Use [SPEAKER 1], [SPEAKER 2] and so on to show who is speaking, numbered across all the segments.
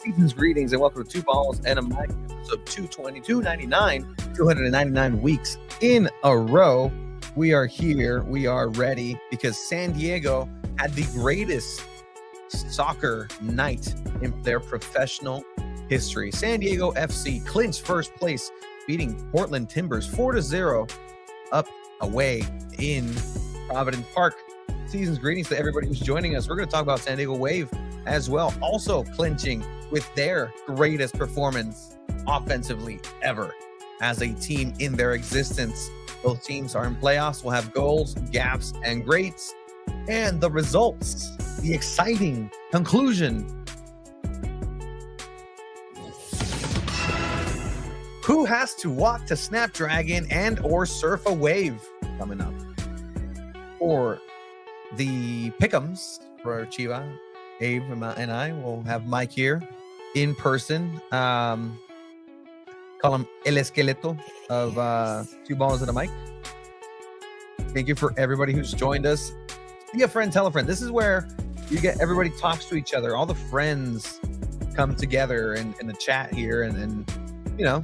[SPEAKER 1] Season's greetings and welcome to Two Balls and a Mic, episode 220, 299 weeks in a row. We are here, we are ready because San Diego had the greatest soccer night in their professional history. San Diego FC clinched first place, beating Portland Timbers 4-0 up away in Providence Park. Season's greetings to everybody who's joining us. We're going to talk about San Diego Wave as well, also clinching with their greatest performance offensively ever as a team in their existence. Both teams are in playoffs. We'll have goals, gaps, and greats, and the results, the exciting conclusion. Who has to walk to Snapdragon and or surf a wave coming up? For the pick'ems for Chiva, Abe and I will have Mike here in person. Call him El Esqueleto of Two Balls and a Mic. Thank you for everybody who's joined us. Be a friend, tell a friend. This is where you get everybody talks to each other. All the friends come together in the chat here and you know,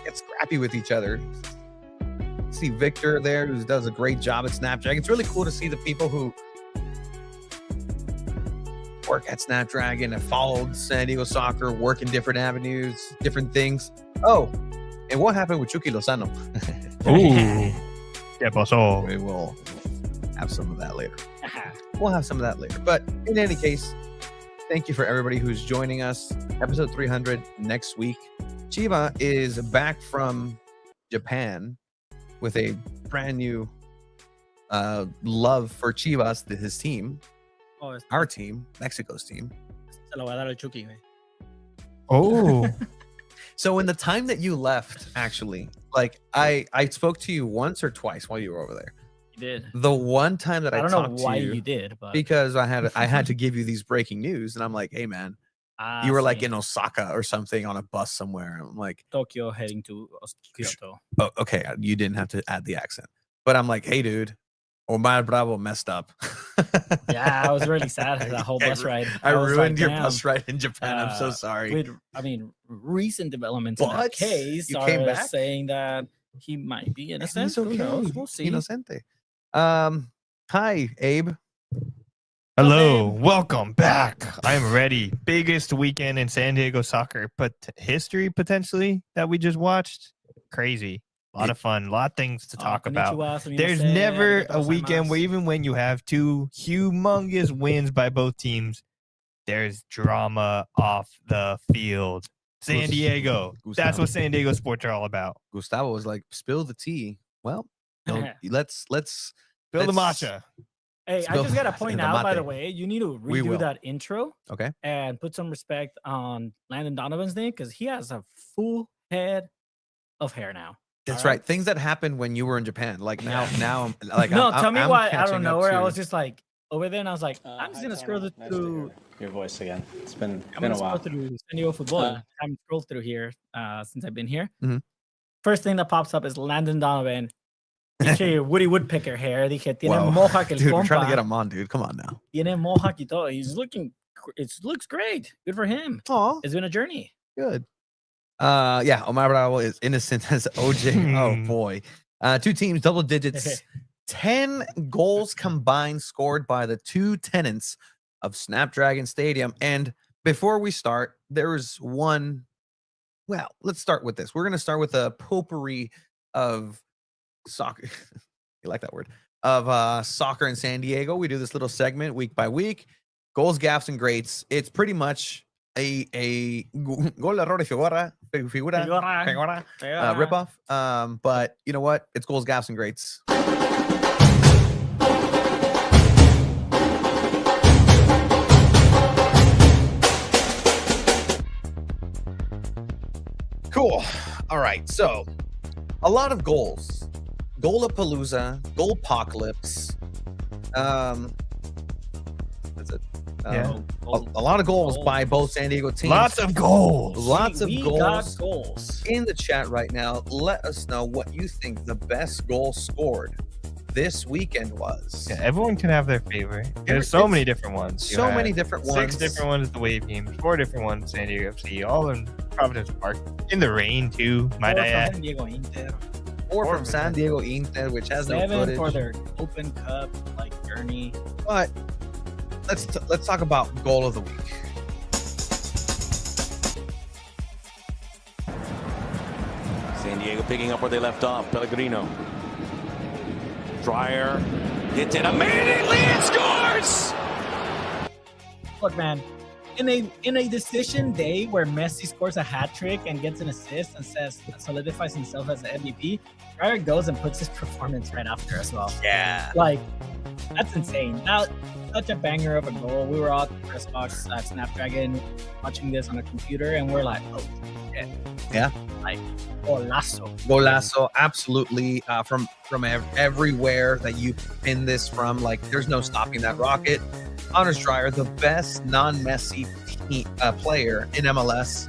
[SPEAKER 1] get scrappy with each other. See Victor there who does a great job at Snapdragon. It's really cool to see the people who work at Snapdragon and followed San Diego soccer, work in different avenues, different things. Oh, and what happened with Chucky Lozano?
[SPEAKER 2] Ooh. ¿Qué pasó?
[SPEAKER 1] We will have some of that later. We'll have some of that later. But in any case, thank you for everybody who's joining us. Episode 300 next week. Chiva is back from Japan with a brand new love for Chivas, his team. Our team, Mexico's team.
[SPEAKER 3] Se lo voy a dar al Chucky, güey.
[SPEAKER 2] Oh.
[SPEAKER 1] So in the time that you left, actually, like I spoke to you once or twice while you were over there.
[SPEAKER 3] You did.
[SPEAKER 1] The one time that I
[SPEAKER 3] don't
[SPEAKER 1] talked
[SPEAKER 3] know why
[SPEAKER 1] to you
[SPEAKER 3] did, but
[SPEAKER 1] because I had to give you these breaking news, and I'm like, hey man, you were like in Osaka or something on a bus somewhere. I'm like,
[SPEAKER 3] Tokyo heading to Kyoto.
[SPEAKER 1] oh, okay, you didn't have to add the accent, but I'm like, hey dude, Omar Bravo messed up.
[SPEAKER 3] Yeah, I was really sad that whole bus ride.
[SPEAKER 1] I ruined
[SPEAKER 3] like,
[SPEAKER 1] your bus ride in Japan. I'm so sorry.
[SPEAKER 3] Recent developments in that case
[SPEAKER 1] you
[SPEAKER 3] are
[SPEAKER 1] came back?
[SPEAKER 3] saying that he might be innocent.
[SPEAKER 1] It's okay.
[SPEAKER 3] Who knows? We'll see.
[SPEAKER 1] Inocente. Hi, Abe.
[SPEAKER 2] Hello, welcome back. I'm ready. Biggest weekend in San Diego soccer, but history potentially that we just watched. Crazy. A lot of fun, a lot of things to talk about. There's never a weekend where even when you have two humongous wins by both teams, there's drama off the field. San Diego. That's what San Diego sports are all about.
[SPEAKER 1] Gustavo was like, spill the tea. Well, no, let's
[SPEAKER 2] spill the matcha.
[SPEAKER 3] Hey, I just got to point out, by the way, you need to redo that intro.
[SPEAKER 1] Okay.
[SPEAKER 3] And put some respect on Landon Donovan's name because he has a full head of hair now.
[SPEAKER 1] That's right. Things that happened when you were in Japan. Like now, like
[SPEAKER 3] no, tell me why out of nowhere. I was just like over there, and I was like, I'm just gonna scroll through
[SPEAKER 4] your voice again. It's been
[SPEAKER 3] a while. Through SanDiego.Futbol. I haven't scrolled through here since I've been here.
[SPEAKER 1] Mm-hmm.
[SPEAKER 3] First thing that pops up is Landon Donovan. Dije Woody Woodpecker hair. Dije tiene mohawk el
[SPEAKER 1] dude,
[SPEAKER 3] compa.
[SPEAKER 1] we're trying to get him on, dude. Come on now.
[SPEAKER 3] Tiene mohawk y todo. He's looking. It looks great. Good for him.
[SPEAKER 1] Oh,
[SPEAKER 3] it's been a journey.
[SPEAKER 1] Good. Yeah, Omar Bravo is innocent as OJ. Oh boy. Two teams, double digits. 10 goals combined scored by the two tenants of Snapdragon Stadium. And before we start, there is one. Well, let's start with this. We're going to start with a potpourri of soccer. You like that word? Of soccer in San Diego. We do this little segment week by week. Goals, gaffes, and greats. It's pretty much a gol, error, figura ripoff. But you know what? It's goals, gaffes, and greats. Cool. All right. So a lot of goals. Goalapalooza, Goalpocalypse. That's it.
[SPEAKER 2] Yeah.
[SPEAKER 1] A lot of goals by both San Diego teams.
[SPEAKER 2] Lots of goals.
[SPEAKER 1] Lots of
[SPEAKER 3] We
[SPEAKER 1] goals.
[SPEAKER 3] got goals.
[SPEAKER 1] In the chat right now, let us know what you think the best goal scored this weekend was.
[SPEAKER 2] Yeah, everyone can have their favorite. There's so many different ones. You
[SPEAKER 1] So
[SPEAKER 2] have
[SPEAKER 1] many different ones.
[SPEAKER 2] 6 different ones at the Wave Games, 4 different ones San Diego FC, all in Providence Park. In the rain, too, might I add.
[SPEAKER 3] San Diego Inter.
[SPEAKER 1] 4 from San Diego Inter, which has no
[SPEAKER 3] 7
[SPEAKER 1] footage.
[SPEAKER 3] for their Open Cup journey.
[SPEAKER 1] But let's talk about goal of the week.
[SPEAKER 5] San Diego picking up where they left off. Pellegrino. Dreyer hits it immediately and scores!
[SPEAKER 3] Look, man, in a decision day where Messi scores a hat trick and gets an assist and solidifies himself as the MVP, Dreyer goes and puts his performance right after as well.
[SPEAKER 1] Yeah.
[SPEAKER 3] That's insane. That such a banger of a goal. We were all at the press box at Snapdragon watching this on a computer, and we're like, oh shit.
[SPEAKER 1] Yeah.
[SPEAKER 3] Golazo,
[SPEAKER 1] absolutely. From everywhere that you pin this from, there's no stopping that rocket. Honors Dreyer, the best non-Messi player in MLS.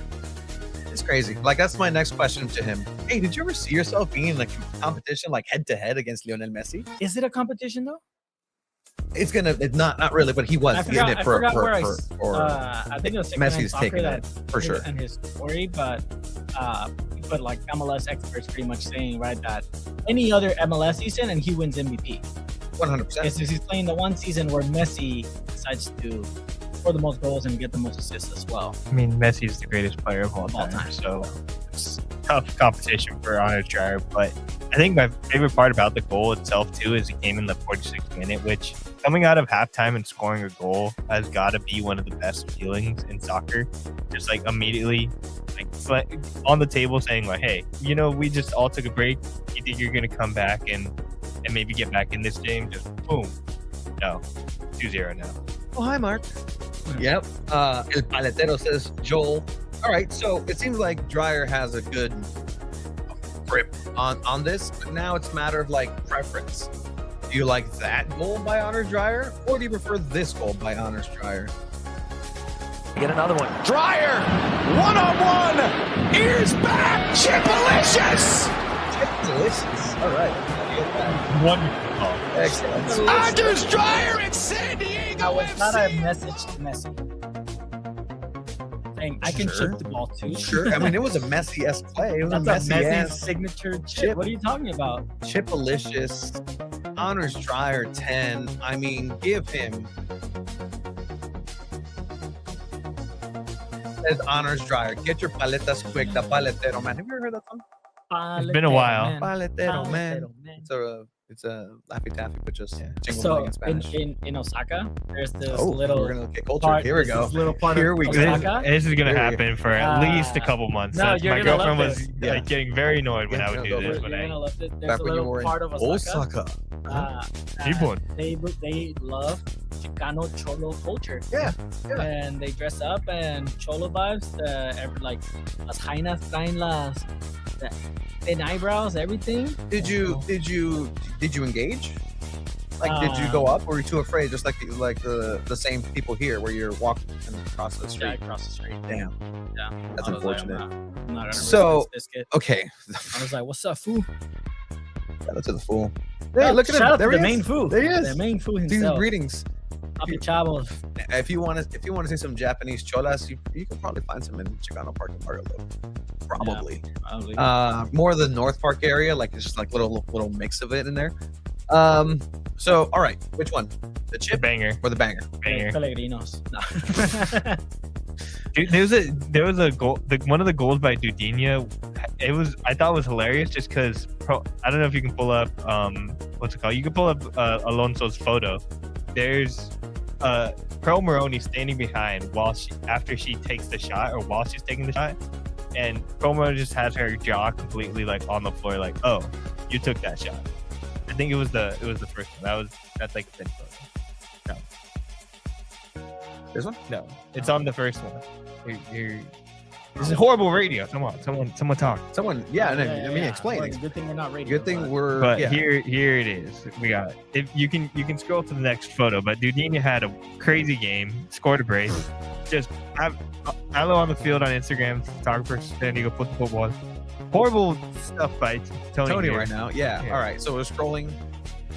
[SPEAKER 1] It's crazy. That's my next question to him. Hey, did you ever see yourself being in a competition head-to-head against Lionel Messi?
[SPEAKER 3] Is it a competition though?
[SPEAKER 1] It's not really, but he was in it for
[SPEAKER 3] I think it was
[SPEAKER 1] Messi's taking
[SPEAKER 3] that
[SPEAKER 1] for sure.
[SPEAKER 3] And his story, but MLS experts pretty much saying that any other MLS season and he wins MVP.
[SPEAKER 1] 100%.
[SPEAKER 3] He's playing the one season where Messi decides to score the most goals and get the most assists as well.
[SPEAKER 2] I mean, Messi's the greatest player of all time, so it's tough competition for Honor Dreyer. But I think my favorite part about the goal itself too is it came in the 46th minute, which coming out of halftime and scoring a goal has got to be one of the best feelings in soccer. Just immediately on the table saying hey, we just all took a break. You think you're gonna come back and maybe get back in this game? Just boom. No, 2-0 now.
[SPEAKER 1] Oh, hi, Mark. Yep. El Paletero says, Joel. All right, so it seems like Dreyer has a good grip on this, but now it's a matter of preference. Do you like that goal by Honors Dreyer, or do you prefer this goal by Honors Dreyer?
[SPEAKER 5] Get another one. Dreyer, 1-on-1, ears back, Chipalicious!
[SPEAKER 1] Delicious. All right.
[SPEAKER 2] Wonderful call.
[SPEAKER 1] Excellent.
[SPEAKER 5] Honors Dreyer in San Diego
[SPEAKER 3] Now, it's not a
[SPEAKER 5] FC.
[SPEAKER 3] message to Messi. Saying I can
[SPEAKER 1] Sure.
[SPEAKER 3] chip the ball too.
[SPEAKER 1] Sure. I mean, it was a Messi-esque play. It was
[SPEAKER 3] That's
[SPEAKER 1] a
[SPEAKER 3] a Messi
[SPEAKER 1] Messi-esque
[SPEAKER 3] signature chip.
[SPEAKER 1] chip.
[SPEAKER 3] What are you talking about?
[SPEAKER 1] Chipalicious. Honors Dreyer 10. I mean, give him. Says Honors Dreyer. Get your paletas quick. The paletero, man. Have you ever heard that song?
[SPEAKER 2] It's been a while.
[SPEAKER 1] Paletero, man. It's a Laffy Taffy, but just jingle
[SPEAKER 3] So
[SPEAKER 1] in Spanish.
[SPEAKER 3] in Osaka, there's this
[SPEAKER 1] We're
[SPEAKER 3] little
[SPEAKER 1] gonna get culture.
[SPEAKER 3] part.
[SPEAKER 1] Here we
[SPEAKER 3] there's
[SPEAKER 1] go.
[SPEAKER 3] this little part
[SPEAKER 1] Here
[SPEAKER 3] of
[SPEAKER 1] we go.
[SPEAKER 3] Osaka.
[SPEAKER 2] This is gonna
[SPEAKER 1] Here we
[SPEAKER 2] happen for at least a couple months.
[SPEAKER 3] No, you're
[SPEAKER 2] My
[SPEAKER 3] gonna
[SPEAKER 2] girlfriend
[SPEAKER 3] love
[SPEAKER 2] was
[SPEAKER 1] this.
[SPEAKER 2] getting very annoyed when
[SPEAKER 1] Yeah,
[SPEAKER 2] I would
[SPEAKER 1] no,
[SPEAKER 2] do
[SPEAKER 1] go
[SPEAKER 2] this.
[SPEAKER 1] for it.
[SPEAKER 2] But
[SPEAKER 3] You're gonna love this. There's
[SPEAKER 1] Back
[SPEAKER 3] a
[SPEAKER 1] when you
[SPEAKER 3] little
[SPEAKER 1] were in
[SPEAKER 3] part of Osaka.
[SPEAKER 1] Osaka.
[SPEAKER 2] Keep going.
[SPEAKER 3] They love Chicano Cholo culture.
[SPEAKER 1] Yeah.
[SPEAKER 3] And they dress up and Cholo vibes. Las jainas traen the thin eyebrows, everything.
[SPEAKER 1] Did you engage? Did you go up, or were you too afraid? Just like the same people here, where you're walking across the street.
[SPEAKER 3] Yeah, across the street.
[SPEAKER 1] Damn.
[SPEAKER 3] Yeah.
[SPEAKER 1] That's
[SPEAKER 3] I was like,
[SPEAKER 1] unfortunate.
[SPEAKER 3] I'm not gonna
[SPEAKER 1] So-
[SPEAKER 3] risk this biscuit.
[SPEAKER 1] Okay.
[SPEAKER 3] I was like, "What's up, fool?"
[SPEAKER 1] Shout out to the fool. Hey, look at
[SPEAKER 3] Shout
[SPEAKER 1] him.
[SPEAKER 3] out
[SPEAKER 1] There
[SPEAKER 3] to
[SPEAKER 1] he
[SPEAKER 3] the
[SPEAKER 1] is.
[SPEAKER 3] main fool.
[SPEAKER 1] There he is.
[SPEAKER 3] The main fool
[SPEAKER 1] Dude,
[SPEAKER 3] himself.
[SPEAKER 1] greetings.
[SPEAKER 3] Papi Chavos.
[SPEAKER 1] If you want to see some Japanese cholas, you can probably find some in Chicano Park and Barlow. Probably.
[SPEAKER 3] Probably.
[SPEAKER 1] More the North Park area, it's just little mix of it in there. So all right, which one? The
[SPEAKER 2] The
[SPEAKER 1] chip
[SPEAKER 2] banger.
[SPEAKER 1] or the banger?
[SPEAKER 2] Banger.
[SPEAKER 3] Pellegrinos. No.
[SPEAKER 2] Dude, there was a goal. One of the goals by Dudinha, I thought was hilarious just because I don't know if you can pull up what's it called? You can pull up Alonso's photo. There's Pearl Maroney standing behind after she takes the shot, or while she's taking the shot, and Pearl Maroney just has her jaw completely on the floor, oh, you took that shot. I think it was the first one. That's a thin photo.
[SPEAKER 1] This one?
[SPEAKER 2] No, it's on the first one. This is horrible radio. Come on, someone talk.
[SPEAKER 1] Someone, explain.
[SPEAKER 3] Well, good thing we're not radio.
[SPEAKER 1] Good thing we're.
[SPEAKER 2] But
[SPEAKER 1] yeah.
[SPEAKER 2] here it is. We got it. If you can scroll to the next photo. But Dudinha had a crazy game, scored a brace. Just follow on the field on Instagram, photographer SanDiego.Futbol. Horrible stuff by Tony
[SPEAKER 1] Tony
[SPEAKER 2] here.
[SPEAKER 1] right now. Yeah.
[SPEAKER 2] Yeah.
[SPEAKER 1] All right. So we're scrolling.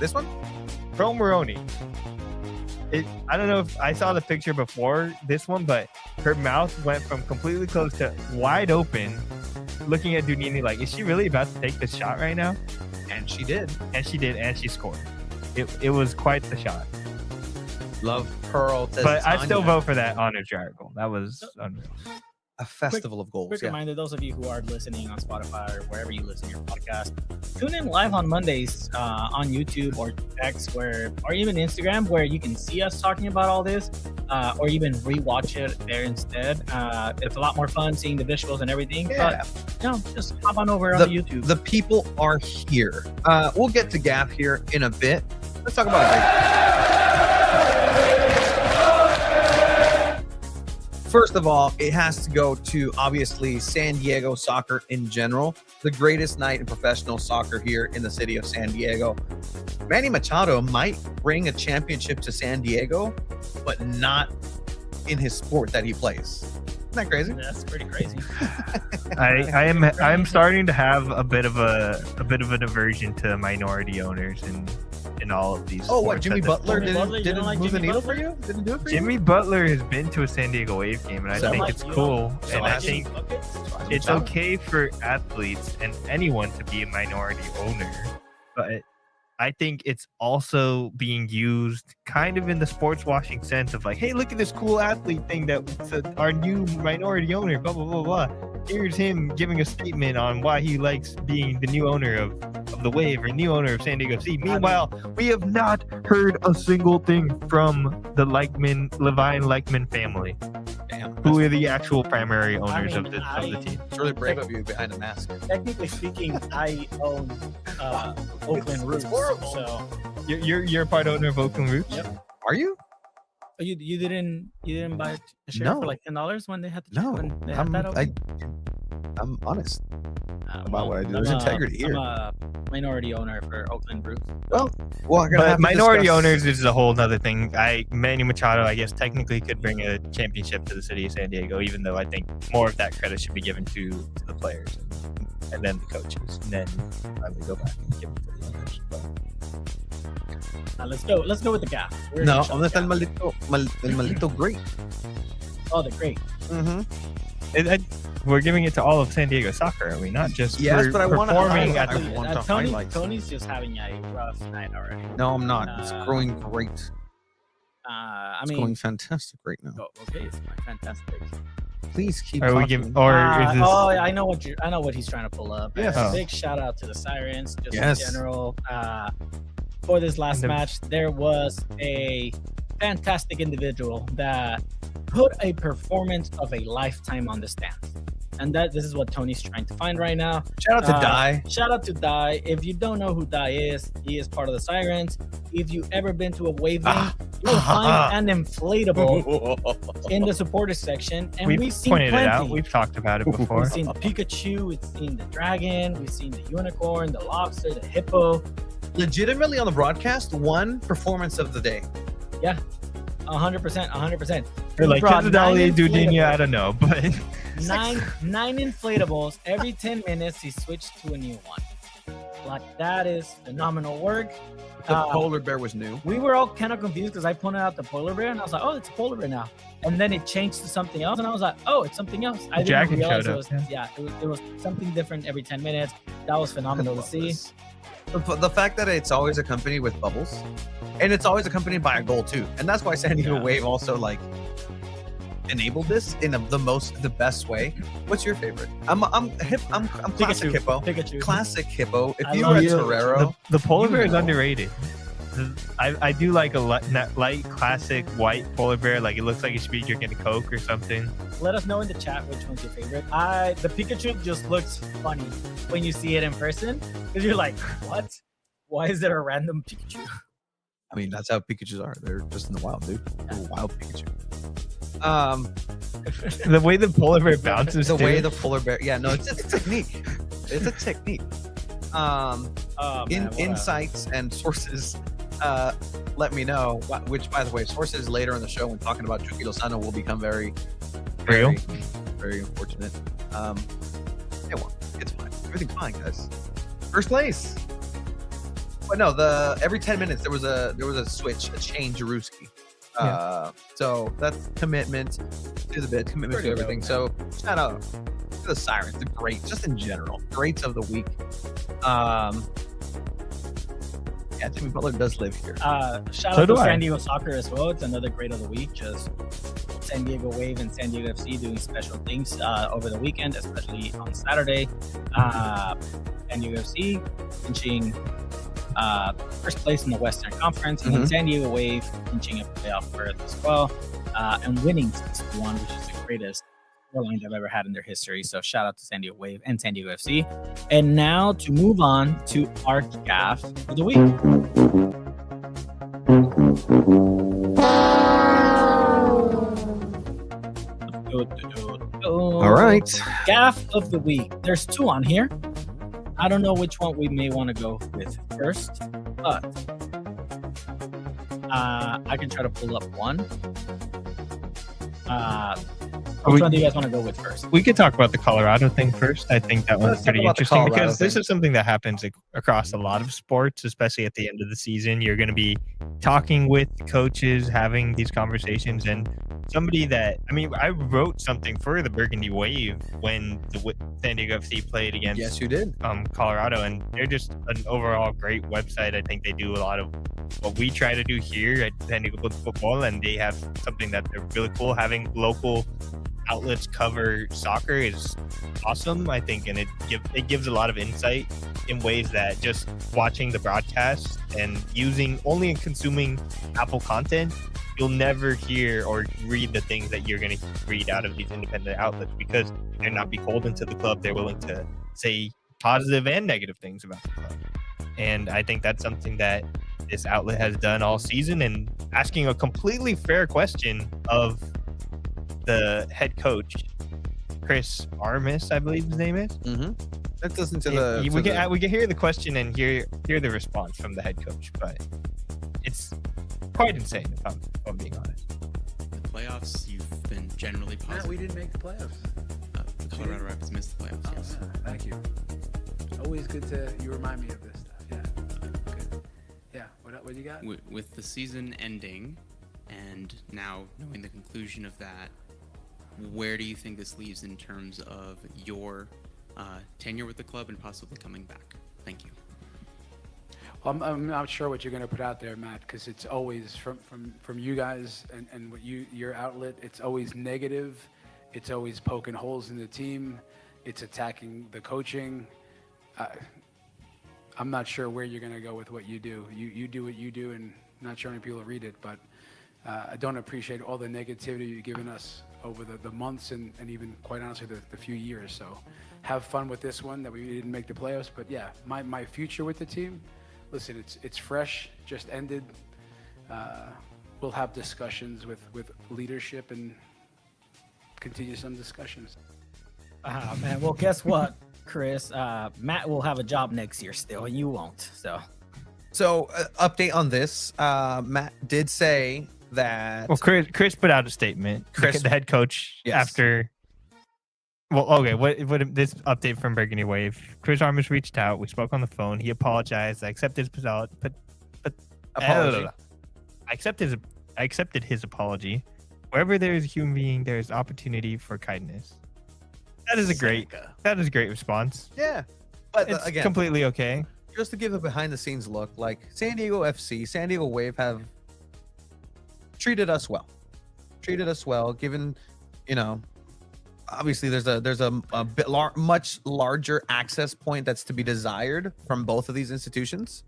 [SPEAKER 1] This one?
[SPEAKER 2] Pro Moroni. I don't know if I saw the picture before this one, but her mouth went from completely closed to wide open, looking at Dudinha like, is she really about to take this shot right now?
[SPEAKER 1] And she did.
[SPEAKER 2] And she did, and she scored. It was quite the shot.
[SPEAKER 1] Love Pearl.
[SPEAKER 2] But I still vote for that honor Dreyer goal. That was unreal.
[SPEAKER 1] A festival of goals.
[SPEAKER 3] Quick
[SPEAKER 1] Yeah.
[SPEAKER 3] reminder, those of you who are listening on Spotify or wherever you listen to your podcast, tune in live on Mondays on YouTube or X or even Instagram, where you can see us talking about all this, or even rewatch it there instead. It's a lot more fun seeing the visuals and everything.
[SPEAKER 1] Yeah.
[SPEAKER 3] But just hop on over on YouTube.
[SPEAKER 1] The people are here. We'll get to Gaff here in a bit. Let's talk about it. First of all, it has to go to, obviously, San Diego soccer in general. The greatest night in professional soccer here in the city of San Diego. Manny Machado might bring a championship to San Diego, but not in his sport that he plays. Isn't that crazy?
[SPEAKER 3] That's pretty crazy.
[SPEAKER 2] I'm starting to have a bit of an aversion to minority owners in all of these.
[SPEAKER 1] Oh, what?
[SPEAKER 2] sports
[SPEAKER 1] Jimmy
[SPEAKER 2] at this
[SPEAKER 1] Butler
[SPEAKER 2] point.
[SPEAKER 1] didn't
[SPEAKER 3] like
[SPEAKER 1] move the
[SPEAKER 3] Jimmy
[SPEAKER 1] needle
[SPEAKER 3] Butler?
[SPEAKER 1] for you? Didn't do it for
[SPEAKER 2] Jimmy Butler has been to a San Diego Wave game, and I
[SPEAKER 1] So
[SPEAKER 2] think
[SPEAKER 1] much,
[SPEAKER 2] it's cool. And I
[SPEAKER 3] Jimmy
[SPEAKER 2] think
[SPEAKER 3] Buckets?
[SPEAKER 2] it's okay for athletes and anyone to be a minority owner, but I think it's also being used kind of in the sports washing sense of like, hey, look at this cool athlete thing that's our new minority owner, blah, blah, blah, blah. Here's him giving a statement on why he likes being the new owner of the Wave or new owner of San Diego FC. Meanwhile, we have not heard a single thing from the Levine Leichman family,
[SPEAKER 1] Damn.
[SPEAKER 2] who are the actual primary owners of the team.
[SPEAKER 1] It's really brave of you behind a mask.
[SPEAKER 3] Technically speaking, I own Oakland Roots.
[SPEAKER 1] horrible.
[SPEAKER 3] So
[SPEAKER 2] You're a part owner of Oakland Roots?
[SPEAKER 3] Yep.
[SPEAKER 1] Are you?
[SPEAKER 3] you didn't buy a share
[SPEAKER 1] No.
[SPEAKER 3] for like $10 when they had to
[SPEAKER 1] No.
[SPEAKER 3] when they had that open?
[SPEAKER 1] I'm honest about
[SPEAKER 3] Well,
[SPEAKER 1] what I do.
[SPEAKER 3] I'm
[SPEAKER 1] There's integrity here.
[SPEAKER 3] I'm a minority owner for Oakland Roots.
[SPEAKER 1] Well, we're gonna have
[SPEAKER 2] But
[SPEAKER 1] to
[SPEAKER 2] minority
[SPEAKER 1] discuss-
[SPEAKER 2] owners is a whole nother thing. Manny Machado, I guess, technically could bring a championship to the city of San Diego, even though I think more of that credit should be given to the players and then the coaches, and then finally go back and give it to the owners. But
[SPEAKER 3] Let's go with the gap. We're
[SPEAKER 1] No,
[SPEAKER 3] gonna show
[SPEAKER 1] ¿dónde está
[SPEAKER 3] the
[SPEAKER 1] el
[SPEAKER 3] gap.
[SPEAKER 1] maldito great?
[SPEAKER 3] Oh, the great.
[SPEAKER 1] Mm-hmm.
[SPEAKER 2] we're giving it to all of San Diego soccer, are we? Not just
[SPEAKER 1] Yes,
[SPEAKER 2] for
[SPEAKER 1] but I wanna
[SPEAKER 2] performing
[SPEAKER 1] highlight-
[SPEAKER 2] at
[SPEAKER 1] I
[SPEAKER 2] the
[SPEAKER 1] want to highlight.
[SPEAKER 3] Tony's just having a rough night already.
[SPEAKER 1] No, I'm not. It's going great.
[SPEAKER 3] I
[SPEAKER 1] It's
[SPEAKER 3] mean,
[SPEAKER 1] going fantastic right now.
[SPEAKER 3] okay, it's fantastic.
[SPEAKER 1] Please keep.
[SPEAKER 2] Are we
[SPEAKER 1] talking.
[SPEAKER 2] giving, or is this?
[SPEAKER 3] Oh, I know what he's trying to pull up.
[SPEAKER 1] Yes.
[SPEAKER 2] Oh.
[SPEAKER 3] Big shout out to the Sirens, just
[SPEAKER 1] Yes.
[SPEAKER 3] in general. For this last match, there was a fantastic individual that put a performance of a lifetime on the stands. And this is what Tony's trying to find right now.
[SPEAKER 1] Shout out to Die.
[SPEAKER 3] Shout out to Die. If you don't know who Die is, he is part of the Sirens. If you've ever been to a wave game, you'll find an inflatable in the supporters section. And we've seen
[SPEAKER 2] pointed
[SPEAKER 3] plenty.
[SPEAKER 2] it out. We've talked about it before.
[SPEAKER 3] We've seen the Pikachu, we've seen the dragon, we've seen the unicorn, the lobster, the hippo.
[SPEAKER 1] Legitimately on the broadcast, one performance of the day.
[SPEAKER 3] 100%.
[SPEAKER 2] Or like
[SPEAKER 3] Brought
[SPEAKER 2] Kizadali,
[SPEAKER 3] nine
[SPEAKER 2] Dudinha, I
[SPEAKER 3] inflatables.
[SPEAKER 2] don't know, but
[SPEAKER 3] Nine inflatables. Every 10 minutes, he switched to a new one. Like, that is phenomenal work.
[SPEAKER 1] The polar bear was new.
[SPEAKER 3] We were all kind of confused because I pointed out the polar bear and I was like, oh, it's a polar bear now. And then it changed to something else and I was like, oh, it's something else. I didn't
[SPEAKER 2] Dragon
[SPEAKER 3] realize
[SPEAKER 2] showed
[SPEAKER 3] it was,
[SPEAKER 2] up,
[SPEAKER 3] it was something different every 10 minutes. That was phenomenal to see.
[SPEAKER 1] The fact that it's always accompanied with bubbles, and it's always accompanied by a goal too, and that's why San Diego
[SPEAKER 3] Yeah.
[SPEAKER 1] Wave also like enabled this in the best way. What's your favorite? I'm classic
[SPEAKER 3] Pikachu.
[SPEAKER 1] hippo.
[SPEAKER 3] Pikachu.
[SPEAKER 1] Classic hippo. If
[SPEAKER 3] I
[SPEAKER 1] you
[SPEAKER 3] love
[SPEAKER 1] were a
[SPEAKER 3] you.
[SPEAKER 1] Torero,
[SPEAKER 2] the polar
[SPEAKER 1] You
[SPEAKER 2] bear is
[SPEAKER 1] know.
[SPEAKER 2] underrated. I do like a light classic white polar bear. Like it looks like it should be drinking a Coke or something.
[SPEAKER 3] Let us know in the chat which one's your favorite. The Pikachu just looks funny when you see it in person because you're like, what? Why is there a random Pikachu?
[SPEAKER 1] I mean that's how Pikachus are. They're just in the wild, dude. They're a wild Pikachu.
[SPEAKER 2] The way the polar bear bounces,
[SPEAKER 1] The way
[SPEAKER 2] too.
[SPEAKER 1] the polar bear. Yeah, no, it's a technique. It's a technique.
[SPEAKER 3] Oh, man, what a-
[SPEAKER 1] Insights and sources. Let me know. Which, by the way, sources later in the show when talking about Chucky Lozano will become very,
[SPEAKER 2] Real?
[SPEAKER 1] very unfortunate. Yeah, well, it's fine. Everything's fine, guys. First place. But no, every 10 minutes there was a switch, a change, Ruski. So that's commitment to the bit, commitment to everything. So shout out to the Sirens, the greats, just in general, greats of the week. Yeah, Jimmy Butler does live here.
[SPEAKER 3] Shout out to San Diego Soccer as well. It's another great of the week. Just San Diego Wave and SanDiego.FC doing special things over the weekend, especially on Saturday. SanDiego.FC clinching first place in the Western Conference, and then San Diego Wave clinching a playoff berth as well, and winning 6-1, which is the greatest scoreline they've ever had in their history. So shout out to San Diego Wave and SanDiego.FC. And now to move on to our gaff of the week.
[SPEAKER 1] All right.
[SPEAKER 3] Gaff of the week. There's 2 on here. I don't know which one we may want to go with first, but I can try to pull up one. Which one do you guys want to go with first?
[SPEAKER 2] We could talk about the Colorado thing first. I think that one's pretty interesting because this is something that happens across a lot of sports, especially at the end of the season. You're going to be talking with coaches, having these conversations, and somebody that, I mean, I wrote something for the Burgundy Wave when the SanDiego.FC played against
[SPEAKER 1] Yes, you did.
[SPEAKER 2] Colorado, and they're just an overall great website. I think they do a lot of what we try to do here at SanDiego.Futbol, and they have something that they're really cool. Having local outlets cover soccer is awesome, I think, and it gives a lot of insight in ways that just watching the broadcast and only in consuming Apple content, you'll never hear or read the things that you're going to read out of these independent outlets because they're not beholden to the club. They're willing to say positive and negative things about the club, and I think that's something that this outlet has done all season, and asking a completely fair question of the head coach, Chris Armis, I believe his name is.
[SPEAKER 1] Let's listen to
[SPEAKER 2] we can hear the question and hear the response from the head coach, but it's quite insane if I'm being honest.
[SPEAKER 6] The playoffs, you've been generally positive.
[SPEAKER 7] Matt, we didn't make the playoffs.
[SPEAKER 6] The Colorado Rapids missed the playoffs, yes.
[SPEAKER 7] Yeah, thank you. Always good you remind me of this stuff. Yeah, good. Yeah, what you got?
[SPEAKER 6] With the season ending and now knowing the conclusion of that, where do you think this leaves in terms of your tenure with the club and possibly coming back? Thank you.
[SPEAKER 7] I'm not sure what you're going to put out there, Matt, because it's always from you guys and what your outlet. It's always negative. It's always poking holes in the team. It's attacking the coaching. I'm not sure where you're going to go with what you do. You do what you do, and not sure many people read it, but I don't appreciate all the negativity you've given us over the months and even, quite honestly, the few years. So have fun with this one that we didn't make the playoffs. But yeah, my future with the team, listen, it's fresh, just ended. We'll have discussions with leadership and continue some discussions.
[SPEAKER 3] Man, well, guess what, Chris? Matt will have a job next year still, and you won't. So
[SPEAKER 1] update on this. Matt did say that.
[SPEAKER 2] Well, Chris put out a statement. The head coach,
[SPEAKER 1] yes.
[SPEAKER 2] After. Well, okay. What this update from Burgundy Wave? Chris Armis reached out. We spoke on the phone. He apologized. I accepted his
[SPEAKER 1] apology.
[SPEAKER 2] I accepted his apology. Wherever there is a human being, there is opportunity for kindness. That is a great response.
[SPEAKER 1] Yeah, but
[SPEAKER 2] it's
[SPEAKER 1] again,
[SPEAKER 2] completely okay.
[SPEAKER 1] Just to give a behind-the-scenes look, like SanDiego.FC, San Diego Wave have treated us well. Given, obviously there's a bit much larger access point that's to be desired from both of these institutions,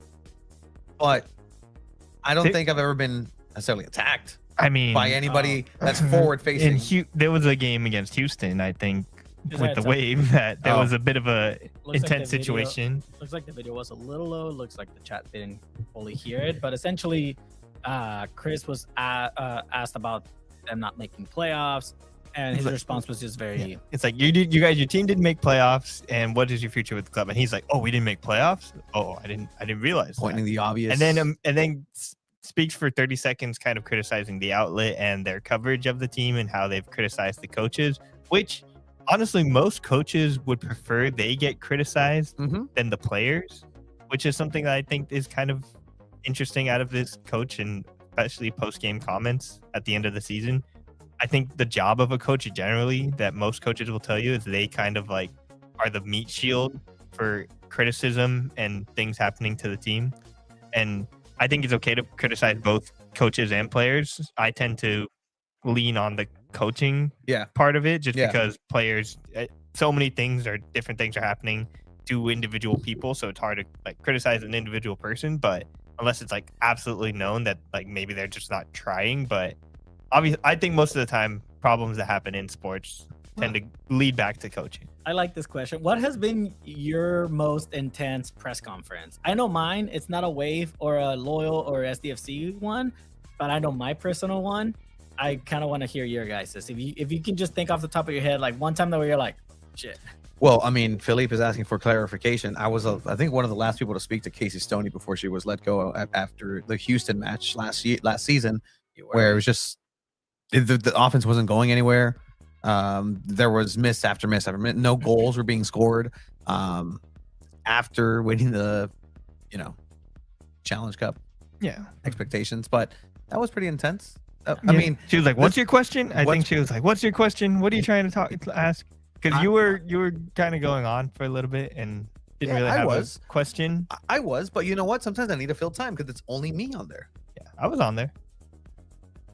[SPEAKER 1] but I don't think I've ever been necessarily attacked.
[SPEAKER 2] I mean,
[SPEAKER 1] by anybody that's forward-facing.
[SPEAKER 2] There was a game against Houston, I think, with the Wave that there was a bit of a intense situation.
[SPEAKER 3] Looks like the video was a little low. Looks like the chat didn't fully hear it, but essentially, Chris was asked about them not making playoffs, and his response was just very.
[SPEAKER 2] Yeah. It's like your team didn't make playoffs, and what is your future with the club? And he's like, "Oh, we didn't make playoffs. Oh, I didn't realize."
[SPEAKER 1] Pointing the obvious.
[SPEAKER 2] And then speaks for 30 seconds, kind of criticizing the outlet and their coverage of the team and how they've criticized the coaches, which. Honestly, most coaches would prefer they get criticized than the players, which is something that I think is kind of interesting out of this coach, and especially post-game comments at the end of the season. I think the job of a coach generally that most coaches will tell you is they kind of like are the meat shield for criticism and things happening to the team. And I think it's okay to criticize both coaches and players. I tend to lean on the coaching part of it just because players, so many things or different things are happening to individual people. So it's hard to like criticize an individual person, but unless it's like absolutely known that like maybe they're just not trying. But obviously, I think most of the time problems that happen in sports tend to lead back to coaching.
[SPEAKER 3] I like this question. What has been your most intense press conference? I know mine. It's not a Wave or a Loyal or SDFC one, but I know my personal one. I kind of want to hear your guys's. If you can just think off the top of your head, like one time that where you're like, shit.
[SPEAKER 1] Well, I mean, Philippe is asking for clarification. I was, I think, one of the last people to speak to Casey Stoney before she was let go after the Houston match last season, where it was just the offense wasn't going anywhere. There was miss after miss after miss. No goals were being scored. After winning the, Challenge Cup, expectations, but that was pretty intense. I mean,
[SPEAKER 2] she was like, "What's your question?" I think she was like, "What's your question? What are you trying to ask?" Because you were kind of going on for a little bit and didn't really have a question.
[SPEAKER 1] I was, but you know what? Sometimes I need to fill time because it's only me on there.
[SPEAKER 2] Yeah, I was on there.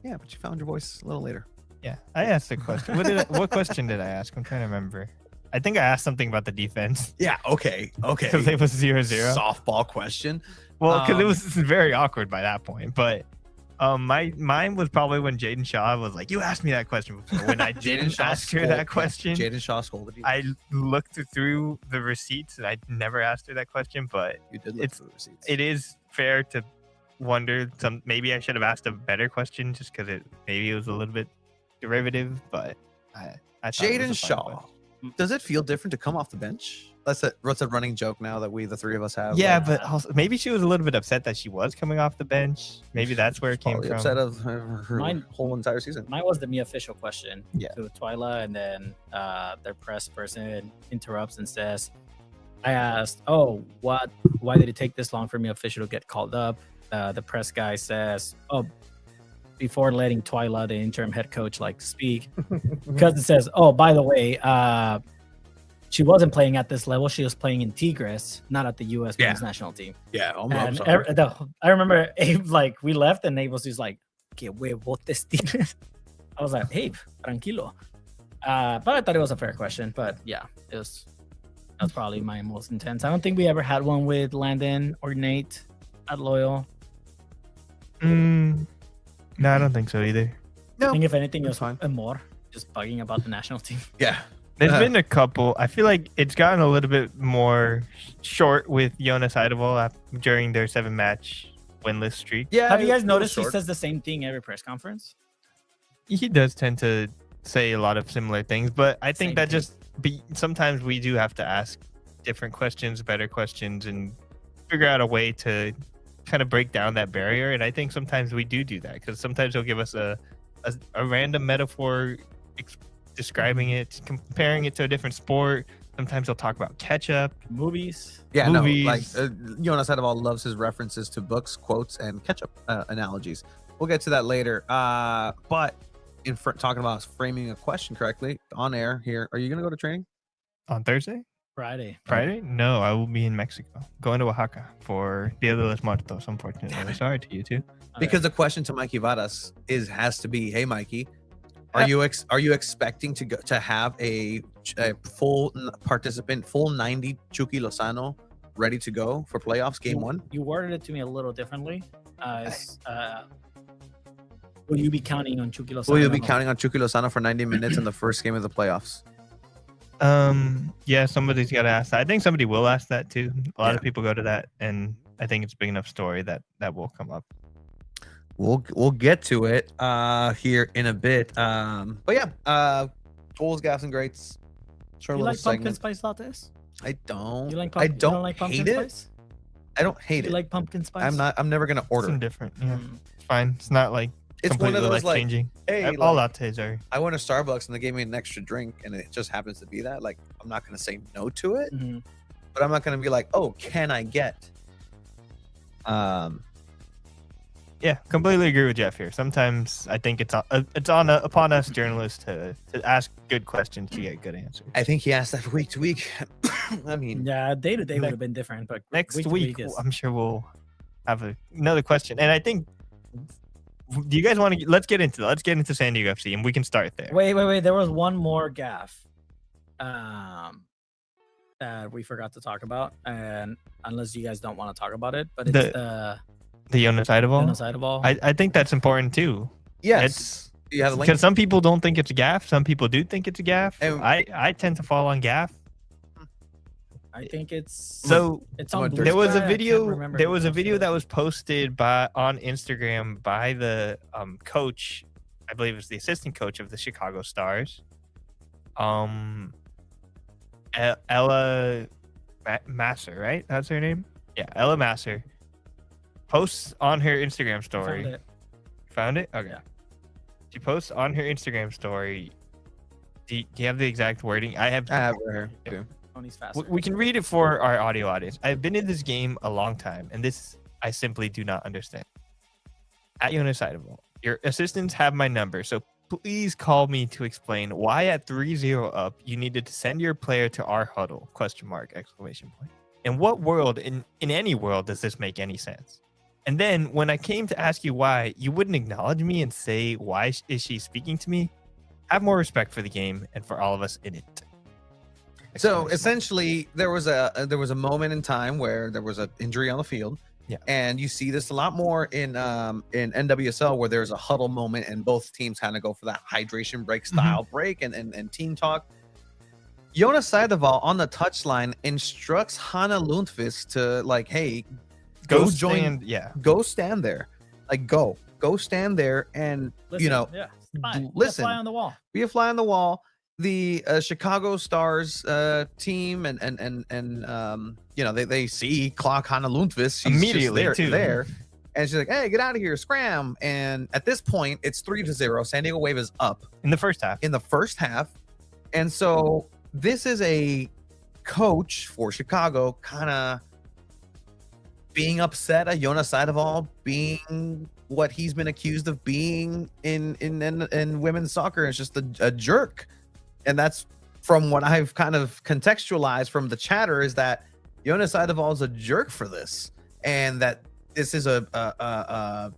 [SPEAKER 1] Yeah, but you found your voice a little later.
[SPEAKER 2] Yeah, I asked a question. What question did I ask? I'm trying to remember. I think I asked something about the defense.
[SPEAKER 1] Yeah. Okay.
[SPEAKER 2] Because it was 0-0.
[SPEAKER 1] Softball question.
[SPEAKER 2] Well, because it was very awkward by that point, but. Mine was probably when Jaden Shaw was like, "You asked me that question before." When I didn't ask her that question,
[SPEAKER 1] Jaden Shaw scolded you.
[SPEAKER 2] I looked through the receipts and I never asked her that question. But
[SPEAKER 1] you did look through the receipts.
[SPEAKER 2] It is fair to wonder. Maybe I should have asked a better question just because maybe it was a little bit derivative. But I
[SPEAKER 1] Jaden Shaw. Does it feel different to come off the bench? That's a running joke now that the three of us have.
[SPEAKER 2] Yeah, but also, maybe she was a little bit upset that she was coming off the bench. Maybe that's where it came from.
[SPEAKER 1] Upset of her whole entire season.
[SPEAKER 3] Mine was the me official question to Twyla, and then their press person interrupts and says, "I asked, why did it take this long for me official to get called up?" The press guy says, before letting Twyla, the interim head coach, speak, because it says, by the way, she wasn't playing at this level. She was playing in Tigres, not at the U.S. men's national team.
[SPEAKER 1] Yeah,
[SPEAKER 3] I'm sorry. I remember Abe, we left, and Abe was just like, "Que huevotes Tigres." I was like, "Abe, tranquilo." But I thought it was a fair question. But yeah, that was probably my most intense. I don't think we ever had one with Landon or Nate at Loyal.
[SPEAKER 2] No, I don't think so either.
[SPEAKER 3] No, I think if anything, it was more just bugging about the national team.
[SPEAKER 1] Yeah.
[SPEAKER 2] There's been a couple. I feel like it's gotten a little bit more short with Jonas Eidevall during their 7-match winless streak.
[SPEAKER 3] Yeah. Have you guys noticed he says the same thing every press conference?
[SPEAKER 2] He does tend to say a lot of similar things, but I think sometimes we do have to ask different questions, better questions, and figure out a way to kind of break down that barrier. And I think sometimes we do that because sometimes he'll give us a random metaphor describing it, comparing it to a different sport. Sometimes he'll talk about ketchup,
[SPEAKER 3] movies.
[SPEAKER 1] Yeah, movies. Jonas Eidevall loves his references to books, quotes, and ketchup analogies. We'll get to that later. But talking about framing a question correctly on air here, are you going to go to training
[SPEAKER 2] on Thursday?
[SPEAKER 3] Friday?
[SPEAKER 2] No, I will be in Mexico, going to Oaxaca for Dia de los Muertos. Unfortunately, sorry to you too.
[SPEAKER 1] Because the question to Mikey Varas has to be, hey Mikey, are you expecting to have a full participant, full 90 Chucky Lozano ready to go for playoffs game 1?
[SPEAKER 3] You worded it to me a little differently. Will you be counting on Chucky Lozano?
[SPEAKER 1] Will you be counting on Chucky Lozano for 90 minutes in the first game of the playoffs?
[SPEAKER 2] Yeah, somebody's got to ask that. I think somebody will ask that too. A lot of people go to that, and I think it's a big enough story that will come up.
[SPEAKER 1] We'll get to it here in a bit. But yeah, tools, gaffs, and greats.
[SPEAKER 3] You like pumpkin spice lattes?
[SPEAKER 1] I don't.
[SPEAKER 3] You like
[SPEAKER 1] I don't like pumpkin spice? I don't hate it.
[SPEAKER 3] You like pumpkin spice?
[SPEAKER 1] I'm never gonna order.
[SPEAKER 2] It's indifferent. Yeah, it's fine. It's not like
[SPEAKER 1] it's one of those
[SPEAKER 2] changing.
[SPEAKER 1] Hey,
[SPEAKER 2] all lattes are.
[SPEAKER 1] I went to Starbucks and they gave me an extra drink, and it just happens to be that. I'm not gonna say no to it, but I'm not gonna be like, oh, can I get
[SPEAKER 2] Yeah, completely agree with Jeff here. Sometimes I think upon us journalists to ask good questions to get good answers.
[SPEAKER 1] I think he asked that week to week. I mean,
[SPEAKER 3] Yeah, day to day would have been different, but
[SPEAKER 2] Next
[SPEAKER 3] week to
[SPEAKER 2] week,
[SPEAKER 3] is-
[SPEAKER 2] I'm sure we'll have another question. And I think, do you guys want to? Let's get into SanDiego FC, and we can start there.
[SPEAKER 3] Wait. There was one more gaff that we forgot to talk about, and unless you guys don't want to talk about it, but it's
[SPEAKER 2] The Jonas Eidevall?
[SPEAKER 3] Jonas Eidevall.
[SPEAKER 2] I think that's important too.
[SPEAKER 1] yes. Do you have a link?
[SPEAKER 2] Because some people don't think it's a gaff. Some people do think it's a gaff.
[SPEAKER 1] And-
[SPEAKER 2] I tend to fall on gaff.
[SPEAKER 3] I think it's
[SPEAKER 2] So
[SPEAKER 3] it's on.
[SPEAKER 1] There
[SPEAKER 2] there was a
[SPEAKER 3] Bluesky. I can't
[SPEAKER 2] video.
[SPEAKER 3] remember
[SPEAKER 2] There
[SPEAKER 3] who
[SPEAKER 2] was a
[SPEAKER 3] posted
[SPEAKER 2] video
[SPEAKER 3] it.
[SPEAKER 2] that was posted on Instagram by the coach. I believe it was the assistant coach of the Chicago Stars. Ella Masser, right? That's her name. Yeah, Ella Masser posts on her Instagram story.
[SPEAKER 3] Found it.
[SPEAKER 2] Found it? Okay.
[SPEAKER 3] Yeah.
[SPEAKER 2] She posts on her Instagram story. Do you have the exact wording? I have.
[SPEAKER 1] I have it here too.
[SPEAKER 3] Tony's faster.
[SPEAKER 2] We can read it for our audio audience. I've been in this game a long time, and this I simply do not understand. At Jonas Eidevall, your assistants have my number, so please call me to explain why at 3-0 up you needed to send your player to our huddle? ? In what world, in any world, does this make any sense? And then when I came to ask you why, you wouldn't acknowledge me and say, why is she speaking to me? Have more respect for the game and for all of us in it.
[SPEAKER 1] So essentially, there was a moment in time where there was an injury on the field.
[SPEAKER 2] Yeah.
[SPEAKER 1] And you see this a lot more in NWSL, where there's a huddle moment and both teams kind of go for that hydration break style break and team talk. Jonas Eidevall on the touchline instructs Hanna Lundqvist to like, hey, go join, go stand there, like go stand there and
[SPEAKER 3] Listen, yeah,
[SPEAKER 1] listen,
[SPEAKER 3] fly on the wall.
[SPEAKER 1] be a fly on the wall. The Chicago Stars team and they see clock Hanna Lundqvist. She's
[SPEAKER 2] Immediately
[SPEAKER 1] just
[SPEAKER 2] too.
[SPEAKER 1] there, and she's like, "Hey, get out of here, scram!" And at this point, it's 3-0. SanDiego Wave is up
[SPEAKER 2] in the first half.
[SPEAKER 1] And so this is a coach for Chicago kind of being upset at Jonas Eidevall being what he's been accused of being in women's soccer. It's just a jerk. And that's from what I've kind of contextualized from the chatter, is that Jonas Eidevall is a jerk for this, and that this is a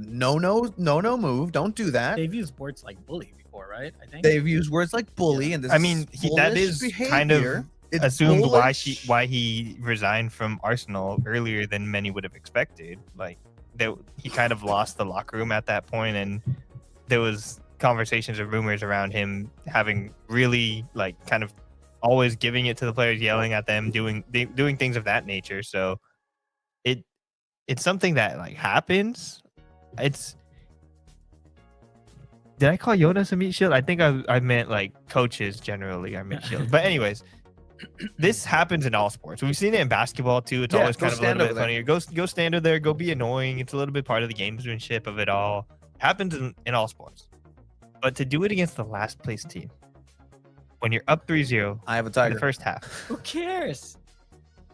[SPEAKER 1] no move. Don't do that.
[SPEAKER 3] They've used words like bully before, right? I think
[SPEAKER 1] They've used words like bully, and this
[SPEAKER 2] I mean, that
[SPEAKER 1] bullish
[SPEAKER 2] is
[SPEAKER 1] behavior.
[SPEAKER 2] kind of
[SPEAKER 1] It's
[SPEAKER 2] assumed
[SPEAKER 1] bullish.
[SPEAKER 2] why he resigned from Arsenal earlier than many would have expected. Like he kind of lost the locker room at that point, and there was conversations or rumors around him having really like kind of always giving it to the players, yelling at them, doing things of that nature. So it's something that like happens. Did I call Jonas a meat shield? I think I meant like coaches generally are meat shields. But anyways, this happens in all sports. We've seen it in basketball too. It's always kind of a little bit funnier. Go stand over there, go be annoying. It's a little bit part of the gamesmanship of it all. Happens in all sports. But to do it against the last place team, when you're up 3-0
[SPEAKER 1] I have a
[SPEAKER 2] in
[SPEAKER 1] tiger.
[SPEAKER 2] the first half.
[SPEAKER 3] who cares?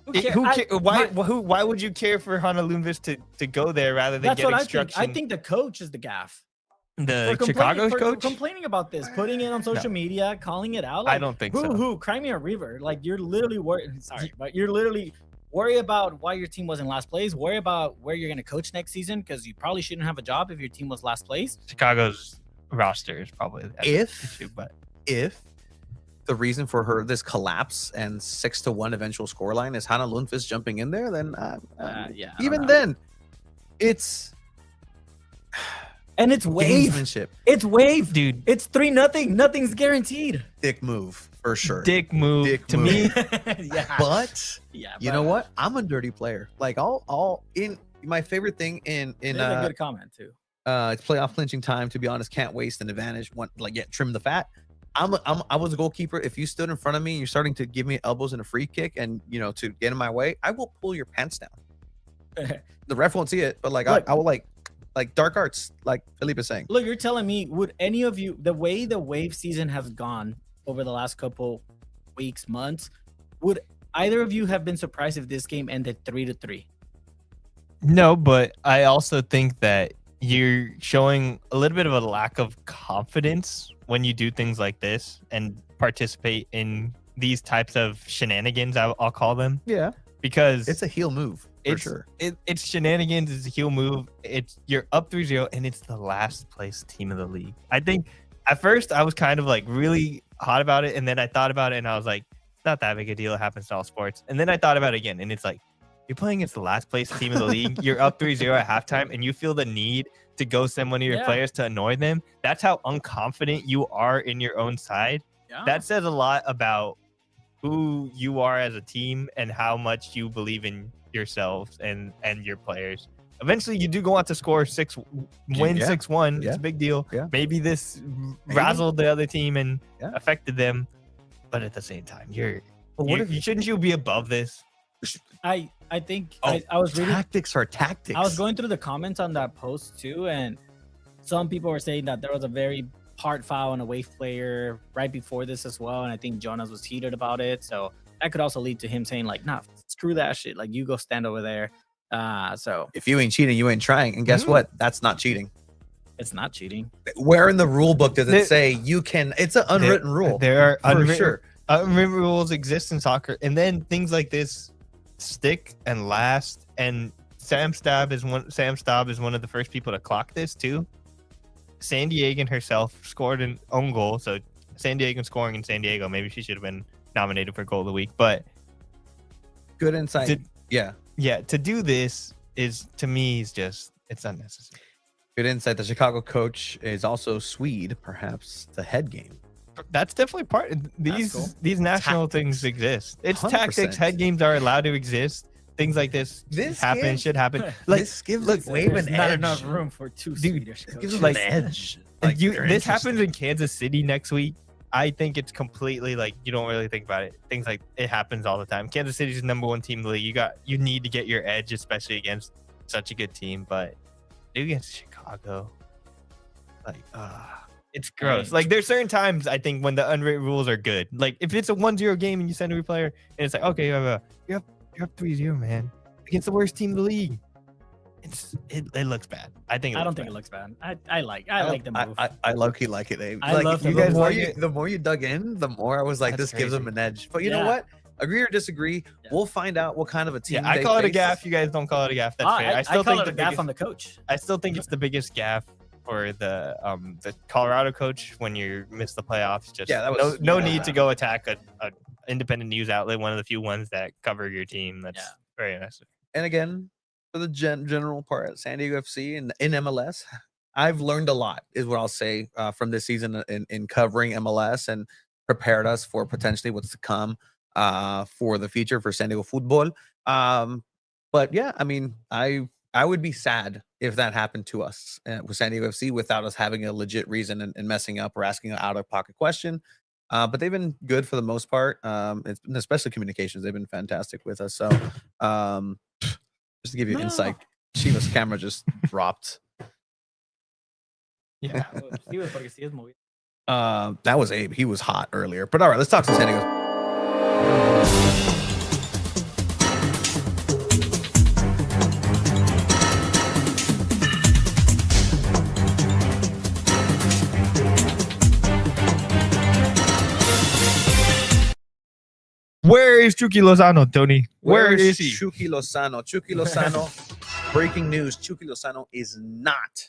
[SPEAKER 2] Why would you care for Hanna Lundqvist to go there rather than
[SPEAKER 3] That's
[SPEAKER 2] get
[SPEAKER 3] what I think.
[SPEAKER 2] instruction?
[SPEAKER 3] I think the coach is the gaff.
[SPEAKER 2] The
[SPEAKER 3] For
[SPEAKER 2] Chicago's
[SPEAKER 3] for
[SPEAKER 2] coach?
[SPEAKER 3] complaining about this, putting it on social media, calling it out.
[SPEAKER 2] I don't think so.
[SPEAKER 3] Who? Cry me a river. Like you're literally worried. Sorry, but you're literally worry about why your team was in last place. Worry about where you're gonna coach next season, because you probably shouldn't have a job if your team was last place.
[SPEAKER 2] Chicago's roster is probably the issue, but
[SPEAKER 1] If the reason for this collapse and 6-1 eventual scoreline is Hanna Lundqvist jumping in there, then
[SPEAKER 3] Yeah.
[SPEAKER 1] even then, it's
[SPEAKER 3] And it's wave.
[SPEAKER 1] gamesmanship.
[SPEAKER 3] It's wave,
[SPEAKER 2] dude,
[SPEAKER 3] It's 3-0. Nothing's guaranteed.
[SPEAKER 1] Dick move for sure.
[SPEAKER 2] dick move
[SPEAKER 1] Dick
[SPEAKER 2] to
[SPEAKER 1] move.
[SPEAKER 2] me.
[SPEAKER 3] Yeah.
[SPEAKER 1] But
[SPEAKER 3] Yeah.
[SPEAKER 1] you know what? I'm a dirty player. Like all in my favorite thing in
[SPEAKER 3] It's a good comment too.
[SPEAKER 1] it's playoff clinching time. To be honest, can't waste an advantage. Trim the fat. I was a goalkeeper. If you stood in front of me and you're starting to give me elbows and a free kick, and to get in my way, I will pull your pants down. The ref won't see it, but I will like dark arts, like Felipe is saying.
[SPEAKER 3] Look, you're telling me, would any of you, the way the wave season has gone over the last couple weeks, months, would either of you have been surprised if this game ended 3-3?
[SPEAKER 2] No, but I also think that you're showing a little bit of a lack of confidence when you do things like this and participate in these types of shenanigans, I'll call them.
[SPEAKER 1] Yeah.
[SPEAKER 2] Because
[SPEAKER 1] It's a heel move for sure.
[SPEAKER 2] It's shenanigans, it's a heel move. You're up 3-0 and it's the last place team of the league. I think at first I was kind of like really hot about it, and then I thought about it and I was like, it's not that big a deal. It happens to all sports. And then I thought about it again, and it's like, you're playing against the last place team of the league. You're up 3-0 at halftime, and you feel the need to go send one of your players to annoy them. That's how unconfident you are in your own side.
[SPEAKER 3] Yeah.
[SPEAKER 2] That says a lot about who you are as a team and how much you believe in yourselves and your players. Eventually, you do go on to score 6-1.
[SPEAKER 1] Yeah.
[SPEAKER 2] It's a big deal.
[SPEAKER 1] Yeah.
[SPEAKER 2] Maybe this razzled the other team and
[SPEAKER 1] Yeah.
[SPEAKER 2] affected them, but at the same time, shouldn't you be above this?
[SPEAKER 3] I think I was reading.
[SPEAKER 1] Tactics are tactics.
[SPEAKER 3] I was going through the comments on that post too, and some people were saying that there was a very hard foul on a wave player right before this as well, and I think Jonas was heated about it. So that could also lead to him saying like, "Nah, screw that shit. Like, you go stand over there." So
[SPEAKER 1] if you ain't cheating, you ain't trying. And guess what? That's not cheating.
[SPEAKER 3] it's not cheating.
[SPEAKER 1] Where in the rule book does it say you can? It's an unwritten rule.
[SPEAKER 2] There are
[SPEAKER 1] for sure.
[SPEAKER 2] unwritten rules exist in soccer, and then things like this stick and last. And Sam Staub is one of the first people to clock this too. SanDiego herself scored an own goal, so SanDiego scoring in San Diego. Maybe she should have been nominated for goal of the week. But
[SPEAKER 1] Good insight. Yeah.
[SPEAKER 2] To do this is, to me, it's unnecessary.
[SPEAKER 1] Good insight. The Chicago coach is also Swede, perhaps the head game.
[SPEAKER 2] That's definitely part of these national things exist. It's
[SPEAKER 1] 100%.
[SPEAKER 2] tactics. Head games are allowed to exist. Things like this should happen. Like,
[SPEAKER 1] this gives Wave an
[SPEAKER 3] Not
[SPEAKER 1] edge.
[SPEAKER 3] enough room for two Swedish coaches.
[SPEAKER 1] Gives them
[SPEAKER 2] like-
[SPEAKER 1] an edge.
[SPEAKER 2] this happens in Kansas City next week. I think it's completely like, you don't really think about it. Things like it happens all the time. Kansas City's the #1 team in the league. You need to get your edge, especially against such a good team. But against Chicago, like, it's gross. Like, there's certain times I think when the unwritten rules are good. Like, if it's a 1-0 game and you send a player and it's like, okay, you're up 3-0, man, against the worst team in the league. It looks bad. I don't think
[SPEAKER 3] it looks bad. I like the move.
[SPEAKER 1] I low-key like it, Abe.
[SPEAKER 3] I
[SPEAKER 1] Like,
[SPEAKER 3] love
[SPEAKER 1] you
[SPEAKER 3] the
[SPEAKER 1] guys.
[SPEAKER 3] move.
[SPEAKER 1] The more you dug in, the more I was like,
[SPEAKER 2] That's
[SPEAKER 1] this gives them
[SPEAKER 2] crazy.
[SPEAKER 1] an edge. But you know
[SPEAKER 3] Yeah.
[SPEAKER 1] what? Agree or disagree, we'll find out what kind of a team.
[SPEAKER 2] I
[SPEAKER 1] they
[SPEAKER 2] call it a
[SPEAKER 1] face.
[SPEAKER 2] gaff. You guys don't call it a gaff. That's fair.
[SPEAKER 3] I
[SPEAKER 2] still
[SPEAKER 3] call
[SPEAKER 2] think
[SPEAKER 3] it a gaff on the coach.
[SPEAKER 2] I still think it's the biggest gaff for the Colorado coach when you miss the playoffs. Just
[SPEAKER 1] Yeah, that was-
[SPEAKER 2] no
[SPEAKER 1] yeah.
[SPEAKER 2] need to go attack a independent news outlet, one of the few ones that cover your team. That's very unnecessary.
[SPEAKER 1] And again, for the general part at SanDiego FC and in MLS, I've learned a lot, is what I'll say, from this season in covering MLS, and prepared us for potentially what's to come for the future for SanDiego.Futbol. But yeah, I mean, I would be sad if that happened to us with SanDiego FC without us having a legit reason and messing up or asking an out-of-pocket question. But they've been good for the most part. It's been, especially communications. They've been fantastic with us. So just to give you insight, Shiva's camera just dropped.
[SPEAKER 2] Yeah.
[SPEAKER 1] That was Abe. He was hot earlier. But all right, let's talk to SanDiego.
[SPEAKER 2] Where is Chucky Lozano, Tony? Where is he?
[SPEAKER 1] Chucky Lozano? Chucky Lozano. Breaking news: Chucky Lozano is not,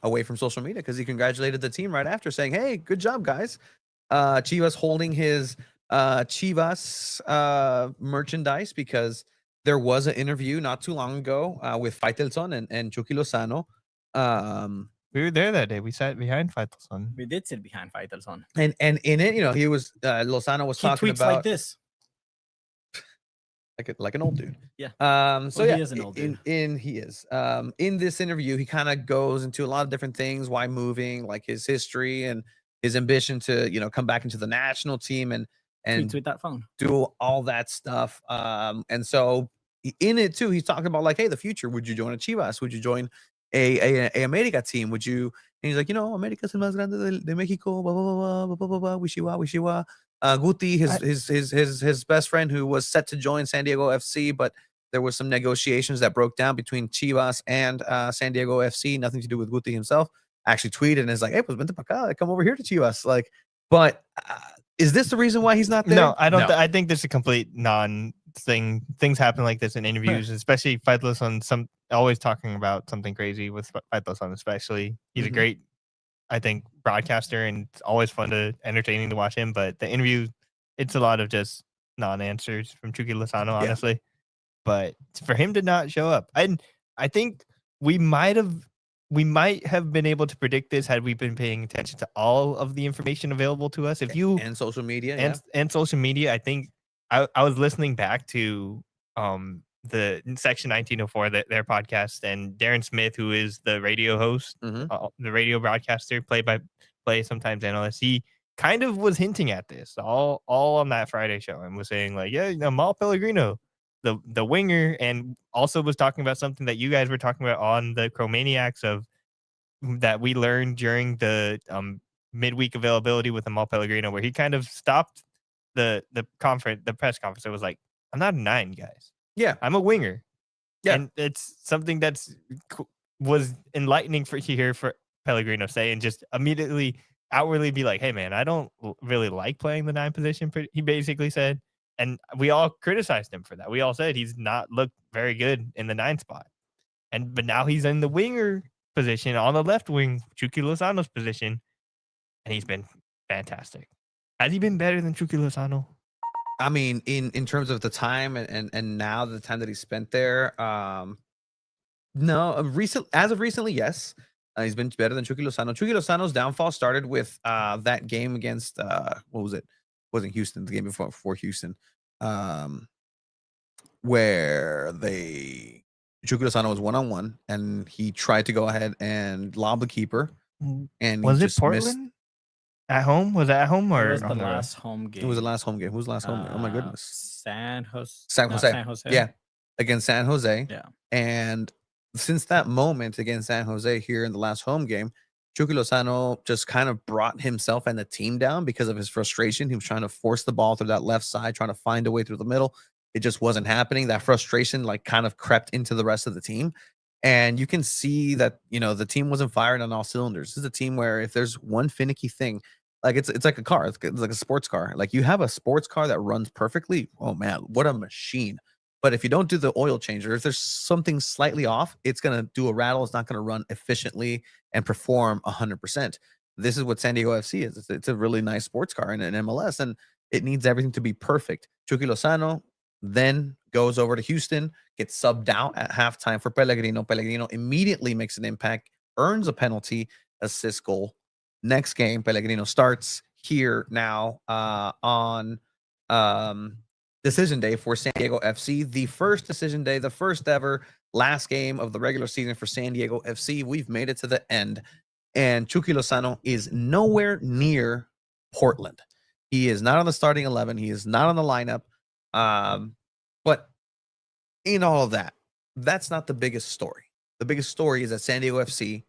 [SPEAKER 1] away from social media, because he congratulated the team right after, saying, "Hey, good job, guys." Chivas holding his Chivas merchandise, because there was an interview not too long ago with Faitelson and Chucky Lozano.
[SPEAKER 2] We were there that day. We sat behind Faitelson.
[SPEAKER 3] We did sit behind Faitelson.
[SPEAKER 1] And in it, he was Lozano was
[SPEAKER 3] He
[SPEAKER 1] talking
[SPEAKER 3] tweets
[SPEAKER 1] about
[SPEAKER 3] like this.
[SPEAKER 1] like an old dude.
[SPEAKER 3] Yeah.
[SPEAKER 1] So
[SPEAKER 3] Well,
[SPEAKER 1] yeah,
[SPEAKER 3] he is an old dude.
[SPEAKER 1] he is. In this interview, he kind of goes into a lot of different things, why moving, like his history and his ambition to, come back into the national team and
[SPEAKER 3] Tweet that phone.
[SPEAKER 1] do all that stuff. And so in it too, he's talking about like, hey, the future. Would you join a Chivas? Would you join a America team? Would you? And he's like, America's el más grande de Mexico. Blah blah blah blah blah blah blah. Wishiwa. Guti, his best friend, who was set to join San Diego FC, but there was some negotiations that broke down between Chivas and San Diego FC. Nothing to do with Guti himself. Actually tweeted and is like, "Hey, pues vente para acá, come over here to Chivas." Like, but is this the reason why he's not there?
[SPEAKER 2] No, I don't. I think this is a complete non-thing. Things happen like this in interviews, especially Faitelson. Always talking about something crazy with Faitelson, especially. He's a great, I think, broadcaster, and it's always entertaining to watch him. But the interview, it's a lot of just non-answers from Chucky Lozano, honestly. Yeah. But for him to not show up, I think we might have been able to predict this had we been paying attention to all of the information available to us. If you
[SPEAKER 1] and social media
[SPEAKER 2] and social media, I think I was listening back to the Section 1904, their podcast, and Darren Smith, who is the radio host, the radio broadcaster, play-by-play, sometimes analyst. He kind of was hinting at this all on that Friday show and was saying like, yeah, Amahl Pellegrino, the winger, and also was talking about something that you guys were talking about on the Chromaniacs of that we learned during the midweek availability with Amahl Pellegrino, where he kind of stopped the press conference. It was like, I'm not a 9, guys.
[SPEAKER 1] Yeah,
[SPEAKER 2] I'm a winger.
[SPEAKER 1] Yeah,
[SPEAKER 2] and it's something that's was enlightening for Pellegrino say, and just immediately outwardly be like, hey man, I don't really like playing the 9 position. He basically said, and we all criticized him for that. We all said he's not looked very good in the 9 spot, but now he's in the winger position on the left wing, Chucky Lozano's position, and he's been fantastic. Has he been better than Chucky Lozano?
[SPEAKER 1] I mean, in terms of the time and now the time that he spent there, no. As of recently, yes, he's been better than Chucky Lozano. Chucky Lozano's downfall started with that game against what was it? Wasn't Houston, the game before Houston, where Chucky Lozano was 1-on-1 and he tried to go ahead and lob the keeper, and
[SPEAKER 2] was
[SPEAKER 1] he
[SPEAKER 2] it
[SPEAKER 1] just
[SPEAKER 2] Portland?
[SPEAKER 1] missed.
[SPEAKER 2] At home? Was it at home or
[SPEAKER 3] it was the last home game?
[SPEAKER 1] It was the last home game. Who's the last home game? Oh my goodness.
[SPEAKER 3] San Jose.
[SPEAKER 1] San Jose. Yeah. Against San Jose.
[SPEAKER 3] Yeah.
[SPEAKER 1] And since that moment against San Jose here in the last home game, Chucky Lozano just kind of brought himself and the team down because of his frustration. He was trying to force the ball through that left side, trying to find a way through the middle. It just wasn't happening. That frustration like kind of crept into the rest of the team. And you can see that, the team wasn't firing on all cylinders. This is a team where if there's one finicky thing, like it's like a car, it's like a sports car. Like you have a sports car that runs perfectly. Oh man, what a machine. But if you don't do the oil change, or if there's something slightly off, it's going to do a rattle. It's not going to run efficiently and perform 100%. This is what San Diego FC is. It's a really nice sports car in an MLS, and it needs everything to be perfect. Chucky Lozano then goes over to Houston, gets subbed out at halftime for Pellegrino. Pellegrino immediately makes an impact, earns a penalty, assist goal. Next game, Pellegrino starts here now on decision day for San Diego FC. The first decision day, the first ever last game of the regular season for San Diego FC. We've made it to the end, and Chucky Lozano is nowhere near Portland. He is not on the starting 11. He is not on the lineup. But in all of that, that's not the biggest story. The biggest story is that San Diego FC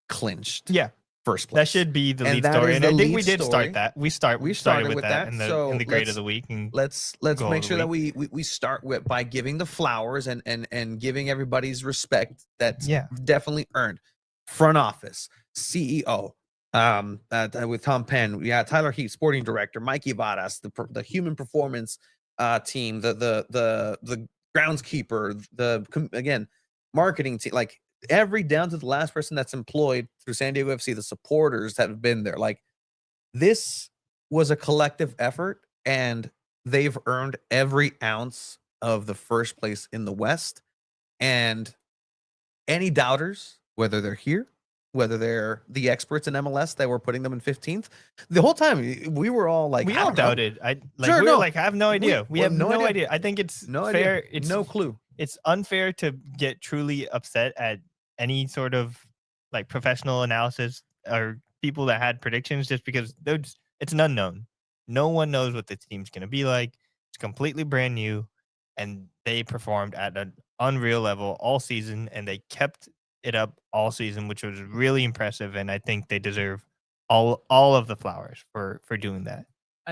[SPEAKER 1] clinched.
[SPEAKER 2] Yeah.
[SPEAKER 1] First place.
[SPEAKER 2] That should be the lead story, and I think we did start that. We started with that in the grade of the week. And
[SPEAKER 1] let's make sure that we start with by giving the flowers and giving everybody's respect that's definitely earned. Front office, CEO, with Tom Penn, Tyler Heath, sporting director, Mikey Varas, the human performance team, the groundskeeper, marketing team, like every down to the last person that's employed through San Diego FC, the supporters that have been there. Like, this was a collective effort, and they've earned every ounce of the first place in the West. And any doubters, whether they're here, whether they're the experts in MLS that were putting them in 15th, the whole time we were all like,
[SPEAKER 2] we all doubted. I have no idea. We have no idea. I think it's fair.
[SPEAKER 1] Idea. It's no clue.
[SPEAKER 2] It's unfair to get truly upset at any sort of like professional analysis or people that had predictions, just because it's an unknown. No one knows what the team's going to be like. It's completely brand new, and they performed at an unreal level all season, and they kept it up all season, which was really impressive. And I think they deserve all of the flowers for doing that.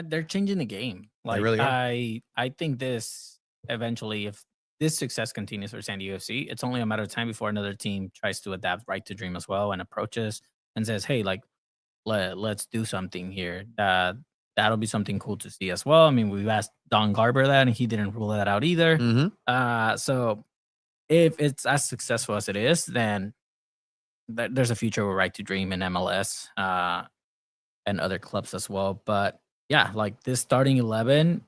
[SPEAKER 3] They're changing the game. Like
[SPEAKER 1] really are.
[SPEAKER 3] I think this eventually, if this success continues for SanDiego FC, it's only a matter of time before another team tries to adapt Right to Dream as well and approaches and says, "Hey, like let's do something here." That'll be something cool to see as well. I mean, we've asked Don Garber that, and he didn't rule that out either. So if it's as successful as it is, then there's a future with Right to Dream in MLS and other clubs as well. But yeah, like this starting 11,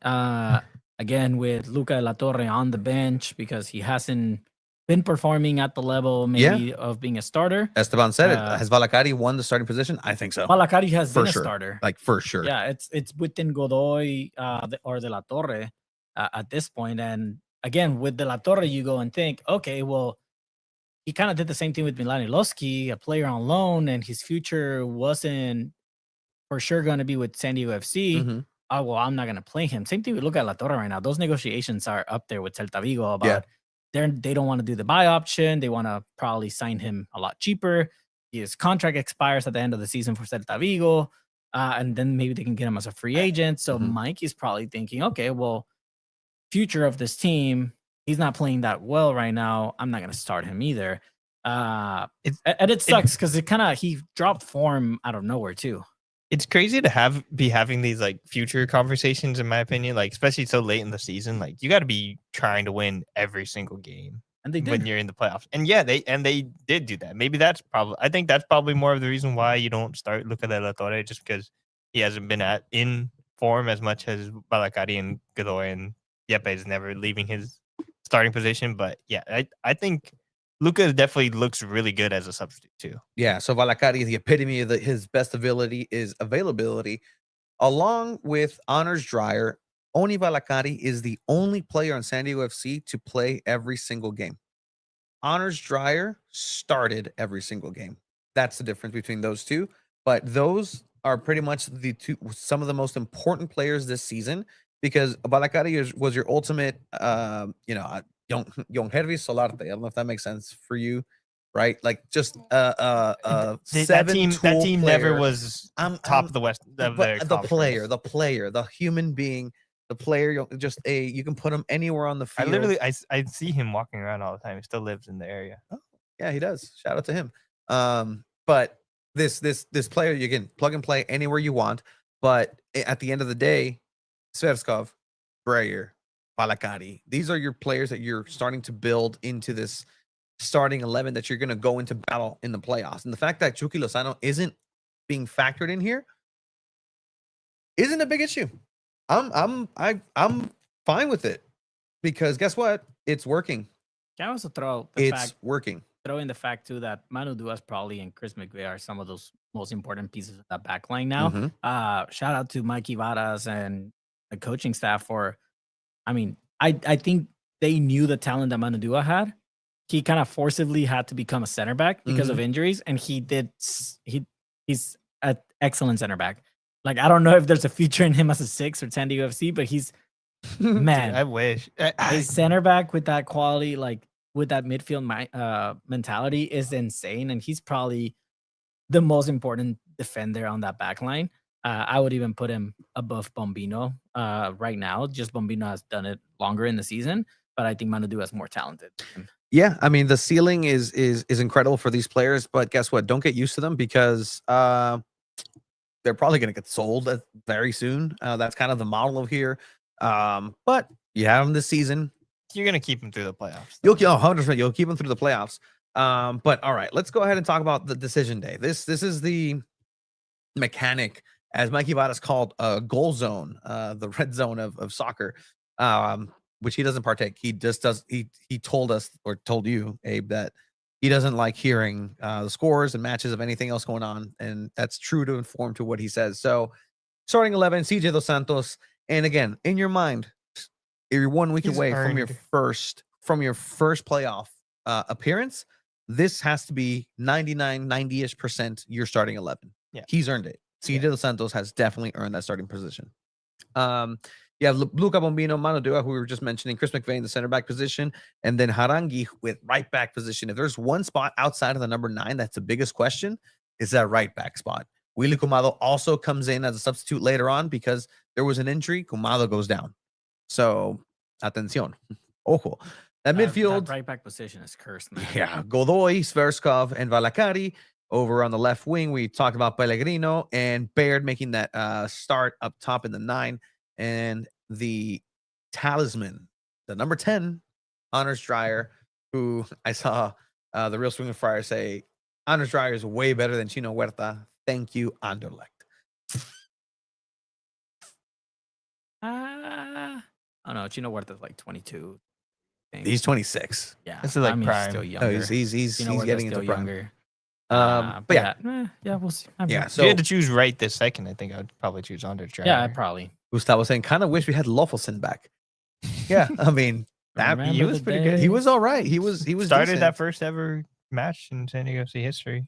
[SPEAKER 3] again with Luca de la Torre on the bench because he hasn't been performing at the level maybe of being a starter.
[SPEAKER 1] Esteban said it. Has Valakari won the starting position? I think so.
[SPEAKER 3] Valakari has been a
[SPEAKER 1] sure.
[SPEAKER 3] starter.
[SPEAKER 1] Like for sure.
[SPEAKER 3] Yeah, it's within Godoy or de la Torre at this point. And again, with de la Torre, you go and think, okay, well, he kind of did the same thing with Milani Losky, a player on loan, and his future wasn't for sure going to be with SanDiego FC. Oh, well, I'm not going to play him. Same thing we look at La Torre right now. Those negotiations are up there with Celta Vigo about they don't want to do the buy option. They want to probably sign him a lot cheaper. His contract expires at the end of the season for Celta Vigo. And then maybe they can get him as a free agent. So Mike is probably thinking, okay, well, future of this team, he's not playing that well right now. I'm not going to start him either. And it sucks because he dropped form out of nowhere too.
[SPEAKER 2] It's crazy to be having these like future conversations, in my opinion, like especially so late in the season. Like you got to be trying to win every single game,
[SPEAKER 3] and they did
[SPEAKER 2] when you're in the playoffs. And they did do that. Maybe I think that's probably more of the reason why you don't start Luca de la Torre, just because he hasn't been in form as much as Valakari and Godoy, and Yepe is never leaving his starting position. But yeah, I think Luca definitely looks really good as a substitute too.
[SPEAKER 1] Yeah, so Valakari, the epitome of his best ability is availability. Along with Honors Dreyer, Oni Valakari is the only player on SanDiego FC to play every single game. Honors Dreyer started every single game. That's the difference between those two. But those are pretty much some of the most important players this season, because Valakari was your ultimate, young Hirving Solarte. I don't know if that makes sense for you, right? Like just
[SPEAKER 2] that team
[SPEAKER 1] player.
[SPEAKER 2] never was top of the West.
[SPEAKER 1] The player, the human being, the player. You can put him anywhere on the field.
[SPEAKER 2] I see him walking around all the time. He still lives in the area.
[SPEAKER 1] Oh, yeah, he does. Shout out to him. But this player, you can plug and play anywhere you want. But at the end of the day, Sverskov, Dreyer, Valakari, these are your players that you're starting to build into this starting 11 that you're going to go into battle in the playoffs. And the fact that Chucky Lozano isn't being factored in here isn't a big issue. I'm fine with it, because guess what? It's working.
[SPEAKER 3] Can I also throw
[SPEAKER 1] working.
[SPEAKER 3] Throw in the fact too that Manu Duas probably and Chris McVeigh are some of those most important pieces of that back line now. Shout out to Mikey Varas and the coaching staff for, I mean, I think they knew the talent that Manu Duah had. He kind of forcibly had to become a center back because of injuries, and he's an excellent center back. Like, I don't know if there's a future in him as a 6 or SanDiego FC, but he's man.
[SPEAKER 2] Dude, I wish
[SPEAKER 3] a center back with that quality, like with that midfield mentality, is insane, and he's probably the most important defender on that back line. I would even put him above Bombino right now. Just Bombino has done it longer in the season, but I think Manu Duah is more talented.
[SPEAKER 1] Yeah, I mean, the ceiling is incredible for these players, but guess what? Don't get used to them, because they're probably going to get sold very soon. That's kind of the model of here. But you have them this season.
[SPEAKER 2] You're going to keep them through the playoffs.
[SPEAKER 1] You'll 100%. You'll keep them through the playoffs. But all right, let's go ahead and talk about the decision day. This is the mechanic, as Mikey Vadas called, goal zone, the red zone of soccer, which he doesn't partake. He just does. He told us, or told you, Abe, that he doesn't like hearing the scores and matches of anything else going on, and that's true to inform to what he says. So, starting 11, CJ Dos Santos, and again, in your mind, you're 1 week away from your first playoff appearance. This has to be 90-ish% your starting 11.
[SPEAKER 2] Yeah,
[SPEAKER 1] he's earned it. CJ Dos Santos has definitely earned that starting position. You have Luca Bombino, Manu Duah, who we were just mentioning, Chris McVeigh in the center back position, and then Harangi with right back position. If there's one spot outside of the number 9 that's the biggest question, is that right back spot. Willy Kumado also comes in as a substitute later on, because there was an injury, Kumalo goes down. So, atención. Ojo. That midfield.
[SPEAKER 3] That right back position is cursed, man.
[SPEAKER 1] Yeah. Godoy, Sverskov, and Valakari. Over on the left wing, we talked about Pellegrino and Baird making that start up top in the 9. And the talisman, the number 10, Honors Dreyer, who I saw the Real Swinging Friar say, Honors Dreyer is way better than Chino Huerta. Thank you, Anderlecht.
[SPEAKER 3] Oh no, Chino Huerta's like 22.
[SPEAKER 1] He's 26.
[SPEAKER 3] Yeah,
[SPEAKER 2] This is like
[SPEAKER 3] he's
[SPEAKER 2] prime.
[SPEAKER 3] still
[SPEAKER 1] Oh,
[SPEAKER 3] younger.
[SPEAKER 1] he's
[SPEAKER 3] Chino Huerta's
[SPEAKER 1] getting into
[SPEAKER 3] still
[SPEAKER 1] prime.
[SPEAKER 3] younger.
[SPEAKER 1] But yeah,
[SPEAKER 3] yeah, we'll see.
[SPEAKER 1] yeah.
[SPEAKER 2] If you had
[SPEAKER 1] So
[SPEAKER 2] to choose right this second, I think I would probably choose Andre Dreyer.
[SPEAKER 3] Yeah, probably.
[SPEAKER 1] Gustavo saying, kind of wish we had Lofelson back. Yeah, I mean, that
[SPEAKER 3] Remember
[SPEAKER 2] he was
[SPEAKER 3] the
[SPEAKER 2] pretty good.
[SPEAKER 1] he
[SPEAKER 3] days?
[SPEAKER 1] was all right. He was
[SPEAKER 2] started
[SPEAKER 1] decent.
[SPEAKER 2] that first ever match in San Diego FC history.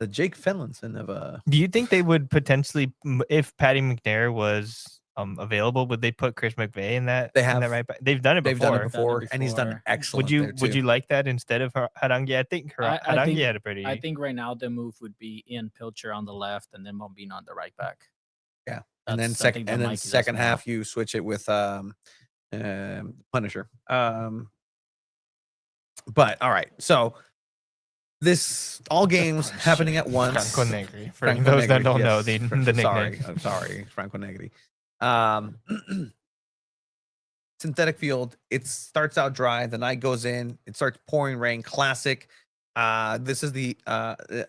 [SPEAKER 1] The Jake Fenlinson of
[SPEAKER 2] Do you think they would potentially, if Patty McNair was available, would they put Chris McVeigh in that?
[SPEAKER 1] They
[SPEAKER 2] in
[SPEAKER 1] have.
[SPEAKER 2] that right back? They've done it
[SPEAKER 1] They've
[SPEAKER 2] before.
[SPEAKER 1] done it before, and he's done
[SPEAKER 3] before.
[SPEAKER 1] excellent.
[SPEAKER 2] Would you like that instead of Harangi? I think
[SPEAKER 3] I
[SPEAKER 2] Harangi
[SPEAKER 3] think-
[SPEAKER 2] had a pretty.
[SPEAKER 3] I think right now the move would be Ian Pilcher on the left and then Bombino on the right back.
[SPEAKER 1] Yeah, and then
[SPEAKER 3] That's
[SPEAKER 1] second
[SPEAKER 3] something that
[SPEAKER 1] and then
[SPEAKER 3] Mikey does
[SPEAKER 1] second
[SPEAKER 3] now.
[SPEAKER 1] half you switch it with Punisher. But all right, so this all games happening at once.
[SPEAKER 2] Franco Negri. For
[SPEAKER 1] Franco
[SPEAKER 2] those that
[SPEAKER 1] Negri,
[SPEAKER 2] don't know,
[SPEAKER 1] yes.
[SPEAKER 2] the nickname.
[SPEAKER 1] Sorry, I'm sorry, Franco Negri. Synthetic field. It starts out dry. The night goes in. It starts pouring rain. Classic. This is the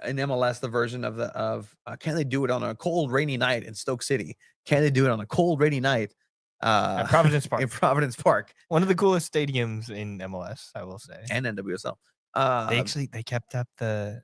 [SPEAKER 1] in MLS the version of can they do it on a cold rainy night in Stoke City? Can they do it on a cold rainy night?
[SPEAKER 2] At Providence Park.
[SPEAKER 1] In Providence Park
[SPEAKER 2] One of the coolest stadiums in MLS, I will say.
[SPEAKER 1] and NWSL.
[SPEAKER 2] They kept up the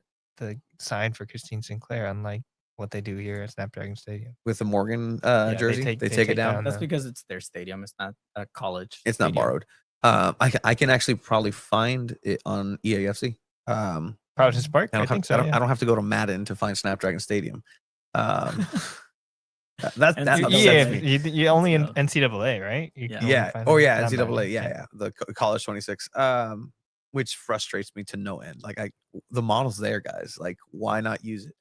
[SPEAKER 2] sign for Christine Sinclair, unlike what they do here at Snapdragon Stadium.
[SPEAKER 1] with the Morgan
[SPEAKER 2] they
[SPEAKER 1] jersey,
[SPEAKER 2] take-
[SPEAKER 1] they
[SPEAKER 2] they
[SPEAKER 1] take it
[SPEAKER 2] take
[SPEAKER 1] down.
[SPEAKER 2] down
[SPEAKER 3] That's
[SPEAKER 2] the-
[SPEAKER 3] because it's their stadium. It's not a college.
[SPEAKER 1] It's not
[SPEAKER 3] stadium.
[SPEAKER 1] borrowed. I can actually probably find it on EAFC.
[SPEAKER 2] Providence Park,
[SPEAKER 1] I
[SPEAKER 2] I
[SPEAKER 1] don't,
[SPEAKER 2] think
[SPEAKER 1] have,
[SPEAKER 2] so.
[SPEAKER 1] I don't have to go to Madden to find Snapdragon Stadium. That
[SPEAKER 3] And
[SPEAKER 1] upsets
[SPEAKER 2] Yeah,
[SPEAKER 1] me.
[SPEAKER 2] you only in
[SPEAKER 3] So-
[SPEAKER 2] NCAA, right? You
[SPEAKER 3] Yeah.
[SPEAKER 2] can only
[SPEAKER 1] Yeah.
[SPEAKER 2] find
[SPEAKER 1] Oh
[SPEAKER 2] it
[SPEAKER 1] yeah,
[SPEAKER 2] down by-
[SPEAKER 1] NCAA. Yeah. The college 26. Which frustrates me to no end. Like the model's there, guys. Like, why not use it?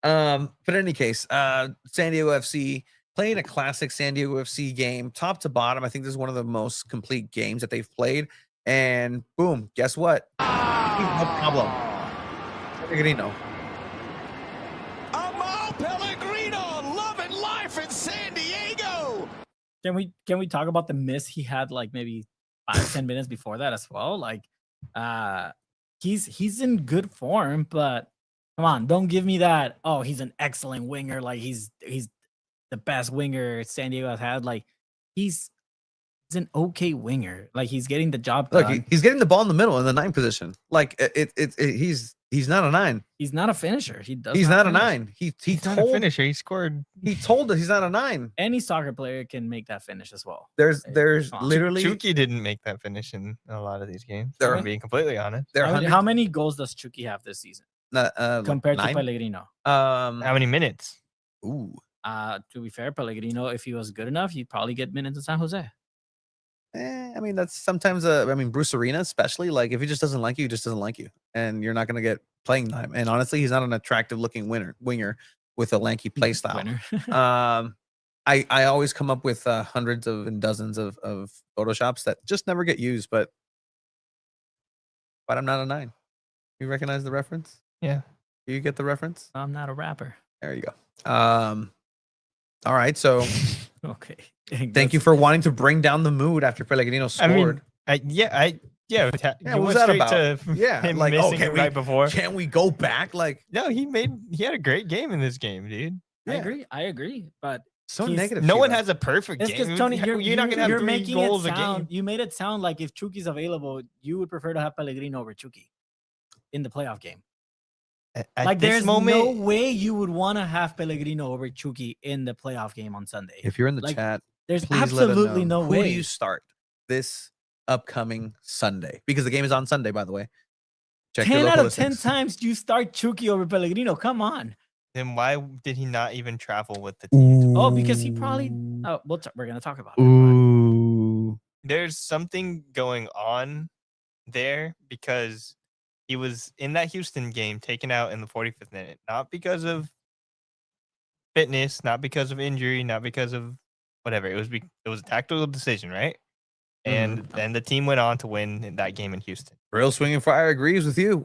[SPEAKER 1] But in any case, San Diego FC playing a classic San Diego FC game, top to bottom. I think this is one of the most complete games that they've played. And boom, guess what? No problem. Pellegrino.
[SPEAKER 5] Amahl Pellegrino loving life in San Diego.
[SPEAKER 3] Can we talk about the miss he had like maybe 5-10 minutes before that as well? Like he's in good form, but come on, don't give me that. Oh, he's an excellent winger. Like he's the best winger San Diego has had. Like he's an okay winger. Like he's getting the job
[SPEAKER 1] Look,
[SPEAKER 3] done.
[SPEAKER 1] he's getting the ball in the middle in the 9 position. Like he's not a 9.
[SPEAKER 3] He's not a finisher. He does.
[SPEAKER 1] He's not a
[SPEAKER 3] finish.
[SPEAKER 1] 9. He
[SPEAKER 2] He's not a
[SPEAKER 1] told
[SPEAKER 2] finisher. He scored.
[SPEAKER 1] he told us he's not a 9.
[SPEAKER 3] Any soccer player can make that finish as well.
[SPEAKER 1] There's
[SPEAKER 3] come on.
[SPEAKER 1] literally
[SPEAKER 2] Chucky didn't make that finish in a lot of these games.
[SPEAKER 1] There
[SPEAKER 2] I'm
[SPEAKER 1] are-
[SPEAKER 2] being completely honest.
[SPEAKER 1] there are
[SPEAKER 3] How many goals does Chucky have this season compared to
[SPEAKER 1] 9?
[SPEAKER 3] Pellegrino?
[SPEAKER 2] How many minutes?
[SPEAKER 1] Ooh.
[SPEAKER 3] To be fair, Pellegrino, if he was good enough, he'd probably get minutes in San Jose.
[SPEAKER 1] I mean, that's sometimes I mean, Bruce Arena, especially, like if he just doesn't like you, he just doesn't like you, and you're not gonna get playing time. And honestly, he's not an attractive looking winger with a lanky play style.
[SPEAKER 3] Winner.
[SPEAKER 1] I always come up with hundreds of and dozens of photoshops that just never get used, but I'm not a 9. You recognize the reference?
[SPEAKER 2] Yeah.
[SPEAKER 1] Do you get the reference?
[SPEAKER 3] I'm not a rapper.
[SPEAKER 1] There you go. All right, so
[SPEAKER 3] Okay.
[SPEAKER 1] thank you for wanting to bring down the mood after Pellegrino
[SPEAKER 2] I mean,
[SPEAKER 1] scored.
[SPEAKER 2] yeah.
[SPEAKER 1] Yeah,
[SPEAKER 2] You
[SPEAKER 1] what
[SPEAKER 2] went
[SPEAKER 1] was that
[SPEAKER 2] straight
[SPEAKER 1] about?
[SPEAKER 2] to
[SPEAKER 1] Yeah,
[SPEAKER 2] him
[SPEAKER 1] like, oh,
[SPEAKER 2] missing
[SPEAKER 1] can
[SPEAKER 2] it
[SPEAKER 1] we-
[SPEAKER 2] right before.
[SPEAKER 1] Can we go back? Like,
[SPEAKER 2] No, he had a great game in this game, dude.
[SPEAKER 3] I agree. But
[SPEAKER 1] so
[SPEAKER 3] He's-
[SPEAKER 1] negative.
[SPEAKER 2] No one
[SPEAKER 1] Shiva.
[SPEAKER 2] has a perfect
[SPEAKER 3] it's
[SPEAKER 2] game.
[SPEAKER 3] because Tony, you're
[SPEAKER 2] not gonna have
[SPEAKER 3] you're
[SPEAKER 2] 3
[SPEAKER 3] making
[SPEAKER 2] goals
[SPEAKER 3] it
[SPEAKER 2] a
[SPEAKER 3] sound.
[SPEAKER 2] game.
[SPEAKER 3] You made it sound like if Chucky's available, you would prefer to have Pellegrino over Chucky in the playoff game.
[SPEAKER 2] At
[SPEAKER 3] Like
[SPEAKER 2] this
[SPEAKER 3] there's
[SPEAKER 2] moment,
[SPEAKER 3] no way you would want to have Pellegrino over Chucky in the playoff game on Sunday.
[SPEAKER 1] If you're in the
[SPEAKER 3] Like,
[SPEAKER 1] chat,
[SPEAKER 3] There's
[SPEAKER 1] please let us
[SPEAKER 3] absolutely
[SPEAKER 1] know.
[SPEAKER 3] no
[SPEAKER 1] Who do
[SPEAKER 3] way.
[SPEAKER 1] you start this upcoming Sunday? Because the game is on Sunday, by the way. Check your
[SPEAKER 3] 10 out
[SPEAKER 1] local
[SPEAKER 3] of 10
[SPEAKER 1] listings.
[SPEAKER 3] times you start Chucky over Pellegrino. Come on.
[SPEAKER 2] then why did he not even travel with the team?
[SPEAKER 3] Oh, because he probably. Oh, we're gonna talk about it.
[SPEAKER 1] Ooh.
[SPEAKER 2] There's something going on there because he was in that Houston game taken out in the 45th minute, not because of fitness, not because of injury, not because of whatever. It was a tactical decision, right? And then the team went on to win that game in Houston.
[SPEAKER 1] Real Swinging Fire agrees with you.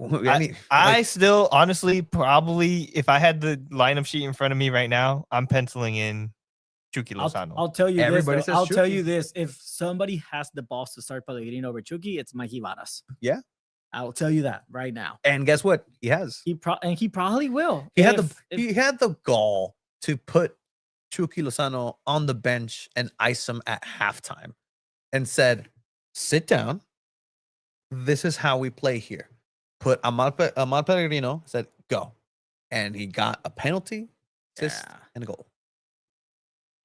[SPEAKER 2] I still, honestly, probably, if I had the lineup sheet in front of me right now, I'm penciling in Chucky Lozano.
[SPEAKER 3] I'll tell you
[SPEAKER 1] Everybody
[SPEAKER 3] this.
[SPEAKER 1] says
[SPEAKER 3] I'll tell
[SPEAKER 1] Chucky.
[SPEAKER 3] you this. If somebody has the balls to start Pellegrino over Chucky, it's Mikey Varas.
[SPEAKER 1] Yeah.
[SPEAKER 3] I'll tell you that right now.
[SPEAKER 1] And guess what? He has.
[SPEAKER 3] He probably will.
[SPEAKER 1] He had the gall to put Chucky Lozano on the bench and ice him at halftime and said, sit down. This is how we play here. Put Amahl Pellegrino, said, go. And he got a penalty, assist, and a goal.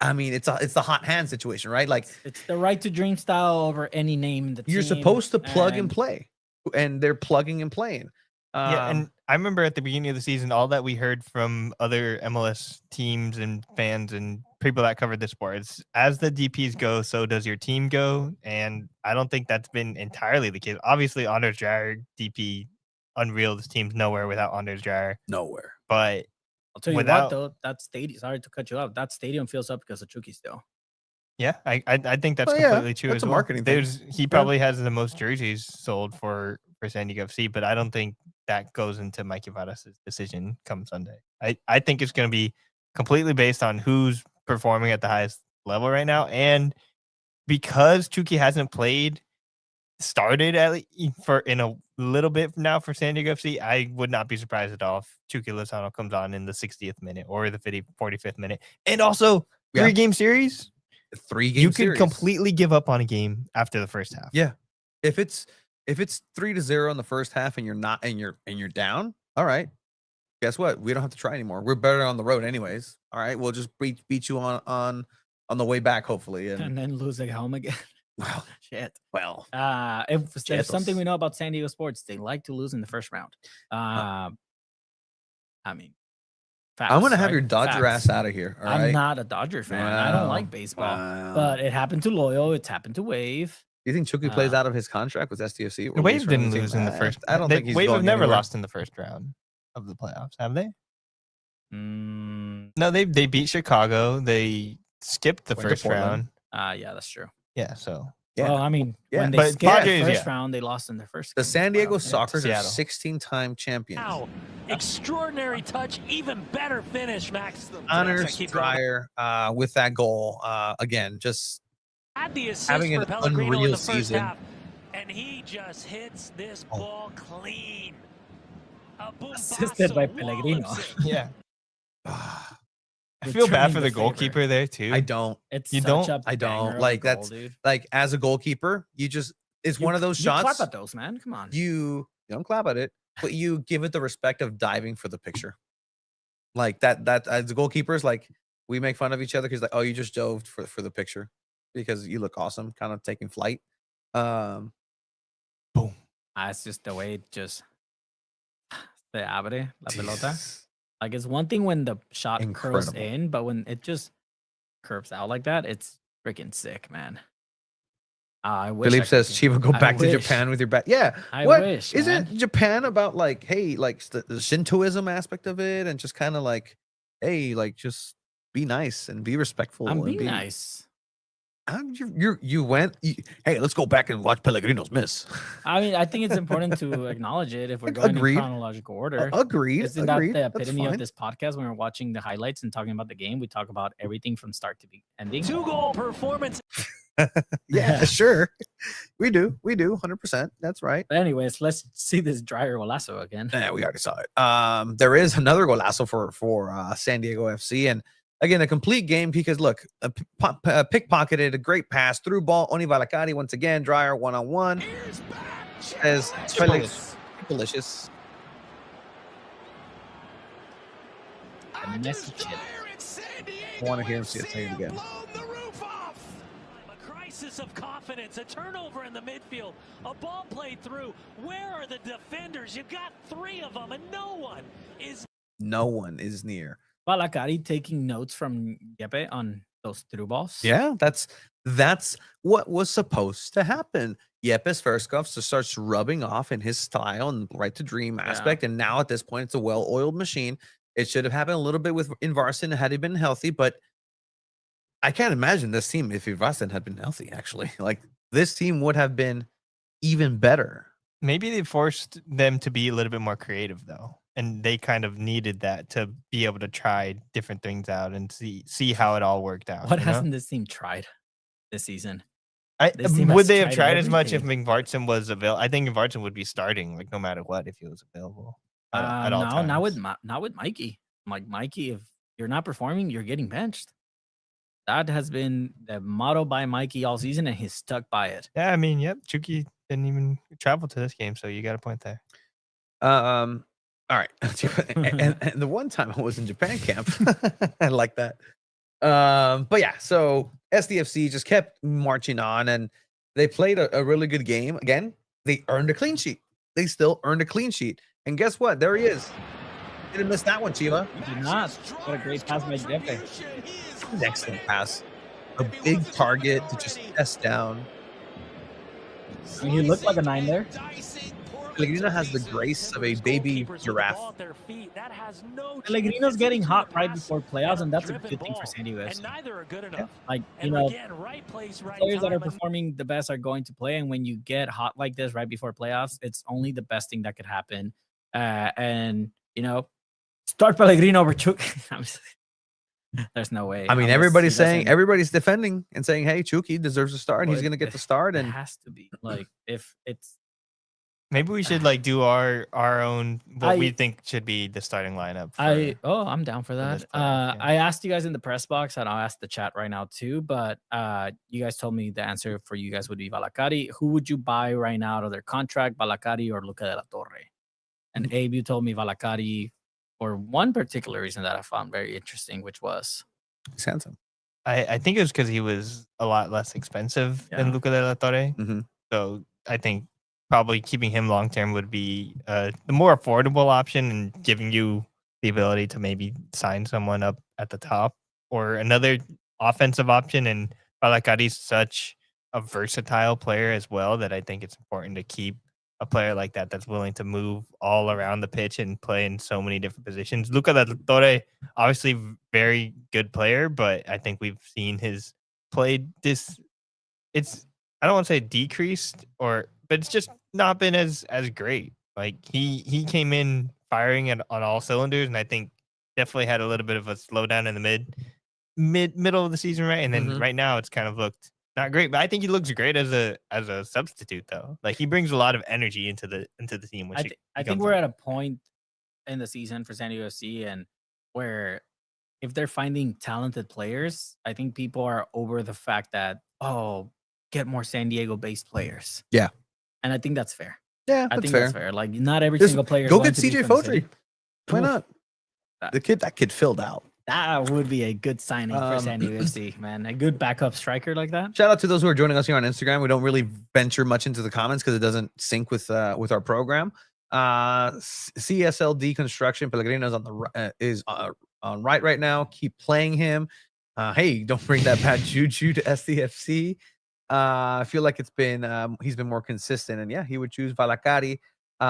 [SPEAKER 1] I mean, it's the hot hand situation, right? Like,
[SPEAKER 3] it's the right to dream style over any name in the team.
[SPEAKER 1] You're supposed to plug and play, and they're plugging and playing.
[SPEAKER 2] Yeah, and I remember at the beginning of the season, all that we heard from other MLS teams and fans and people that covered the sport is, as the DPs go, so does your team go. And I don't think that's been entirely the case. Obviously, Anders Dreyer, DP, unreal. This team's nowhere without Anders Dreyer.
[SPEAKER 1] Nowhere.
[SPEAKER 2] But
[SPEAKER 3] I'll tell you what, though, that stadium, sorry to cut you off, that stadium fills up because of Chucky still.
[SPEAKER 2] Yeah, I think that's completely true
[SPEAKER 1] that's
[SPEAKER 2] as
[SPEAKER 1] a
[SPEAKER 2] well.
[SPEAKER 1] marketing thing.
[SPEAKER 2] He probably has the most jerseys sold for SanDiego FC, but I don't think that goes into Mikey Varas' decision come Sunday. I think it's going to be completely based on who's performing at the highest level right now. And because Chucky hasn't started in a little bit now for SanDiego FC, I would not be surprised at all if Chucky Lozano comes on in the 60th minute or the 45th minute. And also, 3-game series.
[SPEAKER 1] 3-game
[SPEAKER 2] you
[SPEAKER 1] series.
[SPEAKER 2] could completely give up on a game after the first half.
[SPEAKER 1] Yeah. If it's 3-0 in the first half and you're not and you're down, all right. Guess what? We don't have to try anymore. We're better on the road anyways. All right. We'll just beat you on the way back, hopefully.
[SPEAKER 3] And then lose at home again.
[SPEAKER 1] Well,
[SPEAKER 3] shit.
[SPEAKER 1] Well,
[SPEAKER 3] if there's something we know about San Diego sports, they like to lose in the first round. I mean, facts,
[SPEAKER 1] I'm gonna have your Dodger ass out of here. All right?
[SPEAKER 3] I'm not a Dodger fan. I don't like baseball, but it happened to Loyo. It's happened to Wave.
[SPEAKER 1] Do you think Chucky plays out of his contract with SDFC?
[SPEAKER 2] The Wave didn't lose in the first.
[SPEAKER 1] I don't think
[SPEAKER 2] Wave have never lost in the first round of the playoffs, have they? No, they beat Chicago. They skipped the first round.
[SPEAKER 3] Yeah, that's true.
[SPEAKER 2] Yeah, so.
[SPEAKER 3] Yeah. Well, I mean, when they skipped the first round, they lost in the first.
[SPEAKER 1] The San Diego Sockers are
[SPEAKER 2] Seattle.
[SPEAKER 1] 16-time champions.
[SPEAKER 5] Wow. Extraordinary touch, even better finish, Max.
[SPEAKER 1] Honors Dreyer with that goal. Again, just having an unreal season.
[SPEAKER 5] Half, and he just hits this ball clean.
[SPEAKER 3] Assisted by Pellegrino.
[SPEAKER 2] Yeah. I feel bad for the goalkeeper there too.
[SPEAKER 1] I don't.
[SPEAKER 3] I
[SPEAKER 1] don't like
[SPEAKER 3] goal,
[SPEAKER 1] that's
[SPEAKER 3] dude.
[SPEAKER 1] like as a goalkeeper, it's one of those shots.
[SPEAKER 3] You clap at those, man. Come on.
[SPEAKER 1] You don't clap at it, but you give it the respect of diving for the picture. Like that as goalkeepers, like we make fun of each other because like, oh, you just dove for the picture because you look awesome, kind of taking flight. Boom.
[SPEAKER 3] It's just the way it just se abre la pelota. Like, it's one thing when the shot curls in, but when it just curves out like that, it's freaking sick, man. I wish.
[SPEAKER 1] Philippe says, Chiva, go back to Japan with your bat. Yeah.
[SPEAKER 3] I wish.
[SPEAKER 1] Isn't Japan about like, hey, like the Shintoism aspect of it and just kind of like, hey, like just be nice and be respectful.
[SPEAKER 3] I'm being nice.
[SPEAKER 1] Hey, let's go back and watch Pellegrino's miss.
[SPEAKER 3] I mean, I think it's important to acknowledge it if we're going in chronological order.
[SPEAKER 1] Agreed.
[SPEAKER 3] Isn't that the epitome of this podcast when we're watching the highlights and talking about the game? We talk about everything from start to ending.
[SPEAKER 5] 2-goal performance.
[SPEAKER 1] Yeah, sure. We do 100%. That's right.
[SPEAKER 3] But anyways, let's see this Dreyer golazo again.
[SPEAKER 1] Yeah, we already saw it. There is another golazo for San Diego FC, and again, a complete game because look, pickpocketed, a great pass through ball. Oni Valakari once again, Dreyer 1-on-1. As delicious.
[SPEAKER 3] Messy chip.
[SPEAKER 1] I want to hear him say it again.
[SPEAKER 5] A crisis of confidence, a turnover in the midfield, a ball played through. Where are the defenders? You've got 3 of them, and no one is
[SPEAKER 1] near.
[SPEAKER 3] Valakari taking notes from Yepe on those through balls.
[SPEAKER 1] Yeah, that's what was supposed to happen. Yepe's first cuff starts rubbing off in his style and right to dream aspect, and now at this point, it's a well-oiled machine. It should have happened a little bit in Varsity had he been healthy, but I can't imagine this team if Ivasen had been healthy. Actually, like this team would have been even better.
[SPEAKER 2] Maybe they forced them to be a little bit more creative though, and they kind of needed that to be able to try different things out and see how it all worked out.
[SPEAKER 3] What
[SPEAKER 2] you know?
[SPEAKER 3] hasn't this team tried this season?
[SPEAKER 2] I,
[SPEAKER 3] This team
[SPEAKER 2] would
[SPEAKER 3] has
[SPEAKER 2] they have
[SPEAKER 3] tried
[SPEAKER 2] tried as much if
[SPEAKER 3] everything.
[SPEAKER 2] McVartson was available? I think McVartson would be starting like no matter what if he was available at all
[SPEAKER 3] No,
[SPEAKER 2] times.
[SPEAKER 3] not with Mikey. Like Mikey, if you're not performing, you're getting benched. That has been the motto by Mikey all season, and he's stuck by it.
[SPEAKER 2] Yeah, I mean, yep. Chucky didn't even travel to this game, so you got a point there.
[SPEAKER 1] All right. and the one time I was in Japan camp, I like that. But yeah, so SDFC just kept marching on, and they played a really good game. Again, they earned a clean sheet. They still earned a clean sheet. And guess what? There he is. Didn't miss that one, Chiva.
[SPEAKER 3] He did not. What a great pass by Jeppe.
[SPEAKER 1] An excellent pass. A big target to just test down.
[SPEAKER 3] I mean, he looked like a 9 there.
[SPEAKER 1] Pellegrino has the grace of a baby giraffe.
[SPEAKER 3] Pellegrino's getting hot right before playoffs, and that's a good thing for SanDiego. Like, you know, players that are performing the best are going to play, and when you get hot like this right before playoffs, it's only the best thing that could happen. And, you know, start Pellegrino over Chucky. There's no way.
[SPEAKER 1] I mean, everybody's defending and saying, hey, Chucky deserves a start. He's going to get the start. And
[SPEAKER 3] it has to be. Like, if it's...
[SPEAKER 2] Maybe we should like do our own what we think should be the starting lineup.
[SPEAKER 3] I'm down for that.
[SPEAKER 2] this playoff, yeah.
[SPEAKER 3] I asked you guys in the press box, and I'll ask the chat right now too. But you guys told me the answer for you guys would be Valakari. Who would you buy right now out of their contract, Valakari or Luca de la Torre? And Abe, you told me Valakari for one particular reason that I found very interesting, which was
[SPEAKER 1] he's handsome.
[SPEAKER 2] I think it was because he was a lot less expensive than Luca de la Torre.
[SPEAKER 1] Mm-hmm.
[SPEAKER 2] So I think probably keeping him long term would be the more affordable option and giving you the ability to maybe sign someone up at the top or another offensive option. And Valakari's such a versatile player as well that I think it's important to keep a player like that that's willing to move all around the pitch and play in so many different positions. Luca de la Torre, obviously very good player, but I think we've seen his play I don't want to say decreased but it's just not been as great. Like he came in firing on all cylinders, and I think definitely had a little bit of a slowdown in the middle of the season, right? And then right now it's kind of looked not great, but I think he looks great as a substitute though. Like he brings a lot of energy into the team.
[SPEAKER 3] I think we're at a point in the season for SanDiego FC and where if they're finding talented players, I think people are over the fact that get more San Diego based players.
[SPEAKER 1] Yeah.
[SPEAKER 3] And I think that's fair.
[SPEAKER 1] Yeah,
[SPEAKER 3] I think
[SPEAKER 1] fair.
[SPEAKER 3] that's fair. Like not every single player.
[SPEAKER 1] Go get CJ Fodry. Why not?
[SPEAKER 3] That
[SPEAKER 1] kid filled out.
[SPEAKER 3] That would be a good signing for SanDiego FC, man. A good backup striker like that.
[SPEAKER 1] Shout out to those who are joining us here on Instagram. We don't really venture much into the comments because it doesn't sync with our program. CSLD Construction Pellegrino is on right now. Keep playing him. Hey, don't bring that bad juju to SDFC. I feel like it's been he's been more consistent, and yeah, he would choose Valakari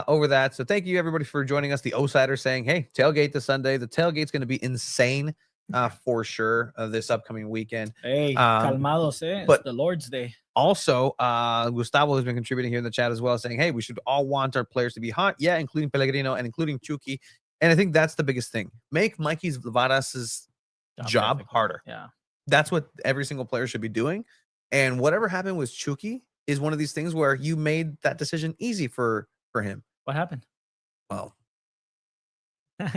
[SPEAKER 1] over that. So thank you everybody for joining us. The Osider saying, hey, tailgate this Sunday. The tailgate's going to be insane for sure this upcoming weekend.
[SPEAKER 3] Hey, calmados,
[SPEAKER 1] but
[SPEAKER 3] it's the Lord's Day.
[SPEAKER 1] Also, Gustavo has been contributing here in the chat as well, saying, hey, we should all want our players to be hot. Yeah, including Pellegrino and including Chucky. And I think that's the biggest thing. Make Mikey's Varas's job harder.
[SPEAKER 3] Yeah.
[SPEAKER 1] That's what every single player should be doing. And whatever happened with Chucky is one of these things where you made that decision easy for him.
[SPEAKER 3] What happened?
[SPEAKER 1] Well,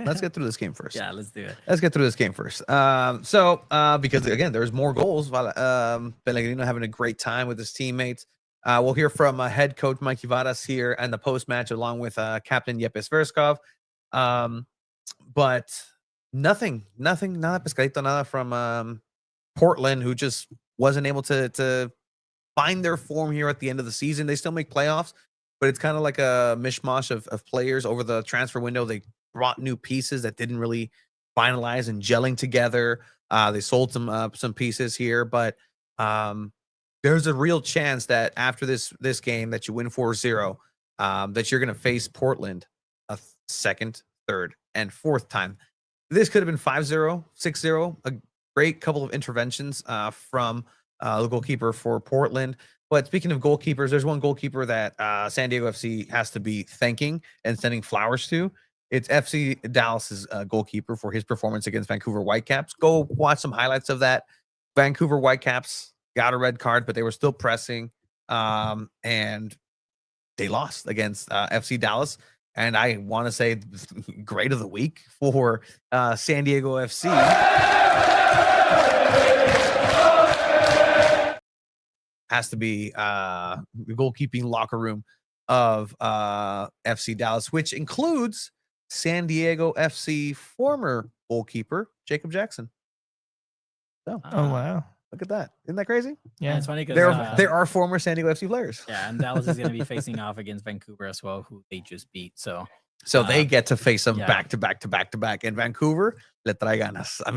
[SPEAKER 1] let's get through this game first.
[SPEAKER 3] Yeah, let's do it.
[SPEAKER 1] Let's get through this game first. Because again, there's more goals. Pellegrino having a great time with his teammates. We'll hear from head coach Mikey Varas here and the post match, along with captain Yepes Verskov. But nothing, nada pescadito, nada from Portland, who just wasn't able to find their form here at the end of the season. They still make playoffs, but it's kind of like a mishmash of players over the transfer window. They brought new pieces that didn't really finalize and gelling together. They sold some pieces here, but there's a real chance that after this game that you win 4-0, that you're going to face Portland a second, third, and fourth time. This could have been 5-0, 6-0, a great couple of interventions from the goalkeeper for Portland. But speaking of goalkeepers, there's one goalkeeper that San Diego FC has to be thanking and sending flowers to. It's FC Dallas's goalkeeper for his performance against Vancouver Whitecaps. Go watch some highlights of that. Vancouver Whitecaps got a red card, but they were still pressing, and they lost against FC Dallas. And I want to say grade of the week for San Diego FC. Has to be the goalkeeping locker room of FC Dallas, which includes San Diego FC former goalkeeper Jacob Jackson. So,
[SPEAKER 2] Oh wow,
[SPEAKER 1] look at that! Isn't that crazy?
[SPEAKER 3] Yeah,
[SPEAKER 2] yeah.
[SPEAKER 3] it's funny because
[SPEAKER 1] There are former San Diego FC players.
[SPEAKER 3] yeah, and Dallas is going to be facing off against Vancouver as well, who they just beat. So
[SPEAKER 1] they get to face them
[SPEAKER 3] yeah.
[SPEAKER 1] back to back to back to back. And Vancouver, le trae ganas. I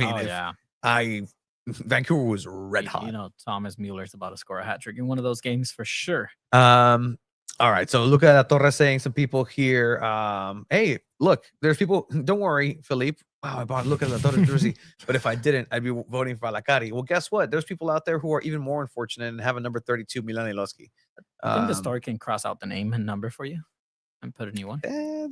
[SPEAKER 1] mean, Vancouver was red hot.
[SPEAKER 3] You know, Thomas Mueller's about to score a hat trick in one of those games for sure.
[SPEAKER 1] All right, so look at Torres saying some people here. Hey, look, there's people. Don't worry, Philippe. Wow, I bought look at the Torres jersey, but if I didn't, I'd be voting for Alacari. Well, guess what? There's people out there who are even more unfortunate and have a number 32, Milan Iloski.
[SPEAKER 3] I think the store can cross out the name and number for you and put a new one.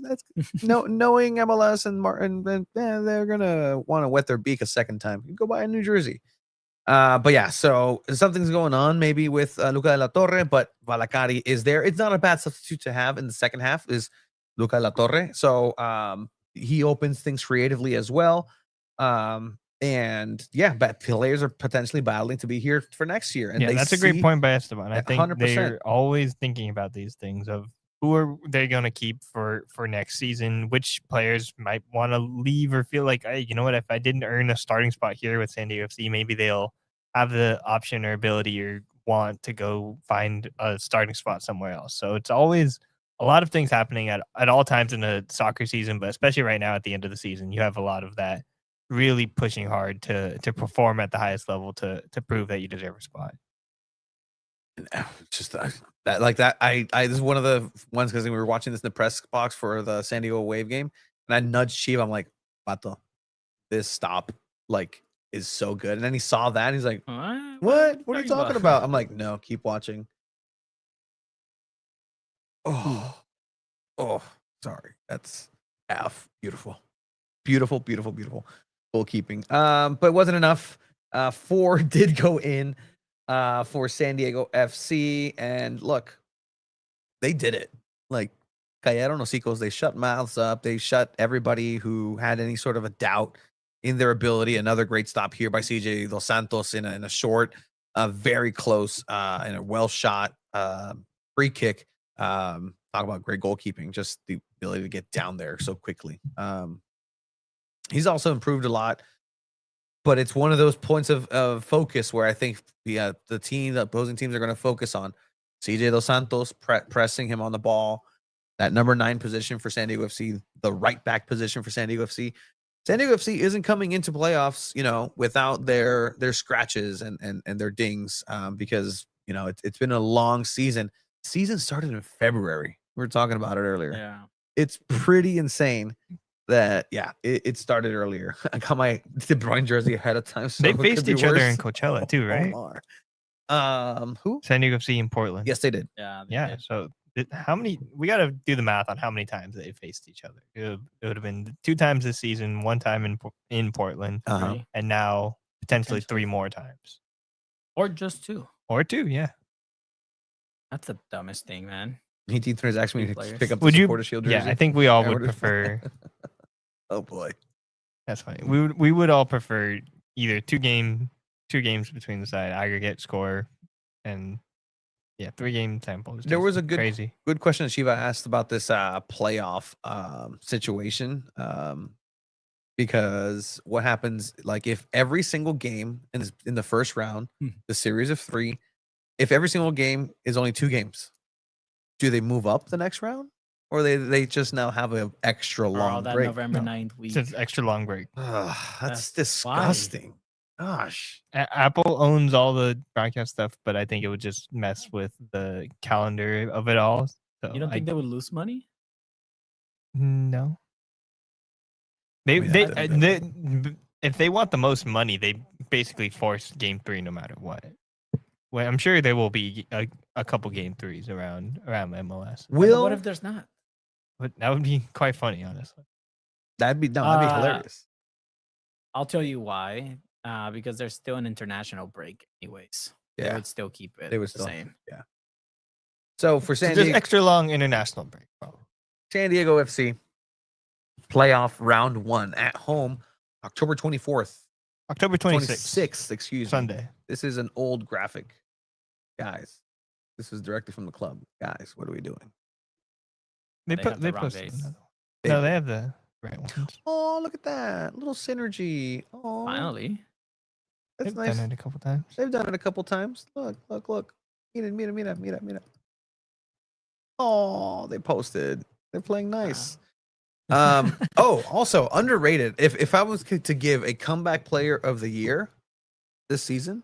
[SPEAKER 1] That's knowing MLS and Martin, they're gonna want to wet their beak a second time. You go buy a new jersey. But yeah, so something's going on maybe with Luca de la Torre, but Valacari is there. It's not a bad substitute to have in the second half is Luca de la Torre. So he opens things creatively as well. And yeah, but players are potentially battling to be here for next year. And
[SPEAKER 2] Yeah, that's a great point by Esteban. I think
[SPEAKER 1] 100%.
[SPEAKER 2] they're always thinking about these things of who are they going to keep for next season, which players might want to leave or feel like, hey, you know what, if I didn't earn a starting spot here with San Diego FC, maybe they'll have the option or ability or want to go find a starting spot somewhere else. So it's always a lot of things happening at all times in a soccer season, but especially right now at the end of the season, you have a lot of that really pushing hard to perform at the highest level to prove that you deserve a spot.
[SPEAKER 1] Just that like that. I this is one of the ones because we were watching this in the press box for the San Diego Wave game, and I nudged Chief. I'm like, Pato, this stop like is so good. And then he saw that and he's like, what are you talking about? I'm like, no, keep watching. Oh, sorry. That's beautiful. Beautiful goalkeeping. But it wasn't enough. 4 did go in for San Diego FC. And look, they did it. Like, Cayeron Hocicos, they shut mouths up. They shut everybody who had any sort of a doubt in their ability. Another great stop here by CJ Dos Santos in a short, very close, and a well shot free kick. Talk about great goalkeeping, just the ability to get down there so quickly. He's also improved a lot, but it's one of those points of focus where I think the opposing teams are going to focus on CJ Dos Santos pressing him on the ball, that number 9 position for San Diego FC, the right back position for San Diego FC. San Diego FC isn't coming into playoffs, without their scratches and their dings, because it's been a long season. Season started in February. We were talking about it earlier.
[SPEAKER 3] Yeah,
[SPEAKER 1] it's pretty insane that it started earlier. I got my De Bruyne jersey ahead of time. So
[SPEAKER 2] they faced each other in Coachella too, right?
[SPEAKER 1] Who?
[SPEAKER 2] San Diego FC in Portland.
[SPEAKER 1] Yes, they did.
[SPEAKER 3] Yeah.
[SPEAKER 2] So how many? We got to do the math on how many times they faced each other. It would have been 2 times this season, 1 time in Portland, and now potentially 3 more times,
[SPEAKER 3] or just 2,
[SPEAKER 2] or 2. Yeah,
[SPEAKER 3] that's the dumbest thing, man.
[SPEAKER 1] He transaction me to pick up the
[SPEAKER 2] would
[SPEAKER 1] supporter shield jersey.
[SPEAKER 2] Yeah, I think we all would prefer.
[SPEAKER 1] Oh boy,
[SPEAKER 2] that's funny. We would all prefer either 2 games between the side, aggregate score, and 3-game sample.
[SPEAKER 1] There was a good question that Shiva asked about this playoff situation, because what happens, like, if every single game in the first round, the series of 3, if every single game is only 2 games, do they move up the next round, or they just now have an extra long
[SPEAKER 3] that
[SPEAKER 1] break?
[SPEAKER 3] November 9th week.
[SPEAKER 2] It's an extra long break.
[SPEAKER 1] That's disgusting. Gosh,
[SPEAKER 2] Apple owns all the broadcast stuff, but I think it would just mess with the calendar of it all. So
[SPEAKER 3] you don't think they would lose money?
[SPEAKER 2] No. if they want the most money, they basically force game 3 no matter what. Well, I'm sure there will be a couple game 3s around MLS.
[SPEAKER 3] But what if there's not?
[SPEAKER 2] But that would be quite funny, honestly.
[SPEAKER 1] That'd be hilarious.
[SPEAKER 3] I'll tell you why. Because there's still an international break, anyways. They
[SPEAKER 1] Yeah.
[SPEAKER 3] would still keep it
[SPEAKER 1] They would
[SPEAKER 3] the
[SPEAKER 1] still,
[SPEAKER 3] same.
[SPEAKER 1] yeah. So for
[SPEAKER 2] So
[SPEAKER 1] San
[SPEAKER 2] just
[SPEAKER 1] Diego,
[SPEAKER 2] extra long international break. Probably.
[SPEAKER 1] San Diego FC playoff round 1 at home, October 24th,
[SPEAKER 2] October 26th,
[SPEAKER 1] 26th, excuse me.
[SPEAKER 2] Sunday.
[SPEAKER 1] This is an old graphic, guys. This is directly from the club, guys. What are we doing?
[SPEAKER 3] They have the wrong
[SPEAKER 2] posted
[SPEAKER 3] days.
[SPEAKER 2] another one. No, they have the right ones.
[SPEAKER 1] Oh, look at that little synergy. Oh,
[SPEAKER 3] Finally.
[SPEAKER 1] that's
[SPEAKER 2] They've
[SPEAKER 1] nice.
[SPEAKER 2] done it a couple times.
[SPEAKER 1] They've done it a couple times. Look. Mira. Oh, they posted. They're playing nice. Also underrated. If I was to give a comeback player of the year this season,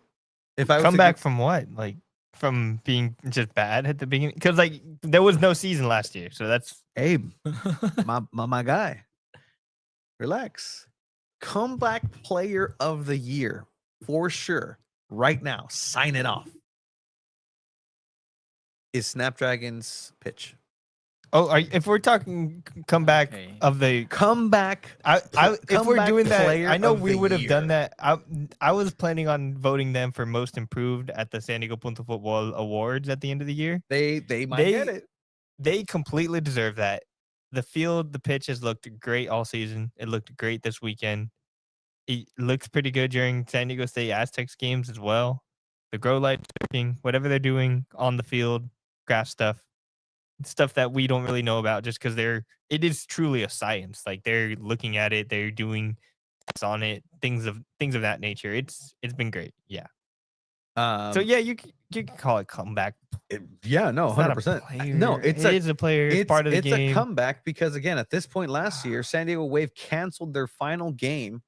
[SPEAKER 1] if I was
[SPEAKER 2] Come
[SPEAKER 1] to
[SPEAKER 2] back from what? Like from being just bad at the beginning? Because like there was no season last year, so that's
[SPEAKER 1] Abe, my guy. Relax. Comeback player of the year for sure. Right now, sign it off. Is Snapdragon's pitch.
[SPEAKER 2] if we're talking comeback
[SPEAKER 3] Okay.
[SPEAKER 2] of the
[SPEAKER 1] Comeback.
[SPEAKER 2] if we're
[SPEAKER 1] comeback
[SPEAKER 2] doing that,
[SPEAKER 1] player
[SPEAKER 2] I know
[SPEAKER 1] of
[SPEAKER 2] we
[SPEAKER 1] the
[SPEAKER 2] would have done
[SPEAKER 1] year.
[SPEAKER 2] that. I was planning on voting them for most improved at the SanDiego.Futbol awards at the end of the year.
[SPEAKER 1] They might get it.
[SPEAKER 2] They completely deserve that. The field, the pitch has looked great all season. It looked great this weekend. It looks pretty good during San Diego State Aztecs games as well. The grow lights working, whatever they're doing on the field, grass stuff that we don't really know about just because it is truly a science. Like they're looking at it, they're doing tests on it, things of that nature. It's been great. Yeah. So yeah, you can call it comeback.
[SPEAKER 1] Yeah, no,
[SPEAKER 2] It's not a
[SPEAKER 1] 100%. No,
[SPEAKER 2] player. It is a player. It's part of the game.
[SPEAKER 1] It's a comeback because again, at this point last year, San Diego Wave canceled their final game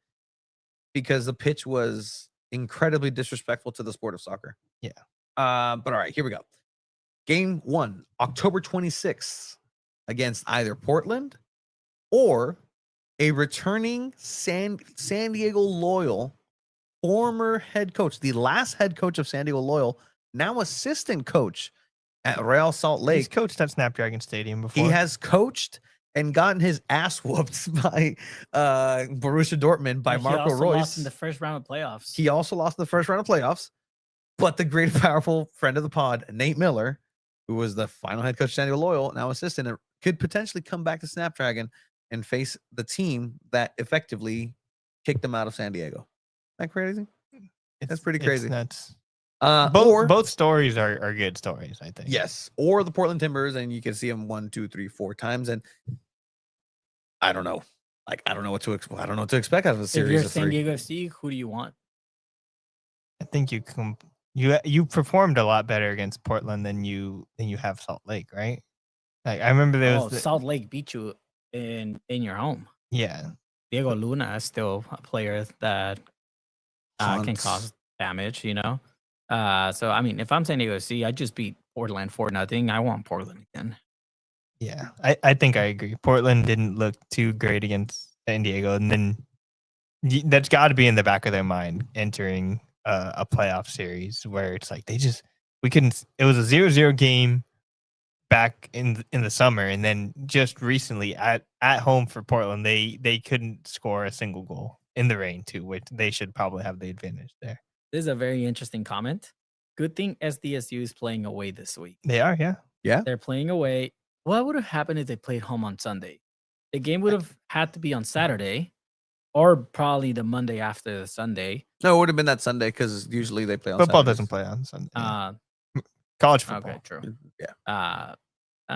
[SPEAKER 1] because the pitch was incredibly disrespectful to the sport of soccer.
[SPEAKER 2] Yeah.
[SPEAKER 1] But all right, here we go. Game 1, October 26th, against either Portland or a returning San Diego Loyal former head coach, the last head coach of San Diego Loyal, now assistant coach at Real Salt Lake.
[SPEAKER 2] He's coached at Snapdragon Stadium before.
[SPEAKER 1] He has coached and gotten his ass whooped by Borussia Dortmund by Marco
[SPEAKER 3] He also
[SPEAKER 1] Reus.
[SPEAKER 3] lost in the first round of playoffs.
[SPEAKER 1] He also lost in the first round of playoffs. But the great and powerful friend of the pod, Nate Miller, who was the final head coach of San Diego Loyal, now assistant, could potentially come back to Snapdragon and face the team that effectively kicked them out of San Diego. Isn't that crazy? That's pretty crazy.
[SPEAKER 2] That's
[SPEAKER 1] Both
[SPEAKER 2] stories are good stories, I think.
[SPEAKER 1] yes, or the Portland Timbers, and you can see them 1, 2, 3, 4 times, and I don't know. Like I don't know what to expect out of a
[SPEAKER 3] If
[SPEAKER 1] series
[SPEAKER 3] you're
[SPEAKER 1] of
[SPEAKER 3] San
[SPEAKER 1] 3.
[SPEAKER 3] Diego FC, who do you want?
[SPEAKER 2] I think you performed a lot better against Portland than you have Salt Lake, right? Like I remember there was
[SPEAKER 3] Salt Lake beat you in your home.
[SPEAKER 2] yeah.
[SPEAKER 3] Diego Luna is still a player that can
[SPEAKER 1] Hunts.
[SPEAKER 3] cause damage, you know. So I mean, if I'm San Diego FC, I just beat Portland 4-0. I want Portland again.
[SPEAKER 2] Yeah, I think I agree. Portland didn't look too great against San Diego, and then that's got to be in the back of their mind entering a playoff series where it's like we couldn't. It was a 0-0 game back in the summer, and then just recently at home for Portland, they couldn't score a single goal in the rain too, which they should probably have the advantage there.
[SPEAKER 3] This is a very interesting comment. Good thing SDSU is playing away this week.
[SPEAKER 2] They are, yeah.
[SPEAKER 3] They're playing away. What would have happened if they played home on Sunday? The game would have had to be on Saturday or probably the Monday after the Sunday.
[SPEAKER 1] No, it would have been that Sunday because usually they play on
[SPEAKER 2] Football
[SPEAKER 1] Saturdays.
[SPEAKER 2] doesn't play on Sunday.
[SPEAKER 3] Uh,
[SPEAKER 2] College football.
[SPEAKER 3] okay, true.
[SPEAKER 1] Yeah.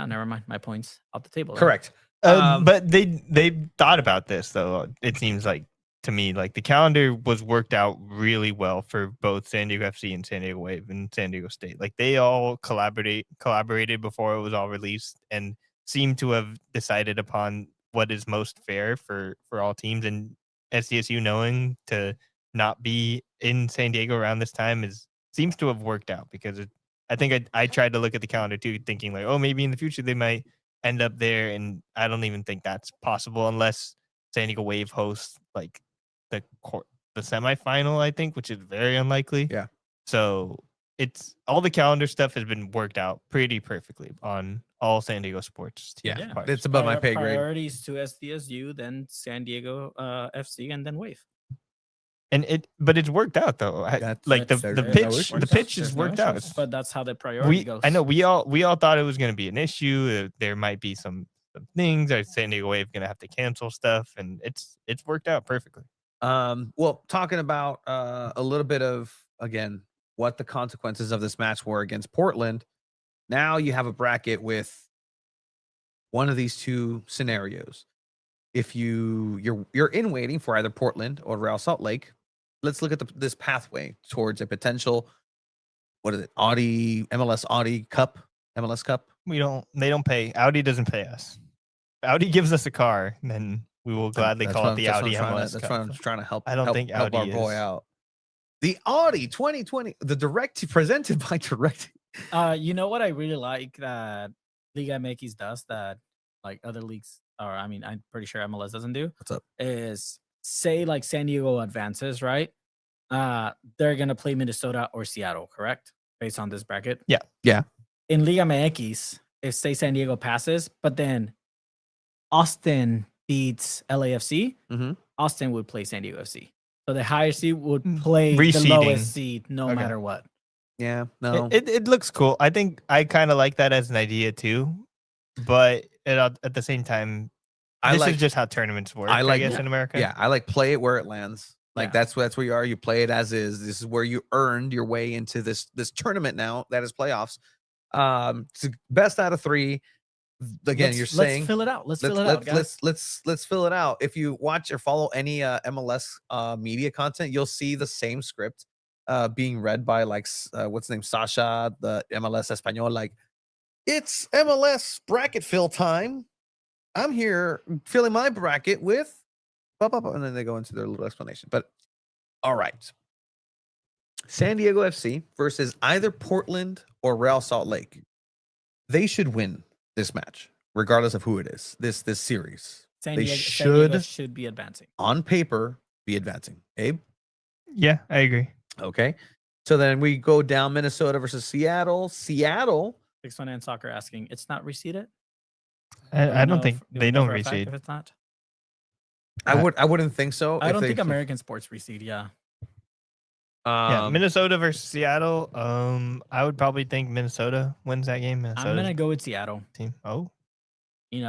[SPEAKER 3] Never mind. My point's off the table.
[SPEAKER 1] Correct.
[SPEAKER 2] But they thought about this though. It seems like to me like the calendar was worked out really well for both San Diego FC and San Diego Wave and San Diego State. Like they all collaborated before it was all released and seemed to have decided upon what is most fair for all teams. And SDSU knowing to not be in San Diego around this time seems to have worked out because I think I tried to look at the calendar too, thinking like, oh, maybe in the future they might end up there, and I don't even think that's possible unless San Diego Wave hosts like the semifinal, I think, which is very unlikely.
[SPEAKER 1] Yeah.
[SPEAKER 2] So it's all the calendar stuff has been worked out pretty perfectly on all San Diego sports teams.
[SPEAKER 1] Yeah.
[SPEAKER 2] parts.
[SPEAKER 1] It's above my pay grade.
[SPEAKER 3] Priorities to SDSU, then San Diego FC, and then Wave.
[SPEAKER 2] But it's worked out though. Like the pitch is worked out.
[SPEAKER 3] But that's how the priority goes.
[SPEAKER 2] I know we all thought it was going to be an issue. There might be some things. Or San Diego Wave going to have to cancel stuff, and it's worked out perfectly.
[SPEAKER 1] Well, talking about a little bit of, again, what the consequences of this match were against Portland. Now you have a bracket with one of these two scenarios. If you're in waiting for either Portland or Real Salt Lake, let's look at this pathway towards a potential, what is it, MLS Audi Cup, MLS Cup.
[SPEAKER 2] They don't pay. Audi doesn't pay us. Audi gives us a car, and then we will gladly call it the Audi MLS Cup.
[SPEAKER 1] That's why I'm trying to help.
[SPEAKER 2] I don't think
[SPEAKER 1] help
[SPEAKER 2] Audi
[SPEAKER 1] our boy
[SPEAKER 2] is.
[SPEAKER 1] out. The Audi 2020, the direct presented by Direct.
[SPEAKER 3] You know what I really like that Liga MX does that like other leagues, or I mean, I'm pretty sure MLS doesn't do.
[SPEAKER 1] What's up?
[SPEAKER 3] Is say like San Diego advances, right? They're gonna play Minnesota or Seattle, correct? Based on this bracket.
[SPEAKER 2] Yeah.
[SPEAKER 1] Yeah.
[SPEAKER 3] In Liga MX, if say San Diego passes, but then Austin beats LAFC, Austin would play San Diego FC. So the higher seed would play the lowest seed no matter what.
[SPEAKER 1] Yeah, no.
[SPEAKER 2] It looks cool. I think I kind of like that as an idea too, but at the same time, this is just how tournaments work. I guess in America.
[SPEAKER 1] Yeah, I like play it where it lands. Like that's where you are. You play it as is. This is where you earned your way into this tournament now. That is playoffs. It's best out of 3. Again,
[SPEAKER 3] let's fill it out. Let's fill it out, guys.
[SPEAKER 1] Let's fill it out. If you watch or follow any MLS media content, you'll see the same script being read by like what's his name, Sasha, the MLS Espanol. Like, it's MLS bracket fill time. I'm here filling my bracket with and then they go into their little explanation. But all right, San Diego FC versus either Portland or Real Salt Lake. They should win this match, regardless of who it is. This series,
[SPEAKER 3] San Diego should be advancing.
[SPEAKER 1] On paper, be advancing. Abe?
[SPEAKER 2] Yeah, I agree.
[SPEAKER 1] Okay. So then we go down Minnesota versus Seattle. Seattle.
[SPEAKER 3] 619 Soccer asking, it's not reseeded?
[SPEAKER 2] I don't think they don't reseed.
[SPEAKER 3] If it's not,
[SPEAKER 1] I wouldn't think so.
[SPEAKER 3] I don't think American sports reseed. Yeah.
[SPEAKER 2] Minnesota versus Seattle. I would probably think Minnesota wins that game.
[SPEAKER 3] I'm gonna go with Seattle.
[SPEAKER 2] Team. Oh,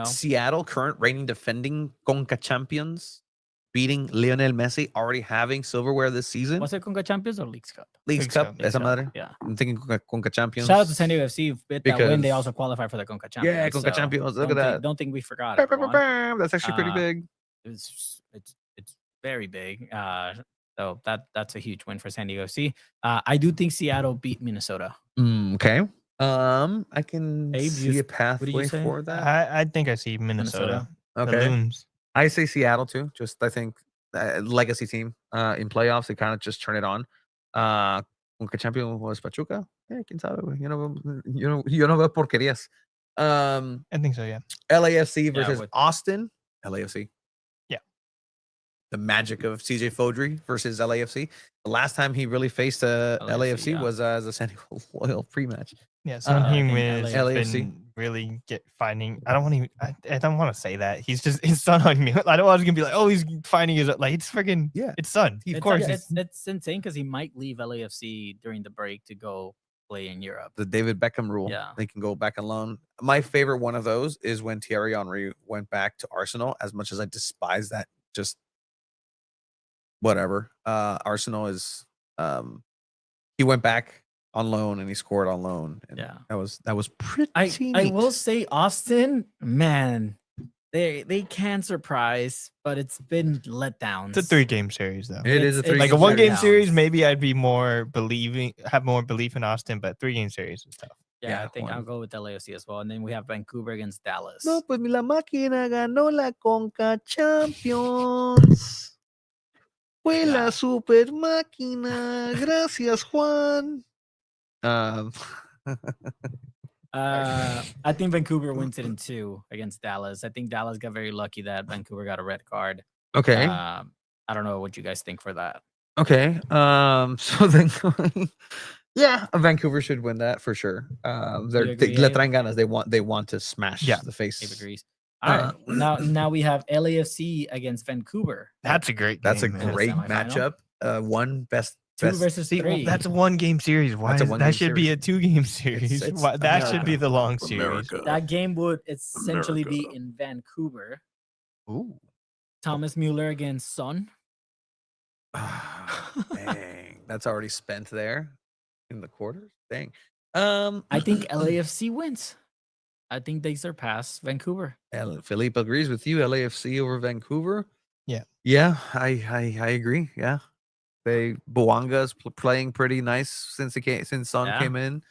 [SPEAKER 1] Seattle, current reigning defending CONCACAF champions, beating Lionel Messi, already having silverware this season.
[SPEAKER 3] Was it CONCACAF Champions or Leagues Cup?
[SPEAKER 1] Leagues Cup. Esa madre.
[SPEAKER 3] Yeah.
[SPEAKER 1] I'm thinking CONCACAF Champions.
[SPEAKER 3] Shout out to San Diego FC. That win, they also qualify for the CONCACAF Champions.
[SPEAKER 1] Yeah, CONCACAF Champions. Look at that.
[SPEAKER 3] Don't think we forgot.
[SPEAKER 1] That's actually pretty big.
[SPEAKER 3] It's very big. So that's a huge win for San Diego FC. I do think Seattle beat Minnesota.
[SPEAKER 1] Okay. I can see a pathway
[SPEAKER 3] say?
[SPEAKER 1] for that.
[SPEAKER 2] I think I see Minnesota.
[SPEAKER 1] Okay.
[SPEAKER 2] Loons.
[SPEAKER 1] I say Seattle too. Just I think legacy team in playoffs. They kind of just turn it on. CONCACAF champion was Pachuca. Quién sabe, güey. Yo no veo porquerías.
[SPEAKER 2] I think so. Yeah.
[SPEAKER 1] LAFC versus Austin. LAFC.
[SPEAKER 2] Yeah.
[SPEAKER 1] The magic of CJ Fodry versus LAFC. The last time he really faced LAFC was as a San Diego Loyal pre-match.
[SPEAKER 2] Yeah, so he has
[SPEAKER 1] LAFC.
[SPEAKER 2] been really finding. I don't want to say that. He's just his son on me. I don't want to be like, oh, he's finding his like it's freaking it's son. Of course,
[SPEAKER 3] it's insane because he might leave LAFC during the break to go play in Europe.
[SPEAKER 1] The David Beckham rule.
[SPEAKER 3] Yeah,
[SPEAKER 1] they can go back alone. My favorite one of those is when Thierry Henry went back to Arsenal. As much as I despise that, just whatever. Arsenal is he went back on loan and he scored on loan. And that was pretty neat.
[SPEAKER 3] I will say Austin, man, they can surprise, but it's been let down.
[SPEAKER 2] It's a 3-game series though.
[SPEAKER 1] It is a 3-game
[SPEAKER 2] like a 1-game series. Maybe I'd be have more belief in Austin, but 3-game series is tough.
[SPEAKER 3] Yeah, I think I'll go with LAFC as well. And then we have Vancouver against Dallas.
[SPEAKER 1] No, pues la máquina ganó la CONCACAF Champions. Fue la super máquina. Gracias, Juan.
[SPEAKER 3] I think Vancouver wins it in 2 against Dallas. I think Dallas got very lucky that Vancouver got a red card.
[SPEAKER 1] Okay.
[SPEAKER 3] I don't know what you guys think for that.
[SPEAKER 1] Okay. So then, yeah, Vancouver should win that for sure. They're
[SPEAKER 3] agree,
[SPEAKER 1] Le
[SPEAKER 3] Abe?
[SPEAKER 1] Tranganas. They want to smash
[SPEAKER 2] Yeah,
[SPEAKER 1] the face.
[SPEAKER 3] Abe agrees. All right. Now we have LAFC against Vancouver.
[SPEAKER 2] That's a great game.
[SPEAKER 1] That's a
[SPEAKER 2] man.
[SPEAKER 1] great
[SPEAKER 3] Semifinal.
[SPEAKER 1] matchup. One best
[SPEAKER 3] 2
[SPEAKER 1] best.
[SPEAKER 3] versus
[SPEAKER 2] See,
[SPEAKER 3] 3.
[SPEAKER 2] that's a 1-game series. Why
[SPEAKER 1] That's a
[SPEAKER 2] is,
[SPEAKER 1] one-game
[SPEAKER 2] that should be
[SPEAKER 1] series.
[SPEAKER 2] a 2-game series?
[SPEAKER 1] It's
[SPEAKER 2] Why, that should
[SPEAKER 1] America.
[SPEAKER 2] be the long series.
[SPEAKER 3] That game would essentially be in Vancouver.
[SPEAKER 1] Ooh.
[SPEAKER 3] Thomas Mueller against Son.
[SPEAKER 1] Dang, that's already spent there in the quarters. Dang.
[SPEAKER 3] I think LAFC wins. I think they surpass Vancouver.
[SPEAKER 1] Philippe agrees with you. LAFC over Vancouver.
[SPEAKER 2] Yeah,
[SPEAKER 1] I agree. Yeah, Boanga's playing pretty nice since Son
[SPEAKER 3] Yeah.
[SPEAKER 1] came in.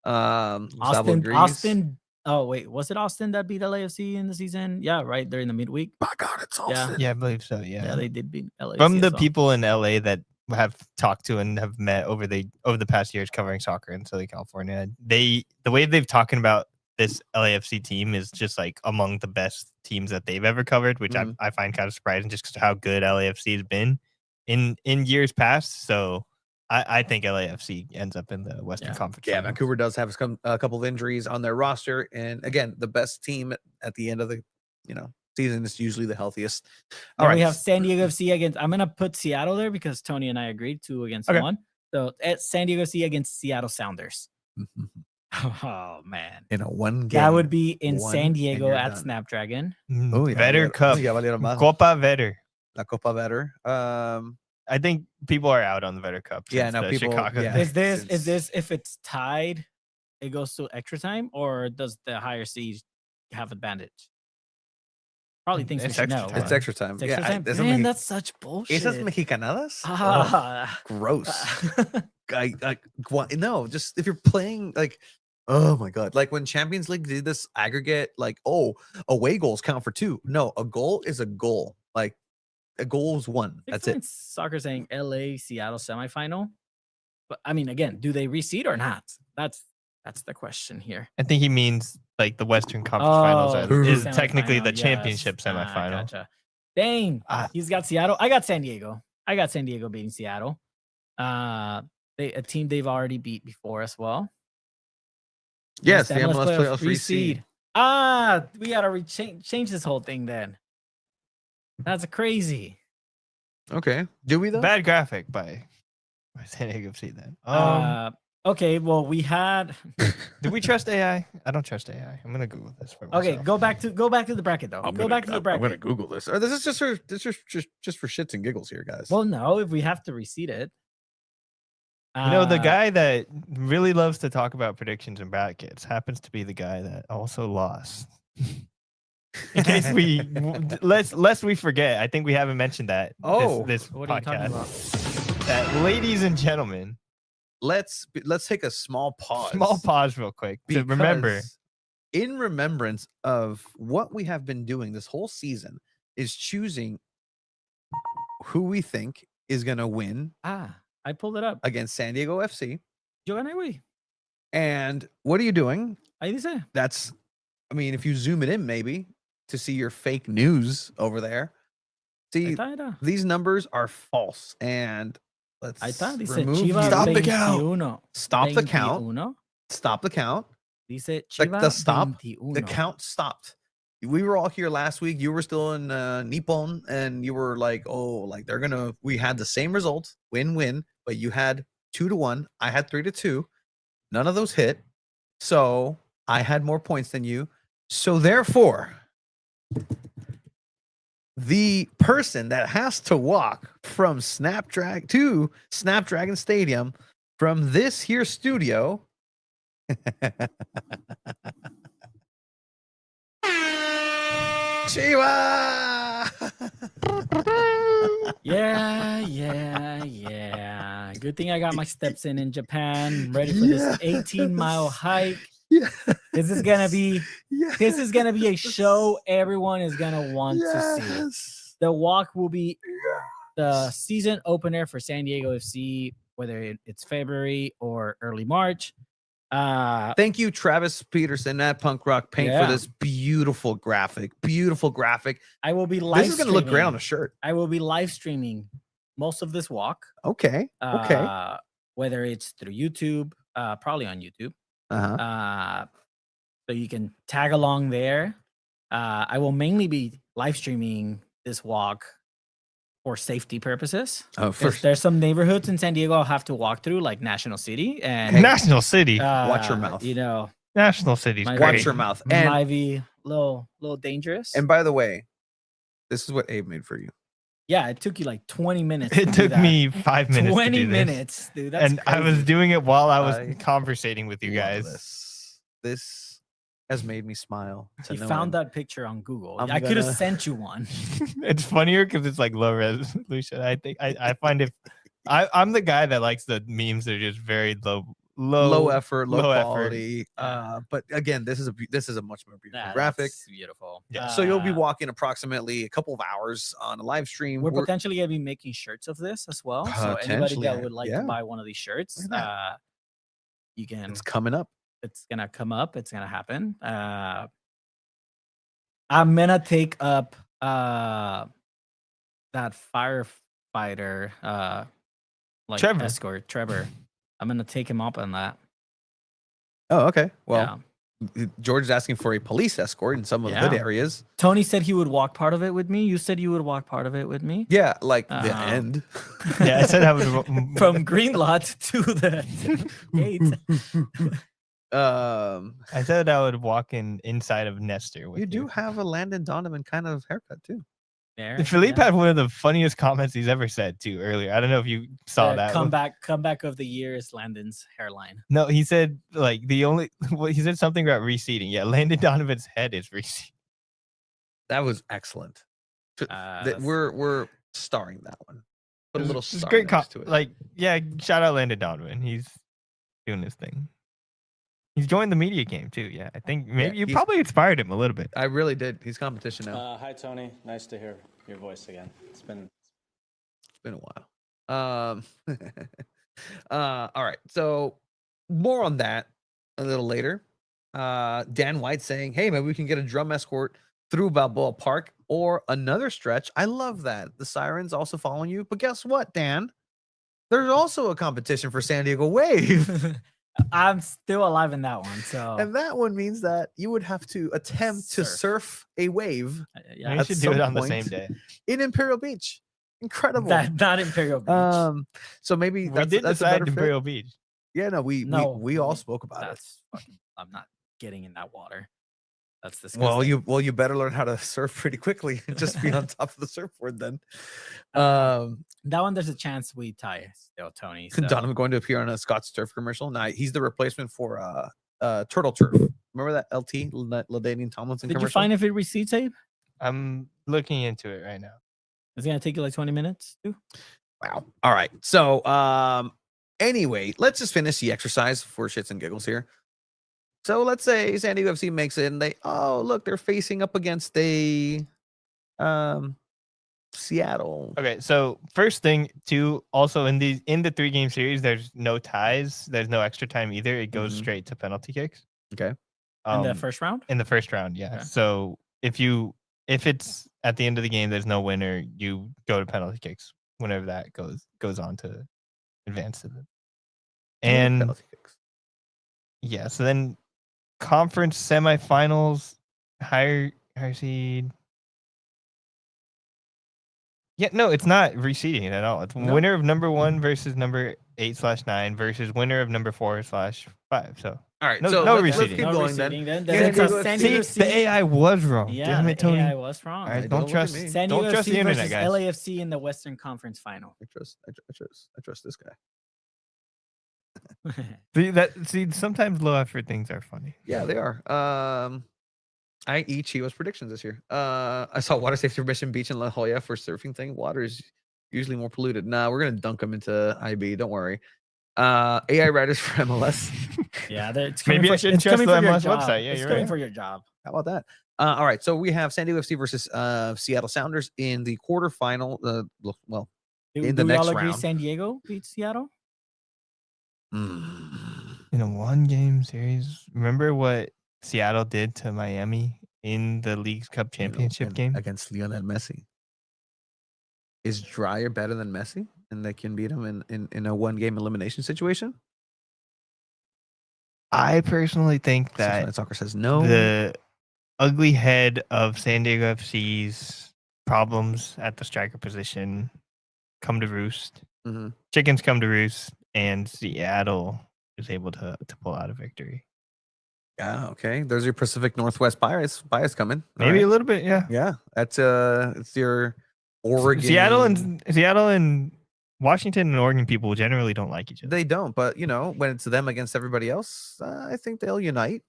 [SPEAKER 1] Gustavo agrees.
[SPEAKER 3] Austin. Oh wait, was it Austin that beat LAFC in the season? Yeah, right. They're in the midweek.
[SPEAKER 1] My God, it's Austin.
[SPEAKER 2] yeah, I believe so.
[SPEAKER 3] Yeah,
[SPEAKER 2] Yeah,
[SPEAKER 3] they did beat LAFC.
[SPEAKER 2] from the
[SPEAKER 3] as well.
[SPEAKER 2] people in LA that have talked to and have met over the past years covering soccer in Southern California, the way they've talking about this LAFC team is just like among the best teams that they've ever covered, which I find kind of surprising just because of how good LAFC has been in years past. So I think LAFC ends up in the Western Conference.
[SPEAKER 1] Yeah,
[SPEAKER 2] Finals.
[SPEAKER 1] Vancouver does have a couple of injuries on their roster, and again, the best team at the end of the season is usually the healthiest. All
[SPEAKER 3] Then
[SPEAKER 1] right,
[SPEAKER 3] we have San Diego FC against. I'm gonna put Seattle there because Tony and I agreed 2 against 1. So at San Diego FC against Seattle Sounders. Oh man,
[SPEAKER 1] in a one game.
[SPEAKER 3] that would be in
[SPEAKER 1] one,
[SPEAKER 3] San
[SPEAKER 1] and
[SPEAKER 3] Diego
[SPEAKER 1] you're
[SPEAKER 3] at
[SPEAKER 1] done.
[SPEAKER 3] Snapdragon.
[SPEAKER 1] Oh, yeah,
[SPEAKER 2] Vetter Cup,
[SPEAKER 1] ya valieron más.
[SPEAKER 2] Copa Vetter.
[SPEAKER 1] La Copa Vetter.
[SPEAKER 2] I think people are out on the Vetter Cup.
[SPEAKER 1] Yeah,
[SPEAKER 2] since
[SPEAKER 1] no,
[SPEAKER 2] the
[SPEAKER 1] people-
[SPEAKER 2] Chicago
[SPEAKER 1] yeah.
[SPEAKER 2] thing.
[SPEAKER 3] Is this if it's tied, it goes to extra time, or does the higher seed have advantage? Probably things we
[SPEAKER 2] It's
[SPEAKER 3] should
[SPEAKER 2] extra
[SPEAKER 3] know.
[SPEAKER 2] time.
[SPEAKER 1] It's extra time.
[SPEAKER 3] It's extra time.
[SPEAKER 1] Esas
[SPEAKER 3] Man,
[SPEAKER 1] Mexi-
[SPEAKER 3] that's such bullshit.
[SPEAKER 1] esas mexicanadas.
[SPEAKER 3] Ah.
[SPEAKER 1] Gross. No, just if you're playing like, oh my God, like when Champions League did this aggregate, like, oh, away goals count for 2. No, a goal is a goal. Like a goal is 1. That's it.
[SPEAKER 3] Soccer saying LA Seattle semifinal, but I mean, again, do they reseed or not? That's the question here.
[SPEAKER 2] I think he means like the Western Conference Finals is technically the
[SPEAKER 3] semifinal,
[SPEAKER 2] championship
[SPEAKER 3] yes.
[SPEAKER 2] semifinal.
[SPEAKER 3] Gotcha. Dang, he's got Seattle. I got San Diego. I got San Diego beating Seattle. A team they've already beat before as well.
[SPEAKER 1] Yes, the
[SPEAKER 3] MLS
[SPEAKER 1] MLS playoff free seed.
[SPEAKER 3] We gotta change this whole thing then. That's crazy.
[SPEAKER 1] Okay, do we though?
[SPEAKER 2] Bad graphic by San Diego FC then.
[SPEAKER 3] Okay, well we had.
[SPEAKER 2] Do we trust AI? I don't trust AI. I'm gonna Google this for myself.
[SPEAKER 3] Okay, go back to the bracket though. Go back to the bracket.
[SPEAKER 1] I'm gonna Google this. This is just for shits and giggles here, guys.
[SPEAKER 3] Well, no, if we have to reseed it.
[SPEAKER 2] You know, the guy that really loves to talk about predictions and brackets happens to be the guy that also lost. In case lest we forget, I think we haven't mentioned that. This
[SPEAKER 3] what are you talking
[SPEAKER 2] podcast.
[SPEAKER 3] about?
[SPEAKER 2] That, ladies and gentlemen,
[SPEAKER 1] let's take a small pause.
[SPEAKER 2] Small pause, real quick, to remember.
[SPEAKER 1] Because in remembrance of what we have been doing this whole season is choosing who we think is going to win
[SPEAKER 3] I pulled it up.
[SPEAKER 1] against San Diego FC.
[SPEAKER 3] Yo gané, güey.
[SPEAKER 1] And what are you doing?
[SPEAKER 3] Ahí dice.
[SPEAKER 1] That's, I mean, if you zoom it in, maybe to see your fake news over there. See,
[SPEAKER 3] Ahí está.
[SPEAKER 1] these numbers are false. And let's
[SPEAKER 3] Ahí está. Dice
[SPEAKER 1] remove
[SPEAKER 3] Chivas
[SPEAKER 1] Stop the
[SPEAKER 3] 21.
[SPEAKER 1] count. Stop the count.
[SPEAKER 3] 21.
[SPEAKER 1] Stop the count.
[SPEAKER 3] Dice
[SPEAKER 1] Like
[SPEAKER 3] Chivas
[SPEAKER 1] the stop.
[SPEAKER 3] 21.
[SPEAKER 1] The count stopped. We were all here last week. You were still in Nippon, and you were like, "Oh, like we had the same result, win-win, but you had 2-1. I had 3-2. None of those hit, so I had more points than you. So therefore, the person that has to walk from Snapdragon to Snapdragon Stadium from this here studio." Chiva!
[SPEAKER 3] Yeah. Good thing I got my steps in Japan. Ready for this 18-mile hike.
[SPEAKER 1] Yeah.
[SPEAKER 3] This is gonna be a show everyone is gonna want to see. The walk will be the season opener for San Diego FC, whether it's February or early March.
[SPEAKER 1] Thank you, Travis Peterson at Punk Rock Paint for this beautiful graphic. Beautiful graphic.
[SPEAKER 3] I will be live.
[SPEAKER 1] This is going to look great on a shirt.
[SPEAKER 3] I will be live streaming most of this walk.
[SPEAKER 1] Okay. Okay.
[SPEAKER 3] Whether it's through YouTube, probably on YouTube. So you can tag along there. I will mainly be live streaming this walk for safety purposes. Oh, there's some neighborhoods in San Diego I'll have to walk through, like National City and
[SPEAKER 2] National City.
[SPEAKER 1] Watch your mouth.
[SPEAKER 3] You know,
[SPEAKER 2] National City's great.
[SPEAKER 1] Watch your mouth. And
[SPEAKER 3] might be a little dangerous.
[SPEAKER 1] And by the way, this is what Abe made for you.
[SPEAKER 3] Yeah, it took you like 20 minutes.
[SPEAKER 2] It took me 5 minutes.
[SPEAKER 3] 20 minutes, dude. That's
[SPEAKER 2] and
[SPEAKER 3] crazy.
[SPEAKER 2] I was doing it while I was conversating with you guys.
[SPEAKER 1] This has made me smile.
[SPEAKER 3] You found that picture on Google. I could have sent you one.
[SPEAKER 2] It's funnier because it's like low resolution. I think I find it. I'm the guy that likes the memes that are just very low effort, low quality.
[SPEAKER 1] But again, this is a much more beautiful graphic.
[SPEAKER 3] That's beautiful.
[SPEAKER 1] Yeah. So you'll be walking approximately a couple of hours on a live stream.
[SPEAKER 3] We're potentially gonna be making shirts of this as well. So anybody that would like to buy one of these shirts, you can.
[SPEAKER 1] It's coming up.
[SPEAKER 3] It's gonna come up. It's gonna happen. I'm gonna take up that firefighter, like
[SPEAKER 2] Trevor.
[SPEAKER 3] escort, Trevor. I'm gonna take him up on that.
[SPEAKER 1] Oh, okay. Well, George is asking for a police escort in some of the hood areas.
[SPEAKER 3] Tony said he would walk part of it with me. You said you would walk part of it with me.
[SPEAKER 1] Yeah, like the end.
[SPEAKER 2] Yeah, I said I would
[SPEAKER 3] from Green Lot to the gate.
[SPEAKER 2] I said I would walk inside of Nestor.
[SPEAKER 1] You do have a Landon Donovan kind of haircut too.
[SPEAKER 2] Philippe had one of the funniest comments he's ever said too earlier. I don't know if you saw that.
[SPEAKER 3] Comeback of the year is Landon's hairline.
[SPEAKER 2] No, he said like he said something about reseating. Yeah, Landon Donovan's head is reseating.
[SPEAKER 1] That was excellent. We're starring that one. Put a little star
[SPEAKER 2] great
[SPEAKER 1] next to it.
[SPEAKER 2] Like, yeah, shout out Landon Donovan. He's doing his thing. He's joined the media game too. Yeah, I think maybe you probably inspired him a little bit.
[SPEAKER 1] I really did. He's competition now.
[SPEAKER 4] Hi, Tony. Nice to hear your voice again. It's been
[SPEAKER 1] a while. All right. So more on that a little later. Dan White saying, "Hey, maybe we can get a drum escort through Balboa Park or another stretch." I love that. The Sirens also following you. But guess what, Dan? There's also a competition for San Diego Wave.
[SPEAKER 3] I'm still alive in that one. So,
[SPEAKER 1] and that one means that you would have to attempt to surf a wave.
[SPEAKER 2] Yeah, you should do it on the same day
[SPEAKER 1] in Imperial Beach. Incredible.
[SPEAKER 3] Not Imperial Beach.
[SPEAKER 1] So maybe
[SPEAKER 2] that's decide Imperial Beach.
[SPEAKER 1] Yeah, we all spoke about it.
[SPEAKER 3] I'm not getting in that water. That's disgusting.
[SPEAKER 1] Well, you better learn how to surf pretty quickly and just be on top of the surfboard then.
[SPEAKER 3] That one, there's a chance we tie still, Tony. So.
[SPEAKER 1] Donovan going to appear on a Scott's Turf commercial. Nah, he's the replacement for Turtle Turf. Remember that LT, LaDainian Tomlinson commercial?
[SPEAKER 3] Did you find if it receipts, Abe?
[SPEAKER 2] I'm looking into it right now.
[SPEAKER 3] It's gonna take you like 20 minutes too.
[SPEAKER 1] Wow. All right. So anyway, let's just finish the exercise for shits and giggles here. So let's say San Diego FC makes it and they're facing up against a Seattle.
[SPEAKER 2] Okay, so first thing too, also in the 3-game series, there's no ties, there's no extra time either. It goes straight to penalty kicks.
[SPEAKER 1] Okay.
[SPEAKER 3] In the first round?
[SPEAKER 2] In the first round, yeah. Okay. So if it's at the end of the game, there's no winner, you go to penalty kicks whenever that goes on to advance to them. And penalty kicks. Yeah, so then conference semifinals, higher seed. Yeah, no, it's not reseeding at all. It's winner of number 1 versus number 8/9 versus winner of number 4/5. So
[SPEAKER 1] all right,
[SPEAKER 2] no
[SPEAKER 1] let's keep going then.
[SPEAKER 2] The AI was wrong.
[SPEAKER 3] Yeah,
[SPEAKER 2] damn it, Tony.
[SPEAKER 3] The AI was wrong.
[SPEAKER 2] All right, don't trust the internet, guys.
[SPEAKER 3] LAFC in the Western Conference Final.
[SPEAKER 1] I trust this guy.
[SPEAKER 2] Sometimes low effort things are funny.
[SPEAKER 1] Yeah, they are. I eat Chivas predictions this year. I saw water safety permission beach in La Jolla for surfing thing. Water is usually more polluted. Nah, we're gonna dunk them into IB. Don't worry. AI writers for MLS.
[SPEAKER 3] Yeah, it's
[SPEAKER 2] maybe I should trust the MLS website. Yeah,
[SPEAKER 3] it's
[SPEAKER 2] you're
[SPEAKER 3] coming
[SPEAKER 2] right.
[SPEAKER 3] for your job.
[SPEAKER 1] How about that? All right, so we have San Diego FC versus Seattle Sounders in the quarterfinal. In the next round.
[SPEAKER 3] San Diego beats Seattle?
[SPEAKER 2] In a 1-game series. Remember what Seattle did to Miami in the League's Cup championship game?
[SPEAKER 1] Against Lionel Messi. Is Dreyer better than Messi? And they can beat him in a 1-game elimination situation?
[SPEAKER 2] I personally think that
[SPEAKER 1] Soccer says no.
[SPEAKER 2] the ugly head of SanDiego FC's problems at the striker position come to roost.
[SPEAKER 1] Mhm.
[SPEAKER 2] Chickens come to roost, and Seattle is able to pull out a victory.
[SPEAKER 1] Yeah, okay. There's your Pacific Northwest bias coming.
[SPEAKER 2] Maybe a little bit, yeah.
[SPEAKER 1] Yeah, that's it's your Oregon.
[SPEAKER 2] Seattle and Washington and Oregon people generally don't like each other.
[SPEAKER 1] They don't, but when it's them against everybody else, I think they'll unite.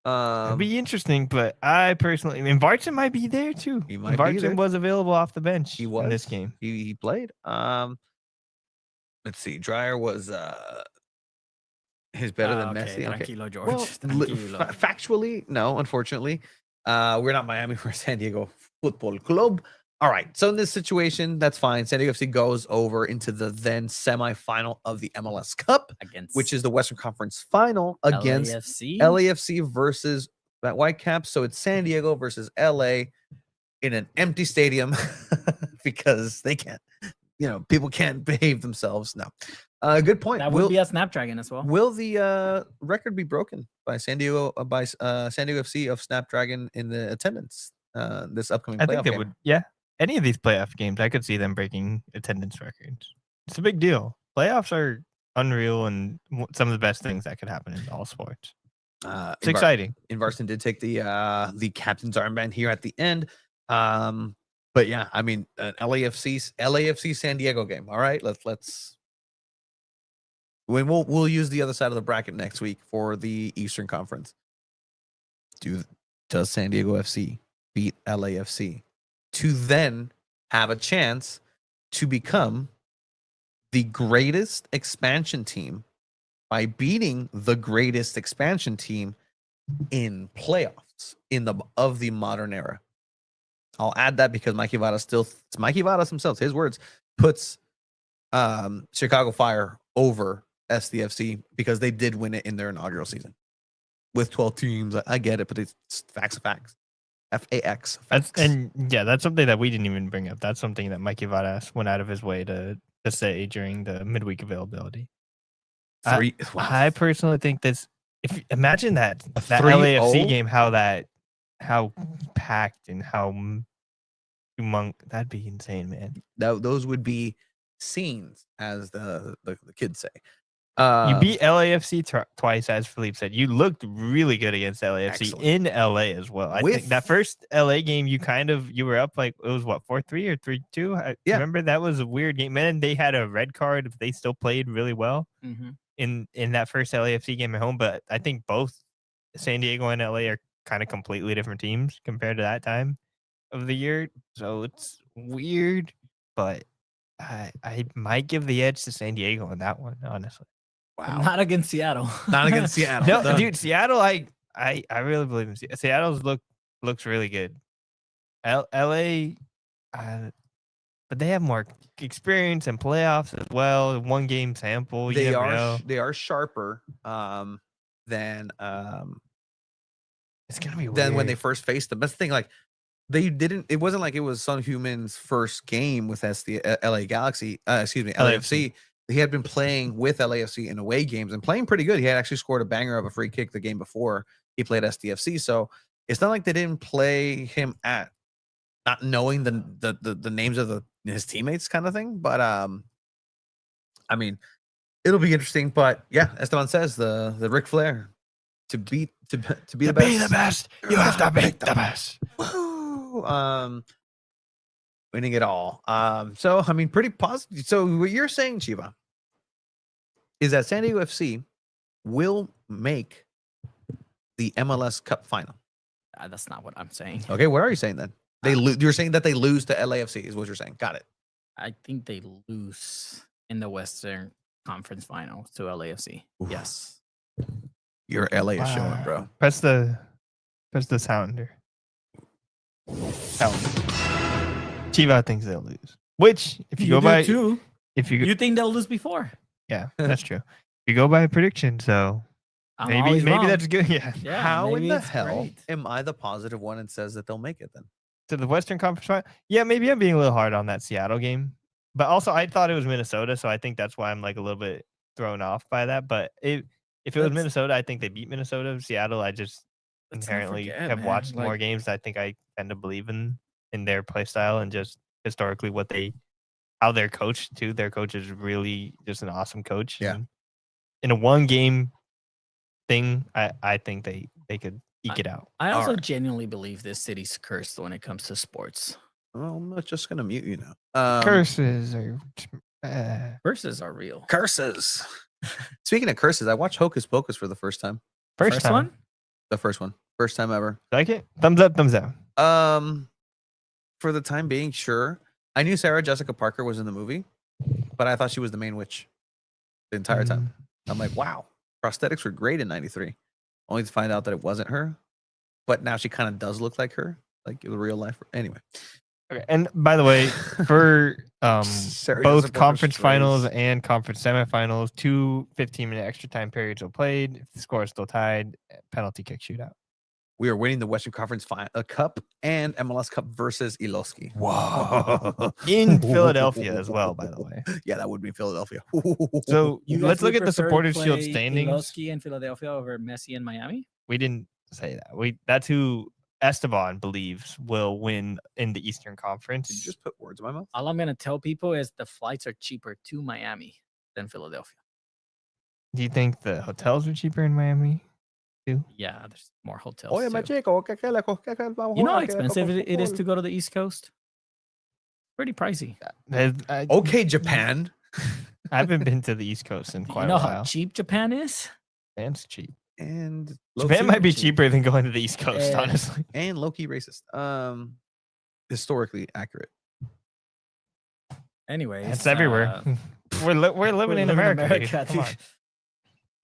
[SPEAKER 2] It'd be interesting, but I personally, Vartan might be there too.
[SPEAKER 1] He might be there.
[SPEAKER 2] Vartan was available off the bench
[SPEAKER 1] He was
[SPEAKER 2] in this game.
[SPEAKER 1] He played. Let's see. Dreyer was he's better than Messi. Okay.
[SPEAKER 8] Tranquilo, George.
[SPEAKER 1] Well, factually, no, unfortunately. We're not Miami, we're SanDiego.Futbol Club. All right. So in this situation, that's fine. SanDiego FC goes over into the then semifinal of the MLS Cup, which is the Western Conference final against LAFC versus that Whitecaps. So it's SanDiego versus LA in an empty stadium because they can't, people can't behave themselves. No. Good point.
[SPEAKER 8] That will be a Snapdragon as well.
[SPEAKER 1] Will the record be broken by SanDiego FC of Snapdragon in the attendance this upcoming playoff
[SPEAKER 2] I think they
[SPEAKER 1] game?
[SPEAKER 2] would. Yeah. Any of these playoff games, I could see them breaking attendance records. It's a big deal. Playoffs are unreal and some of the best things that could happen in all sports. It's exciting.
[SPEAKER 1] Invarston did take the captain's armband here at the end. But yeah, I mean, an LAFC San Diego game. All right, let's. We'll use the other side of the bracket next week for the Eastern Conference. Does San Diego FC beat LAFC to then have a chance to become the greatest expansion team by beating the greatest expansion team in playoffs of the modern era? I'll add that because Mikey Vadas himself, his words, puts Chicago Fire over SDFC because they did win it in their inaugural season with 12 teams. I get it, but it's facts. FAX.
[SPEAKER 2] That's something that we didn't even bring up. That's something that Mikey Vadas went out of his way to say during the midweek availability. I personally think this. Imagine that LAFC game, how packed and how that'd be insane, man.
[SPEAKER 1] Those would be scenes, as the kids say.
[SPEAKER 2] You beat LAFC twice, as Philippe said. You looked really good against LAFC in LA as well. I think that first LA game, you were up like, it was what, 4-3 or 3-2?
[SPEAKER 1] Yeah.
[SPEAKER 2] Remember, that was a weird game. Man, they had a red card, but they still played really well in that first LAFC game at home. But I think both San Diego and LA are kind of completely different teams compared to that time of the year. So it's weird, but I might give the edge to San Diego on that one, honestly.
[SPEAKER 1] Wow.
[SPEAKER 8] Not against Seattle.
[SPEAKER 1] Not against Seattle.
[SPEAKER 2] No, dude, Seattle, I really believe in Seattle. Seattle's looks really good. LA, but they have more experience in playoffs as well. 1-game sample.
[SPEAKER 1] They are sharper than
[SPEAKER 2] it's gonna be weird.
[SPEAKER 1] Than when they first faced them. That's the thing, like it wasn't like it was Sun Human's first game with LA Galaxy, LAFC. He had been playing with LAFC in away games and playing pretty good. He had actually scored a banger of a free kick the game before he played SDFC. So it's not like they didn't play him at not knowing the names of his teammates kind of thing. But I mean, it'll be interesting. But yeah, Esteban says the Ric Flair to be the best,
[SPEAKER 2] you have to beat the best.
[SPEAKER 1] Winning it all. So I mean, pretty positive. So what you're saying, Chiva, is that San Diego FC will make the MLS Cup final.
[SPEAKER 8] That's not what I'm saying.
[SPEAKER 1] Okay, what are you saying then? You're saying that they lose to LAFC is what you're saying. Got it.
[SPEAKER 8] I think they lose in the Western Conference Finals to LAFC.
[SPEAKER 1] Oof.
[SPEAKER 8] Yes.
[SPEAKER 1] Your LA is showing, bro.
[SPEAKER 2] Press the sounder. Chiva thinks they'll lose. Which, if you go by,
[SPEAKER 8] too.
[SPEAKER 2] if you
[SPEAKER 8] think they'll lose before?
[SPEAKER 2] Yeah, that's true. You go by a prediction, so
[SPEAKER 3] I'm
[SPEAKER 2] maybe
[SPEAKER 3] always wrong.
[SPEAKER 2] that's good. Yeah.
[SPEAKER 3] Yeah,
[SPEAKER 1] How in
[SPEAKER 3] maybe
[SPEAKER 1] the
[SPEAKER 3] it's
[SPEAKER 1] hell
[SPEAKER 3] great.
[SPEAKER 1] am I the positive one and says that they'll make it then?
[SPEAKER 2] To the Western Conference Final. Yeah, maybe I'm being a little hard on that Seattle game, but also I thought it was Minnesota, so I think that's why I'm like a little bit thrown off by that. But if it was
[SPEAKER 3] Let's-
[SPEAKER 2] Minnesota, I think they beat Minnesota. Seattle, I just
[SPEAKER 3] Let's not
[SPEAKER 2] inherently
[SPEAKER 3] forget,
[SPEAKER 2] have
[SPEAKER 3] man,
[SPEAKER 2] watched more
[SPEAKER 3] like-
[SPEAKER 2] games. I think I tend to believe in their play style and just historically how they're coached too. Their coach is really just an awesome coach.
[SPEAKER 1] Yeah.
[SPEAKER 2] And in a one game thing, I think they could eke it out.
[SPEAKER 3] I also
[SPEAKER 1] Alright.
[SPEAKER 3] genuinely believe this city's cursed when it comes to sports.
[SPEAKER 1] Well, I'm not just gonna mute you now.
[SPEAKER 2] Curses are
[SPEAKER 3] Curses are real.
[SPEAKER 1] Curses. Speaking of curses, I watched Hocus Pocus for the first time.
[SPEAKER 2] first time.
[SPEAKER 3] one?
[SPEAKER 1] The first one. First time ever.
[SPEAKER 2] Like it? Thumbs up, thumbs down.
[SPEAKER 1] For the time being, sure. I knew Sarah Jessica Parker was in the movie, but I thought she was the main witch the entire time. I'm like, wow, prosthetics were great in '93. Only to find out that it wasn't her. But now she kind of does look like her, like the real life. Anyway,
[SPEAKER 2] Okay. And by the way, for
[SPEAKER 1] Sarah
[SPEAKER 2] both
[SPEAKER 1] Jessica Parker's
[SPEAKER 2] conference finals
[SPEAKER 1] face.
[SPEAKER 2] and conference semifinals, 2 15-minute extra time periods were played. If the score is still tied, penalty kick shootout.
[SPEAKER 1] We are winning the Western Conference Cup and MLS Cup versus Iloski.
[SPEAKER 2] Wow. In Philadelphia as well, by the way.
[SPEAKER 1] Yeah, that would be Philadelphia.
[SPEAKER 2] So
[SPEAKER 3] You
[SPEAKER 2] let's
[SPEAKER 3] guys
[SPEAKER 2] look
[SPEAKER 3] would
[SPEAKER 2] at the
[SPEAKER 3] prefer to
[SPEAKER 2] Supporters Shield
[SPEAKER 3] play
[SPEAKER 2] standings.
[SPEAKER 3] Iloski in Philadelphia over Messi in Miami?
[SPEAKER 2] We didn't say that. That's who Esteban believes will win in the Eastern Conference.
[SPEAKER 1] Did you just put words in my mouth?
[SPEAKER 3] All I'm gonna tell people is the flights are cheaper to Miami than Philadelphia.
[SPEAKER 2] Do you think the hotels are cheaper in Miami?
[SPEAKER 3] Yeah, there's more hotels.
[SPEAKER 1] Oh, yeah, my
[SPEAKER 3] too.
[SPEAKER 1] chico.
[SPEAKER 3] You know how expensive it is to go to the East Coast? Pretty pricey.
[SPEAKER 1] Okay, Japan.
[SPEAKER 2] I haven't been to the East Coast in
[SPEAKER 3] You
[SPEAKER 2] quite
[SPEAKER 3] know
[SPEAKER 2] a
[SPEAKER 3] how
[SPEAKER 2] while.
[SPEAKER 3] cheap Japan is?
[SPEAKER 2] Japan's cheap.
[SPEAKER 1] And
[SPEAKER 2] Japan might be
[SPEAKER 3] cheap.
[SPEAKER 2] cheaper than going to the East Coast,
[SPEAKER 3] Yeah.
[SPEAKER 2] honestly.
[SPEAKER 1] and low-key racist. Historically accurate.
[SPEAKER 3] Anyways,
[SPEAKER 2] It's everywhere. We're living in America. dude. Come on.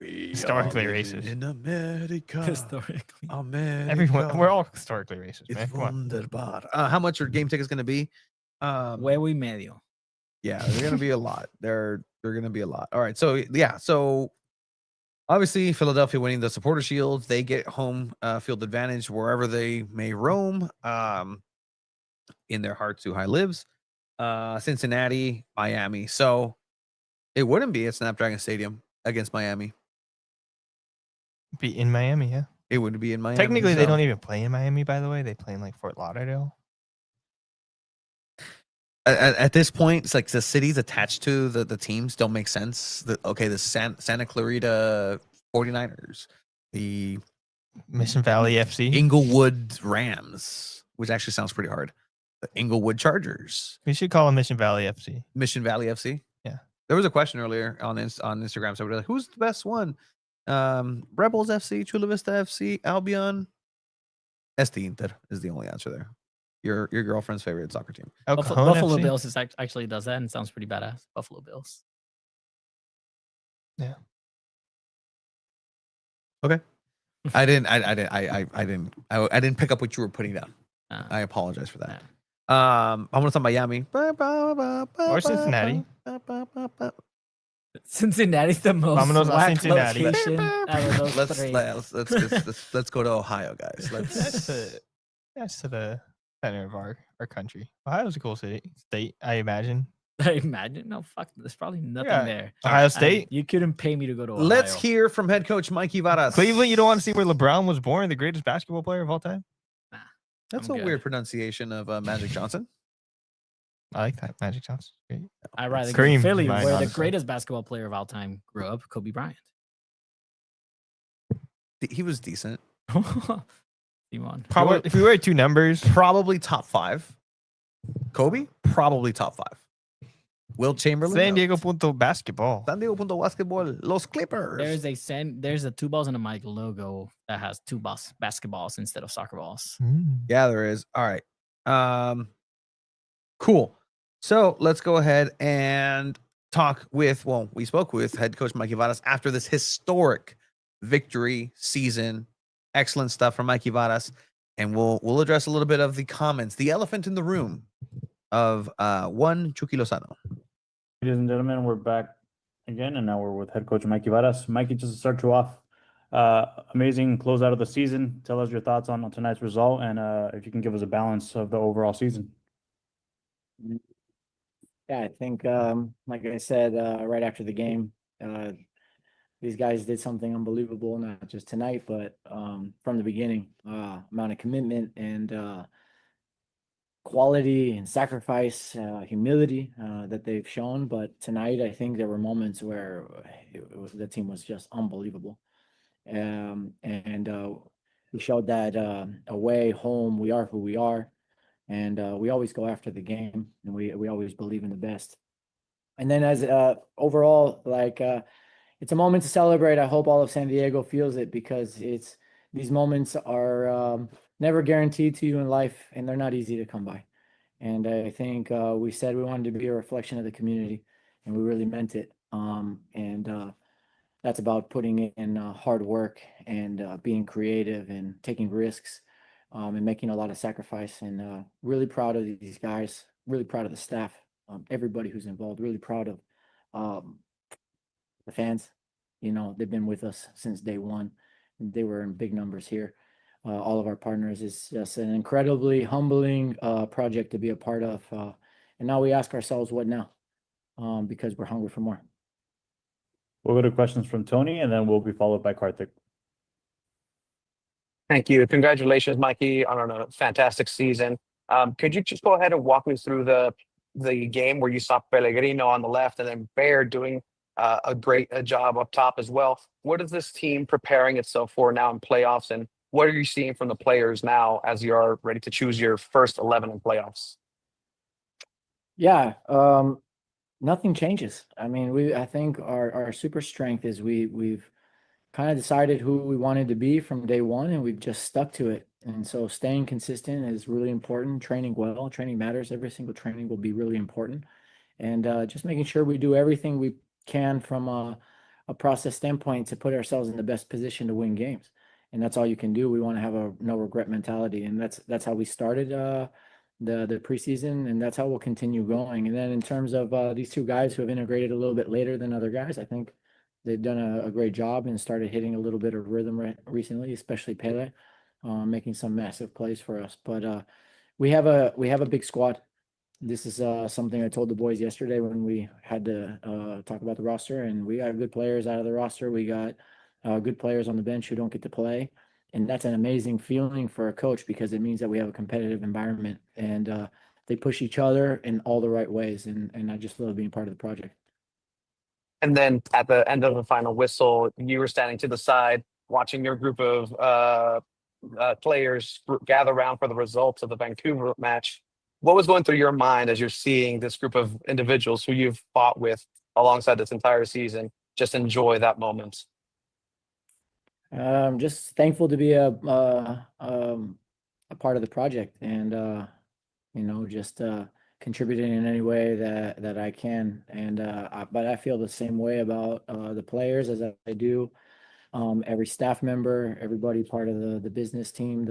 [SPEAKER 2] Historically racist.
[SPEAKER 1] In America.
[SPEAKER 3] historically.
[SPEAKER 1] America.
[SPEAKER 2] Everyone, we're all historically racist,
[SPEAKER 1] It's
[SPEAKER 2] man. Come on.
[SPEAKER 1] wunderbar. How much are game tickets going to be?
[SPEAKER 3] Huevo y medio.
[SPEAKER 1] Yeah, they're going to be a lot. They're going to be a lot. All right. So, yeah. So, obviously, Philadelphia winning the Supporter Shield. They get home field advantage wherever they may roam. In their hearts, who high lives. Cincinnati, Miami. So, it wouldn't be at Snapdragon Stadium against Miami.
[SPEAKER 2] Be in Miami, yeah.
[SPEAKER 1] It would be in Miami.
[SPEAKER 2] Technically, they
[SPEAKER 1] so-
[SPEAKER 2] don't even play in Miami, by the way. They play in like Fort Lauderdale.
[SPEAKER 1] At this point, it's like the cities attached to the teams don't make sense. The Santa Clarita 49ers, the
[SPEAKER 2] Mission Valley FC.
[SPEAKER 1] Inglewood Rams, which actually sounds pretty hard. The Inglewood Chargers,
[SPEAKER 2] We should call them Mission Valley FC.
[SPEAKER 1] Mission Valley FC.
[SPEAKER 2] Yeah.
[SPEAKER 1] There was a question earlier on Instagram. So we're like, who's the best one? Rebels FC, Chula Vista FC, Albion. SD Inter is the only answer there. Your girlfriend's favorite soccer team.
[SPEAKER 2] El Cajon
[SPEAKER 3] Buffalo
[SPEAKER 2] FC?
[SPEAKER 3] Bills actually does that and sounds pretty badass. Buffalo Bills.
[SPEAKER 2] Yeah.
[SPEAKER 1] Okay. I didn't pick up what you were putting down. I apologize for that. I'm gonna talk Miami
[SPEAKER 2] Or Cincinnati.
[SPEAKER 3] Cincinnati's the most
[SPEAKER 2] Vámonos a
[SPEAKER 3] whack
[SPEAKER 2] Cincinnati.
[SPEAKER 3] location out of those three.
[SPEAKER 1] Let's go to Ohio, guys.
[SPEAKER 2] That's to the center of our country. Ohio's a cool state, I imagine.
[SPEAKER 3] I imagine. No, fuck. There's probably nothing
[SPEAKER 2] Yeah.
[SPEAKER 3] there.
[SPEAKER 2] Ohio State.
[SPEAKER 3] You couldn't pay me to go to Ohio.
[SPEAKER 1] Let's hear from head coach Mikey Varas.
[SPEAKER 2] Cleveland, you don't want to see where LeBron was born, the greatest basketball player of all time?
[SPEAKER 1] That's
[SPEAKER 3] I'm
[SPEAKER 1] a
[SPEAKER 3] good.
[SPEAKER 1] weird pronunciation of Magic Johnson.
[SPEAKER 2] I like that. Magic Johnson. Great.
[SPEAKER 3] I'd rather go
[SPEAKER 2] Kareem
[SPEAKER 3] to Philly,
[SPEAKER 2] mine,
[SPEAKER 3] where the
[SPEAKER 2] honestly.
[SPEAKER 3] greatest basketball player of all time grew up, Kobe Bryant.
[SPEAKER 1] He was decent.
[SPEAKER 3] Simon.
[SPEAKER 2] Probably, if we were 2 numbers,
[SPEAKER 1] Probably top 5. Kobe, probably top 5. Will Chamberlain,
[SPEAKER 2] San Diego Punto Basketball.
[SPEAKER 1] SanDiego.Futbol, basketball, Los Clippers.
[SPEAKER 3] There's a 2 balls in a mic logo that has 2 basketballs instead of soccer balls.
[SPEAKER 1] Yeah, there is. All right. Cool. So let's go ahead and we spoke with head coach Mikey Varas after this historic victory season. Excellent stuff from Mikey Varas. And we'll address a little bit of the comments, the elephant in the room of one Chucky Lozano.
[SPEAKER 9] Ladies and gentlemen, we're back again, and now we're with head coach Mikey Varas. Mikey, just to start you off, amazing closeout of the season. Tell us your thoughts on tonight's result, and if you can give us a balance of the overall season.
[SPEAKER 10] Yeah, I think, like I said, right after the game, these guys did something unbelievable, not just tonight, but from the beginning. Amount of commitment and quality and sacrifice, humility that they've shown. But tonight, I think there were moments where the team was just unbelievable. And we showed that away, home, we are who we are. And we always go after the game, and we always believe in the best. And then as overall, like it's a moment to celebrate. I hope all of San Diego feels it, because these moments are never guaranteed to you in life, and they're not easy to come by. And I think we said we wanted to be a reflection of the community, and we really meant it. And that's about putting in hard work and being creative and taking risks. And making a lot of sacrifice, and really proud of these guys, really proud of the staff, everybody who's involved, really proud of the fans. You know, they've been with us since day one. They were in big numbers here. All of our partners. Is just an incredibly humbling project to be a part of. And now we ask ourselves, what now? Because we're hungry for more.
[SPEAKER 9] We'll go to questions from Tony, and then we'll be followed by Karthik.
[SPEAKER 11] Thank you. Congratulations, Mikey, on a fantastic season. Could you just go ahead and walk me through the game where you saw Pellegrino on the left and then Bear doing a great job up top as well? What is this team preparing itself for now in playoffs, and what are you seeing from the players now as you are ready to choose your first 11 in playoffs?
[SPEAKER 10] Yeah, nothing changes. I mean, I think our super strength is we've kind of decided who we wanted to be from day one, and we've just stuck to it. And so staying consistent is really important. Training well, training matters. Every single training will be really important. And just making sure we do everything we can from a process standpoint to put ourselves in the best position to win games. And that's all you can do. We want to have a no regret mentality. And that's how we started the preseason, and that's how we'll continue going. And then in terms of these two guys who have integrated a little bit later than other guys, I think they've done a great job and started hitting a little bit of rhythm recently, especially Pele, making some massive plays for us. But we have a big squad. This is something I told the boys yesterday when we had to talk about the roster, and we got good players out of the roster. We got good players on the bench who don't get to play, and that's an amazing feeling for a coach, because it means that we have a competitive environment, and they push each other in all the right ways, and I just love being part of the project.
[SPEAKER 11] And then at the end of the final whistle, you were standing to the side watching your group of players gather around for the results of the Vancouver match. What was going through your mind as you're seeing this group of individuals who you've fought with alongside this entire season just enjoy that moment?
[SPEAKER 10] I'm just thankful to be a part of the project, and just contributing in any way that I can. And but I feel the same way about the players as I do every staff member, everybody part of the business team,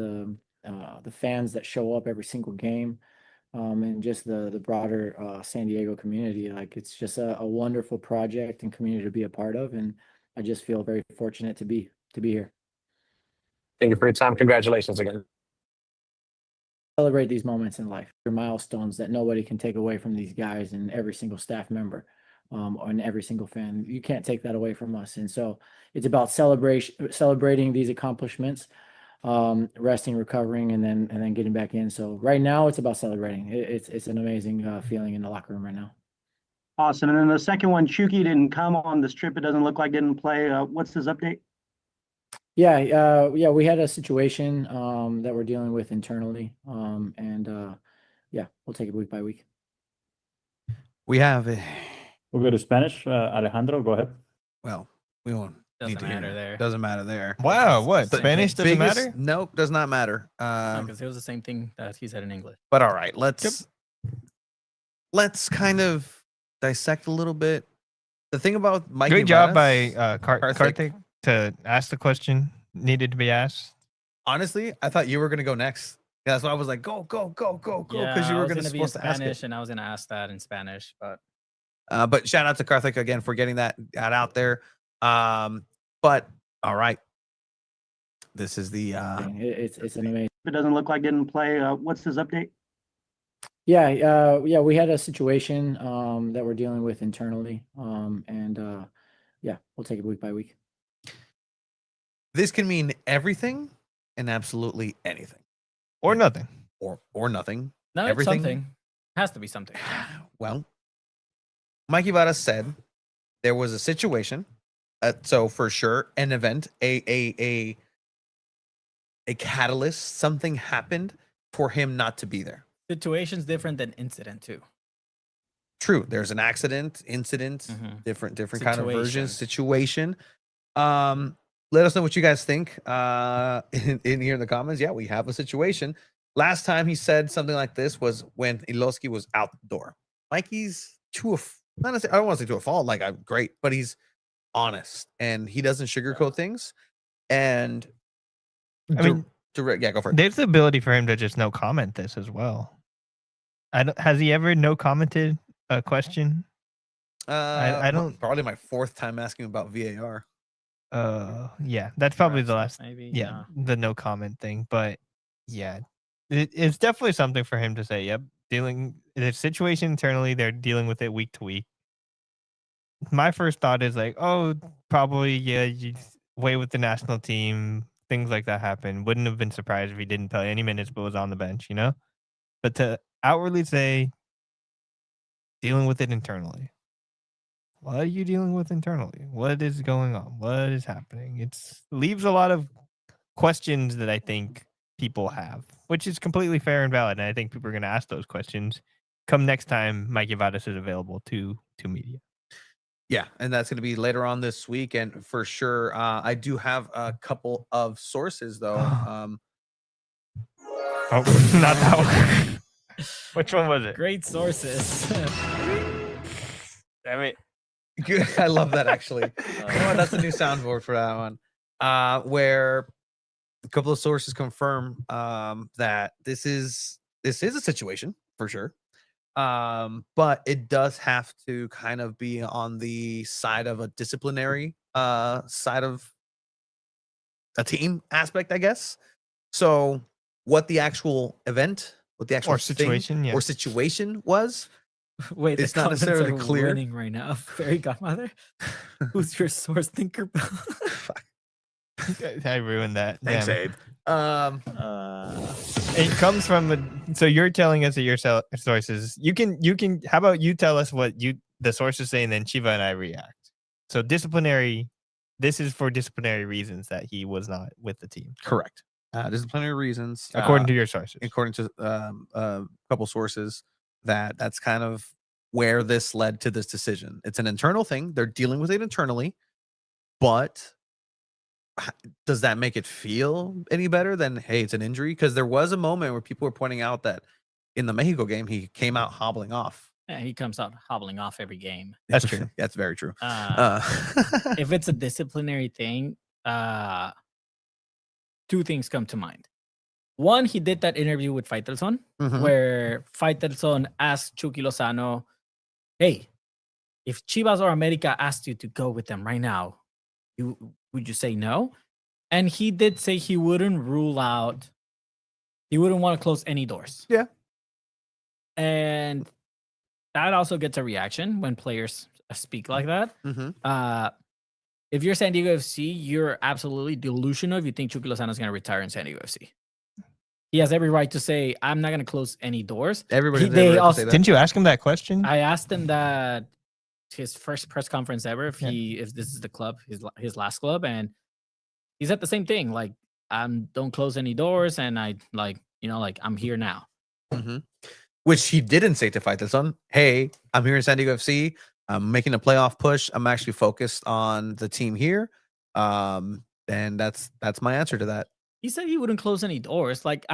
[SPEAKER 10] the fans that show up every single game, and just the broader San Diego community. Like, it's just a wonderful project and community to be a part of, and I just feel very fortunate to be here.
[SPEAKER 11] Thank you for your time. Congratulations again.
[SPEAKER 10] Celebrate these moments in life. They're milestones that nobody can take away from these guys and every single staff member, and every single fan. You can't take that away from us. And so it's about celebrating these accomplishments, resting, recovering, and then getting back in. So right now it's about celebrating. It's an amazing feeling in the locker room right now.
[SPEAKER 12] Awesome. And then the second one, Chucky didn't come on this trip. It doesn't look like didn't play. What's his update?
[SPEAKER 10] Yeah, we had a situation that we're dealing with internally, and we'll take it week by week.
[SPEAKER 1] We have
[SPEAKER 9] We'll go to Spanish. Alejandro, go ahead.
[SPEAKER 1] well, we won't need
[SPEAKER 8] Doesn't
[SPEAKER 1] to hear
[SPEAKER 8] matter
[SPEAKER 1] it.
[SPEAKER 8] there.
[SPEAKER 1] Doesn't matter there.
[SPEAKER 2] Wow, what?
[SPEAKER 1] The
[SPEAKER 2] Spanish doesn't
[SPEAKER 1] biggest-
[SPEAKER 2] matter?
[SPEAKER 1] Nope, does not matter.
[SPEAKER 8] Because it was the same thing that he said in English.
[SPEAKER 1] But all right, let's kind of dissect a little bit. The thing about Mike.
[SPEAKER 2] Great job by
[SPEAKER 1] Karthik.
[SPEAKER 2] Karthik to ask the question needed to be asked.
[SPEAKER 1] Honestly, I thought you were gonna go next. That's why I was like, go,
[SPEAKER 8] Yeah,
[SPEAKER 1] because you
[SPEAKER 8] I
[SPEAKER 1] were
[SPEAKER 8] was
[SPEAKER 1] gonna
[SPEAKER 8] be in
[SPEAKER 1] supposed to ask
[SPEAKER 8] Spanish,
[SPEAKER 1] it.
[SPEAKER 8] and I was gonna ask that in Spanish, but
[SPEAKER 1] But shout out to Karthik again for getting that out there. But all right, this is the
[SPEAKER 10] it's an amazing.
[SPEAKER 12] It doesn't look like didn't play. What's his update?
[SPEAKER 10] Yeah, we had a situation that we're dealing with internally, yeah, we'll take it week by week.
[SPEAKER 1] This can mean everything and absolutely anything,
[SPEAKER 2] or nothing,
[SPEAKER 1] or nothing.
[SPEAKER 8] No, it's
[SPEAKER 1] everything.
[SPEAKER 8] something. Has to be something.
[SPEAKER 1] Well, Mikey Vadas said there was a situation, so for sure, an event, a catalyst, something happened for him not to be there.
[SPEAKER 8] Situation's different than incident too.
[SPEAKER 1] True. There's an accident, incident, different kind of version, situation. Let us know what you guys think in here in the comments. Yeah, we have a situation. Last time he said something like this was when Iloski was out the door. Mikey's not necessarily, I don't want to say to a fault, like I'm great, but he's honest and he doesn't sugarcoat things. And
[SPEAKER 2] I mean,
[SPEAKER 1] direct. Yeah, go for it.
[SPEAKER 2] There's the ability for him to just no comment this as well. Has he ever no commented a question? I don't.
[SPEAKER 1] Probably my fourth time asking about VAR.
[SPEAKER 2] Yeah, that's probably the last.
[SPEAKER 8] Maybe.
[SPEAKER 2] Yeah, the no comment thing. But yeah, it's definitely something for him to say. Yep, dealing the situation internally, they're dealing with it week to week. My first thought is like, oh, probably you away with the national team. Things like that happen. Wouldn't have been surprised if he didn't play any minutes but was on the bench, you know? But to outwardly say dealing with it internally. What are you dealing with internally? What is going on? What is happening? It leaves a lot of questions that I think people have, which is completely fair and valid. And I think people are going to ask those questions come next time Mikey Vadas is available to media.
[SPEAKER 1] Yeah, and that's going to be later on this week, and for sure, I do have a couple of sources though.
[SPEAKER 2] Oh, not that one. Which one was it?
[SPEAKER 8] Great sources.
[SPEAKER 2] Damn it!
[SPEAKER 1] Good. I love that actually. You know what? That's a new soundboard for that one. Where a couple of sources confirm that this is a situation for sure. But it does have to kind of be on the side of a disciplinary side of a team aspect, I guess. So what the actual event, what the actual
[SPEAKER 2] situation,
[SPEAKER 1] or situation was,
[SPEAKER 8] Wait,
[SPEAKER 1] it's not necessarily clear.
[SPEAKER 8] Winning right now, Fairy Godmother. Who's your source thinker?
[SPEAKER 2] I ruined that.
[SPEAKER 1] Thanks, Abe.
[SPEAKER 2] It comes from so you're telling us that your sources. You can. How about you tell us what the sources say, and then Chiva and I react. So disciplinary. This is for disciplinary reasons that he was not with the team.
[SPEAKER 1] Correct. Disciplinary reasons,
[SPEAKER 2] according to your sources.
[SPEAKER 1] According to a couple sources, that's kind of where this led to this decision. It's an internal thing. They're dealing with it internally, but does that make it feel any better than, hey, it's an injury? Because there was a moment where people were pointing out that in the Mexico game, he came out hobbling off.
[SPEAKER 8] Yeah, he comes out hobbling off every game.
[SPEAKER 2] That's true.
[SPEAKER 1] That's very true.
[SPEAKER 8] If it's a disciplinary thing, two things come to mind. One, he did that interview with Faitelson, where Faitelson asked Chucky Lozano, hey, if Chivas or America asked you to go with them right now, would you say no? And he did say he wouldn't rule out, he wouldn't want to close any doors.
[SPEAKER 1] Yeah.
[SPEAKER 8] And that also gets a reaction when players speak like that. If you're San Diego FC, you're absolutely delusional if you think Chucky Lozano is going to retire in San Diego FC. He has every right to say, I'm not going to close any doors.
[SPEAKER 1] Everybody also,
[SPEAKER 2] didn't you ask him that question?
[SPEAKER 8] I asked him that his first press conference ever, if this is the club, his last club, and he said the same thing. Like, don't close any doors, and I'm here now.
[SPEAKER 1] Which he didn't say to Faitelson. Hey, I'm here in San Diego FC. I'm making a playoff push. I'm actually focused on the team here. And that's my answer to that.
[SPEAKER 8] He said he wouldn't close any doors. Like,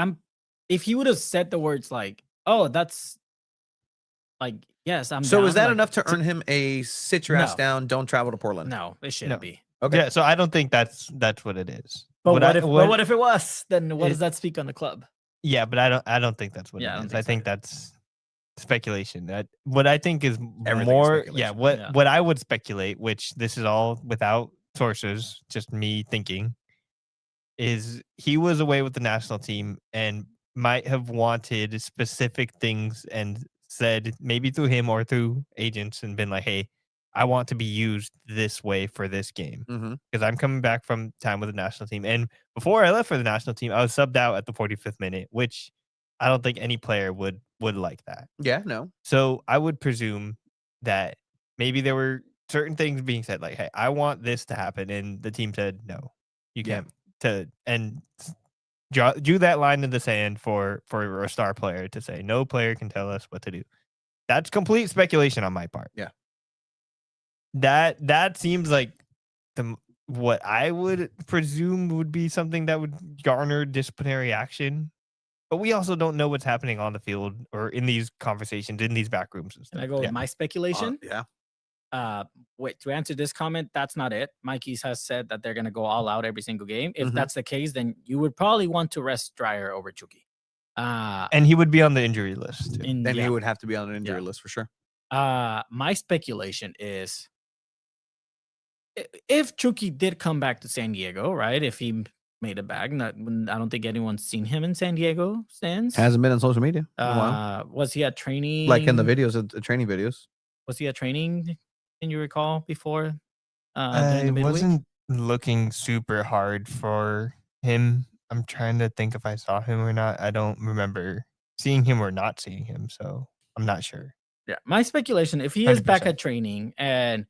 [SPEAKER 8] if he would have said the words like, oh, that's like, yes, I'm
[SPEAKER 1] So
[SPEAKER 8] down,
[SPEAKER 1] is that
[SPEAKER 8] like,
[SPEAKER 1] enough to earn him a sit your ass down, don't travel to Portland?
[SPEAKER 8] No, it shouldn't be.
[SPEAKER 1] Okay.
[SPEAKER 2] Yeah, so I don't think that's what it is.
[SPEAKER 8] But what if it was? Then what does that speak on the club?
[SPEAKER 2] Yeah, but I don't think that's what it is. I think that's speculation. What I think is
[SPEAKER 1] Everything is
[SPEAKER 2] more,
[SPEAKER 1] speculation.
[SPEAKER 2] what I would speculate, which this is all without sources, just me thinking, is he was away with the national team and might have wanted specific things and said maybe through him or through agents and been like, hey, I want to be used this way for this game because I'm coming back from time with the national team. And before I left for the national team, I was subbed out at the 45th minute, which I don't think any player would like that.
[SPEAKER 1] Yeah, no.
[SPEAKER 2] So I would presume that maybe there were certain things being said, like, hey, I want this to happen. And the team said, no, you can't. And drew that line in the sand for a star player to say, no player can tell us what to do. That's complete speculation on my part.
[SPEAKER 1] Yeah.
[SPEAKER 2] That seems like what I would presume would be something that would garner disciplinary action. But we also don't know what's happening on the field or in these conversations, in these back rooms and stuff.
[SPEAKER 8] Can I go with my speculation?
[SPEAKER 1] Yeah.
[SPEAKER 8] Wait, to answer this comment, that's not it. Mikey's has said that they're going to go all out every single game. If that's the case, then you would probably want to rest Dreyer over Chucky.
[SPEAKER 2] And he would be on the injury list.
[SPEAKER 1] Then he would have to be on an injury list for sure.
[SPEAKER 8] My speculation is if Chucky did come back to San Diego, right? If he made it back, I don't think anyone's seen him in San Diego since.
[SPEAKER 1] Hasn't been on social media.
[SPEAKER 8] Was he at training?
[SPEAKER 1] Like in the videos, the training videos.
[SPEAKER 8] Was he at training? Can you recall before?
[SPEAKER 2] I wasn't looking super hard for him. I'm trying to think if I saw him or not. I don't remember seeing him or not seeing him, so I'm not sure.
[SPEAKER 8] Yeah, my speculation, if he is back at training and,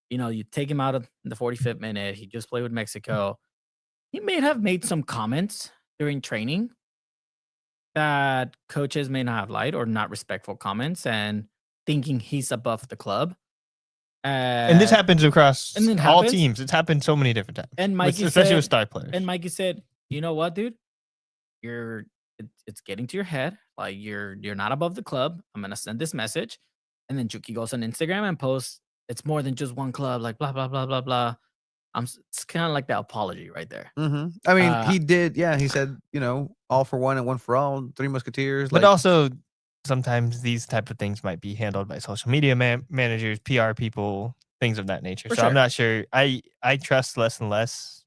[SPEAKER 8] you take him out of the 45th minute, he just played with Mexico, he may have made some comments during training that coaches may not have liked or not respectful comments and thinking he's above the club.
[SPEAKER 2] And this happens across all teams. It's happened so many different times.
[SPEAKER 8] And Mikey
[SPEAKER 2] especially with star players.
[SPEAKER 8] And Mikey said, you know what, dude? It's getting to your head. Like you're not above the club. I'm gonna send this message. And then Chucky goes on Instagram and posts, it's more than just one club, like blah blah blah blah blah. It's kind of like the apology right there.
[SPEAKER 1] I mean, he did, he said, all for one and one for all, Three Musketeers.
[SPEAKER 2] But also sometimes these type of things might be handled by social media managers, PR people, things of that nature. I'm not sure. I trust less and less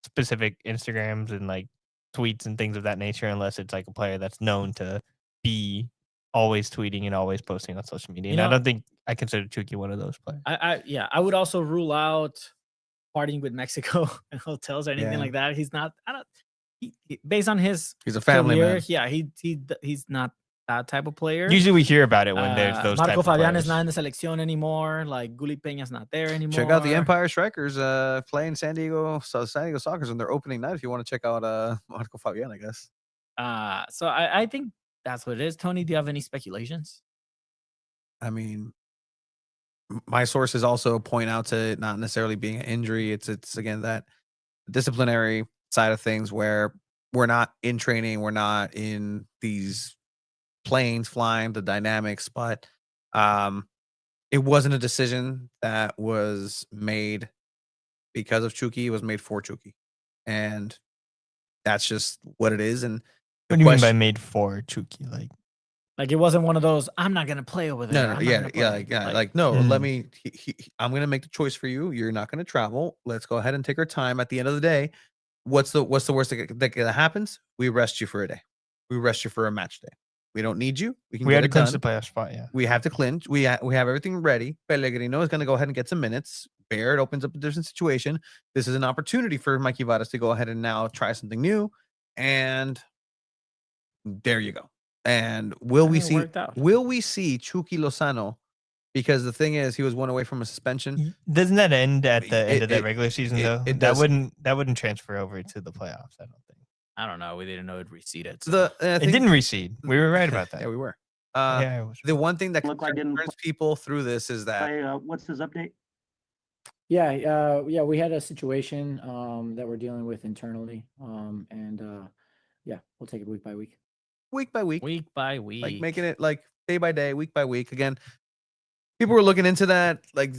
[SPEAKER 2] specific Instagrams and like tweets and things of that nature, unless it's like a player that's known to be always tweeting and always posting on social media. And I don't think I consider Chucky one of those players.
[SPEAKER 8] I would also rule out partying with Mexico and hotels or anything like that. He's not. Based on his,
[SPEAKER 1] he's a family
[SPEAKER 8] career,
[SPEAKER 1] man.
[SPEAKER 8] Yeah, he's not that type of player.
[SPEAKER 2] Usually we hear about it when there's those
[SPEAKER 8] Marco
[SPEAKER 2] type of
[SPEAKER 8] Fabian
[SPEAKER 2] players.
[SPEAKER 8] is not in the selección anymore. Like Gulli Peña's not there anymore.
[SPEAKER 1] Check out the Empire Strikers playing San Diego Sockers on their opening night if you want to check out Marco Fabian, I guess.
[SPEAKER 8] So I think that's what it is. Tony, do you have any speculations?
[SPEAKER 1] I mean, my sources also point out to it not necessarily being an injury. It's again that disciplinary side of things where we're not in training, we're not in these planes flying, the dynamics, but it wasn't a decision that was made because of Chucky. It was made for Chucky, and that's just what it is. And
[SPEAKER 2] what do you mean by made for Chucky?
[SPEAKER 8] Like it wasn't one of those, I'm not gonna play over there.
[SPEAKER 1] No, let me. I'm gonna make the choice for you. You're not gonna travel. Let's go ahead and take our time. At the end of the day, what's the worst that happens? We rest you for a day. We rest you for a match day. We don't need you.
[SPEAKER 2] We had to clinch the playoff spot. Yeah,
[SPEAKER 1] we have to clinch. We have everything ready. Pellegrino is gonna go ahead and get some minutes. Baird opens up a different situation. This is an opportunity for Mikey Varas to go ahead and now try something new. And there you go. And will we see Chucky Lozano? Because the thing is, he was one away from a suspension.
[SPEAKER 2] Doesn't that end at the end of the regular season though? That wouldn't transfer over to the playoffs. I don't think.
[SPEAKER 8] I don't know. We didn't know it receded.
[SPEAKER 2] So. It didn't recede. We were right about that.
[SPEAKER 1] Yeah, we were. The one thing that concerns people through this is that
[SPEAKER 12] what's his update?
[SPEAKER 10] Yeah, we had a situation that we're dealing with internally, we'll take it week by week.
[SPEAKER 1] Week by week.
[SPEAKER 8] Like
[SPEAKER 1] making it like day by day, week by week. Again, people were looking into that. Like,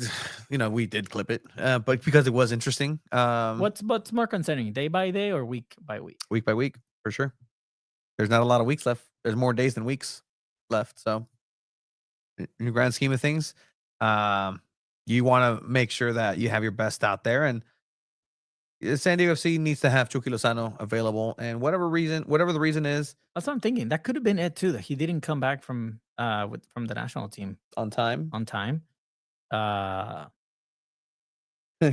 [SPEAKER 1] we did clip it, but because it was interesting.
[SPEAKER 8] What's more concerning, day by day or week by week?
[SPEAKER 1] Week by week, for sure. There's not a lot of weeks left. There's more days than weeks left. So in the grand scheme of things, you want to make sure that you have your best out there, and SanDiego FC needs to have Chucky Lozano available, and whatever the reason is,
[SPEAKER 8] That's what I'm thinking. That could have been it too. That he didn't come back from from the national team
[SPEAKER 1] on time.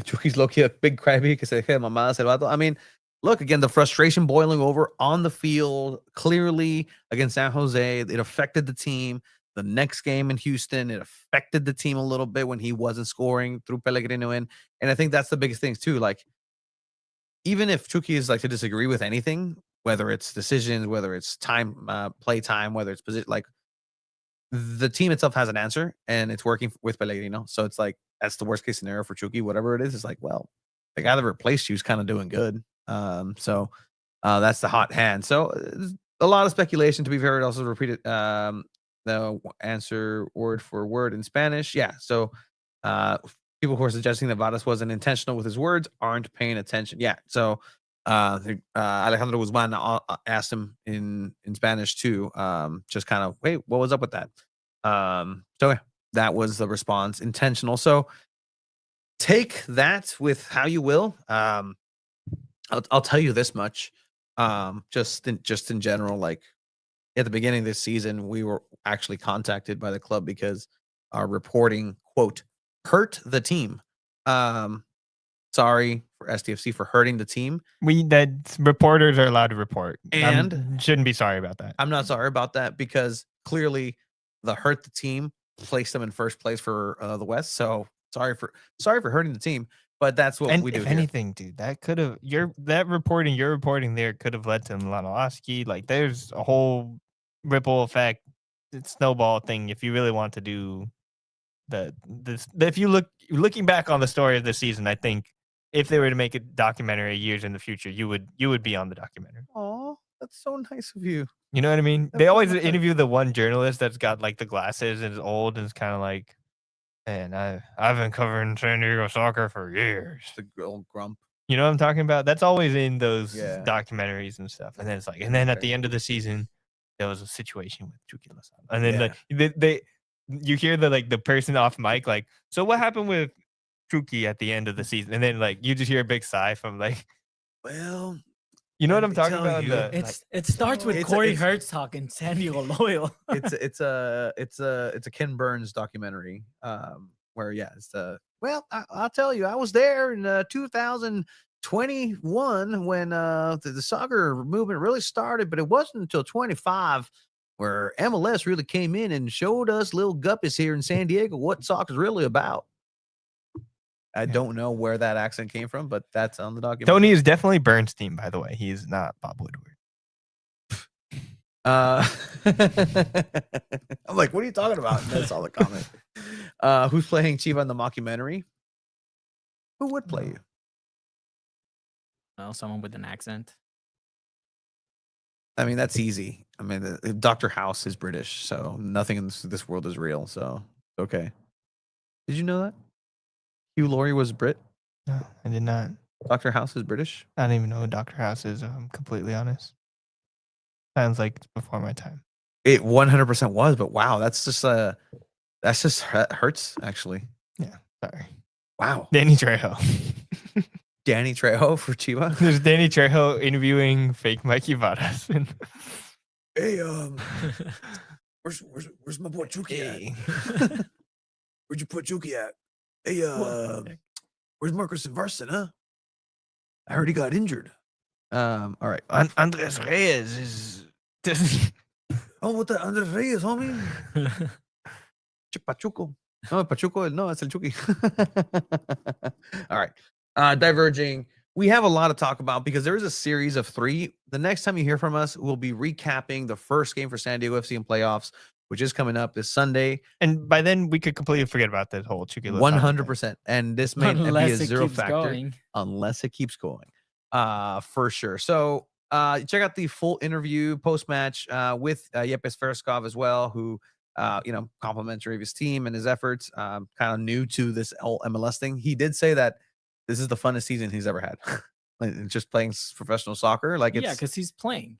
[SPEAKER 1] Chucky's low-key a big crybaby que se deje de mamadas el vato. I mean, look, again, the frustration boiling over on the field, clearly against San Jose, it affected the team. The next game in Houston, it affected the team a little bit when he wasn't scoring, through Pellegrino in. And I think that's the biggest thing too. Like, even if Chucky is like to disagree with anything, whether it's decisions, whether it's time, play time, whether it's position, like, the team itself has an answer, and it's working with Pellegrino. So it's like, that's the worst case scenario for Chucky. Whatever it is, it's like, well, the guy that replaced you is kind of doing good. So that's the hot hand. So a lot of speculation. To be fair, it also repeated the answer word for word in Spanish. Yeah. So people who are suggesting that Vadas wasn't intentional with his words aren't paying attention. Yeah. So Alejandro Guzman asked him in Spanish too. Just kind of, wait, what was up with that? So yeah, that was the response, intentional. So take that with how you will. I'll tell you this much. Just in general, like, at the beginning of this season, we were actually contacted by the club because our reporting, quote, hurt the team. Sorry for SDFC for hurting the team.
[SPEAKER 2] That reporters are allowed to report,
[SPEAKER 1] and
[SPEAKER 2] shouldn't be sorry about that.
[SPEAKER 1] I'm not sorry about that, because clearly the hurt the team placed them in first place for the West. So sorry for hurting the team, but that's what we do.
[SPEAKER 2] If anything, dude, that could have your reporting there could have led to Mlanovsky. Like, there's a whole ripple effect, snowball thing. If you really want to do if you looking back on the story of the season, I think if they were to make a documentary years in the future, you would be on the documentary.
[SPEAKER 1] Oh, that's so nice of you.
[SPEAKER 2] You know what I mean? They always interview the one journalist that's got like the glasses and is old and is kind of like, man, I've been covering San Diego soccer for years.
[SPEAKER 1] The old grump.
[SPEAKER 2] You know what I'm talking about? That's always in those documentaries and stuff. And then it's like, and then at the end of the season, there was a situation with Chucky Lozano. And then you hear the person off mic, like, so what happened with Chucky at the end of the season? And then like you just hear a big sigh from like,
[SPEAKER 1] well,
[SPEAKER 2] you know what I'm talking about?
[SPEAKER 8] It starts with Corey Hertz talking San Diego loyal.
[SPEAKER 1] it's a Ken Burns documentary. Where it's well, I'll tell you, I was there in 2021 when the soccer movement really started, but it wasn't until 25 where MLS really came in and showed us little guppies here in San Diego what soccer's really about. I don't know where that accent came from, but that's on the documentary.
[SPEAKER 2] Tony is definitely Bernstein, by the way. He's not Bob Woodward.
[SPEAKER 1] I'm like, what are you talking about? And that's all the comment. Who's playing Chiva in the mockumentary? Who would play you?
[SPEAKER 8] Well, someone with an accent.
[SPEAKER 1] I mean, that's easy. I mean, Dr. House is British, so nothing in this world is real. So, okay. Did you know that? Hugh Laurie was Brit?
[SPEAKER 2] No, I did not.
[SPEAKER 1] Dr. House is British?
[SPEAKER 2] I don't even know who Dr. House is, if I'm completely honest. Sounds like it's before my time.
[SPEAKER 1] It 100% was, but wow, that's just hurts, actually.
[SPEAKER 2] Yeah, sorry.
[SPEAKER 1] Wow.
[SPEAKER 2] Danny Trejo.
[SPEAKER 1] Danny Trejo for Chiva?
[SPEAKER 2] There's Danny Trejo interviewing fake Mikey Vadas.
[SPEAKER 1] Hey, where's my boy Chucky at? Where'd you put Chucky at? Hey, where's Marcus Varson, huh? I heard he got injured. All right.
[SPEAKER 2] Andres Reyes is
[SPEAKER 1] oh, what the Andres Reyes, homie? Pachuco. No, Pachuco, no, it's El Chucky. All right. Diverging. We have a lot to talk about because there is a series of 3. The next time you hear from us, we'll be recapping the first game for San Diego FC in playoffs, which is coming up this Sunday.
[SPEAKER 2] And by then, we could completely forget about that whole Chucky.
[SPEAKER 1] 100%. And this may be a zero factor unless it keeps going. For sure. So check out the full interview post-match with Yepes Ferskov as well, who complimentary of his team and his efforts. Kind of new to this whole MLS thing. He did say that this is the funnest season he's ever had. Like, just playing professional soccer. Like, it's,
[SPEAKER 8] because he's playing.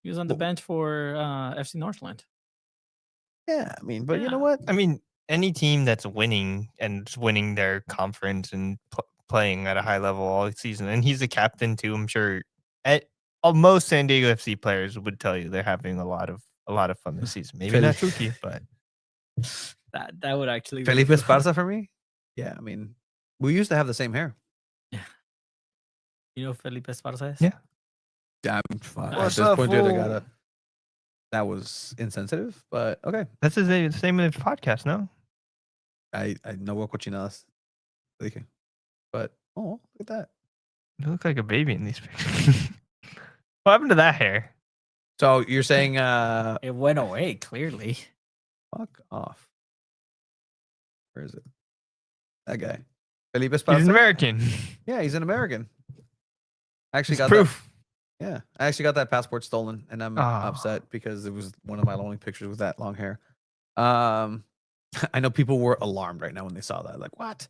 [SPEAKER 8] He was on the bench for FC Northland.
[SPEAKER 1] Yeah, I mean, but you know what?
[SPEAKER 2] I mean, any team that's winning and winning their conference and playing at a high level all season, and he's a captain too. I'm sure most San Diego FC players would tell you they're having a lot of fun this season. Maybe not Chucky, but
[SPEAKER 8] that would actually be
[SPEAKER 1] Felipe Esparza for me. Yeah, I mean, we used to have the same hair.
[SPEAKER 8] Yeah. You know Felipe Esparza is?
[SPEAKER 2] Yeah.
[SPEAKER 1] At this point, dude, that was insensitive, but okay.
[SPEAKER 2] That's the name of the podcast, no?
[SPEAKER 1] I know what cochinadas. But look at that.
[SPEAKER 2] You look like a baby in these pictures. What happened to that hair?
[SPEAKER 1] So you're saying
[SPEAKER 8] it went away, clearly.
[SPEAKER 1] Fuck off. Where is it? That guy. Felipe Esparza.
[SPEAKER 2] He's an American.
[SPEAKER 1] Yeah, he's an American. I actually got
[SPEAKER 2] proof.
[SPEAKER 1] Yeah, I actually got that passport stolen, and I'm upset because it was one of my only pictures with that long hair. I know people were alarmed right now when they saw that. Like, what?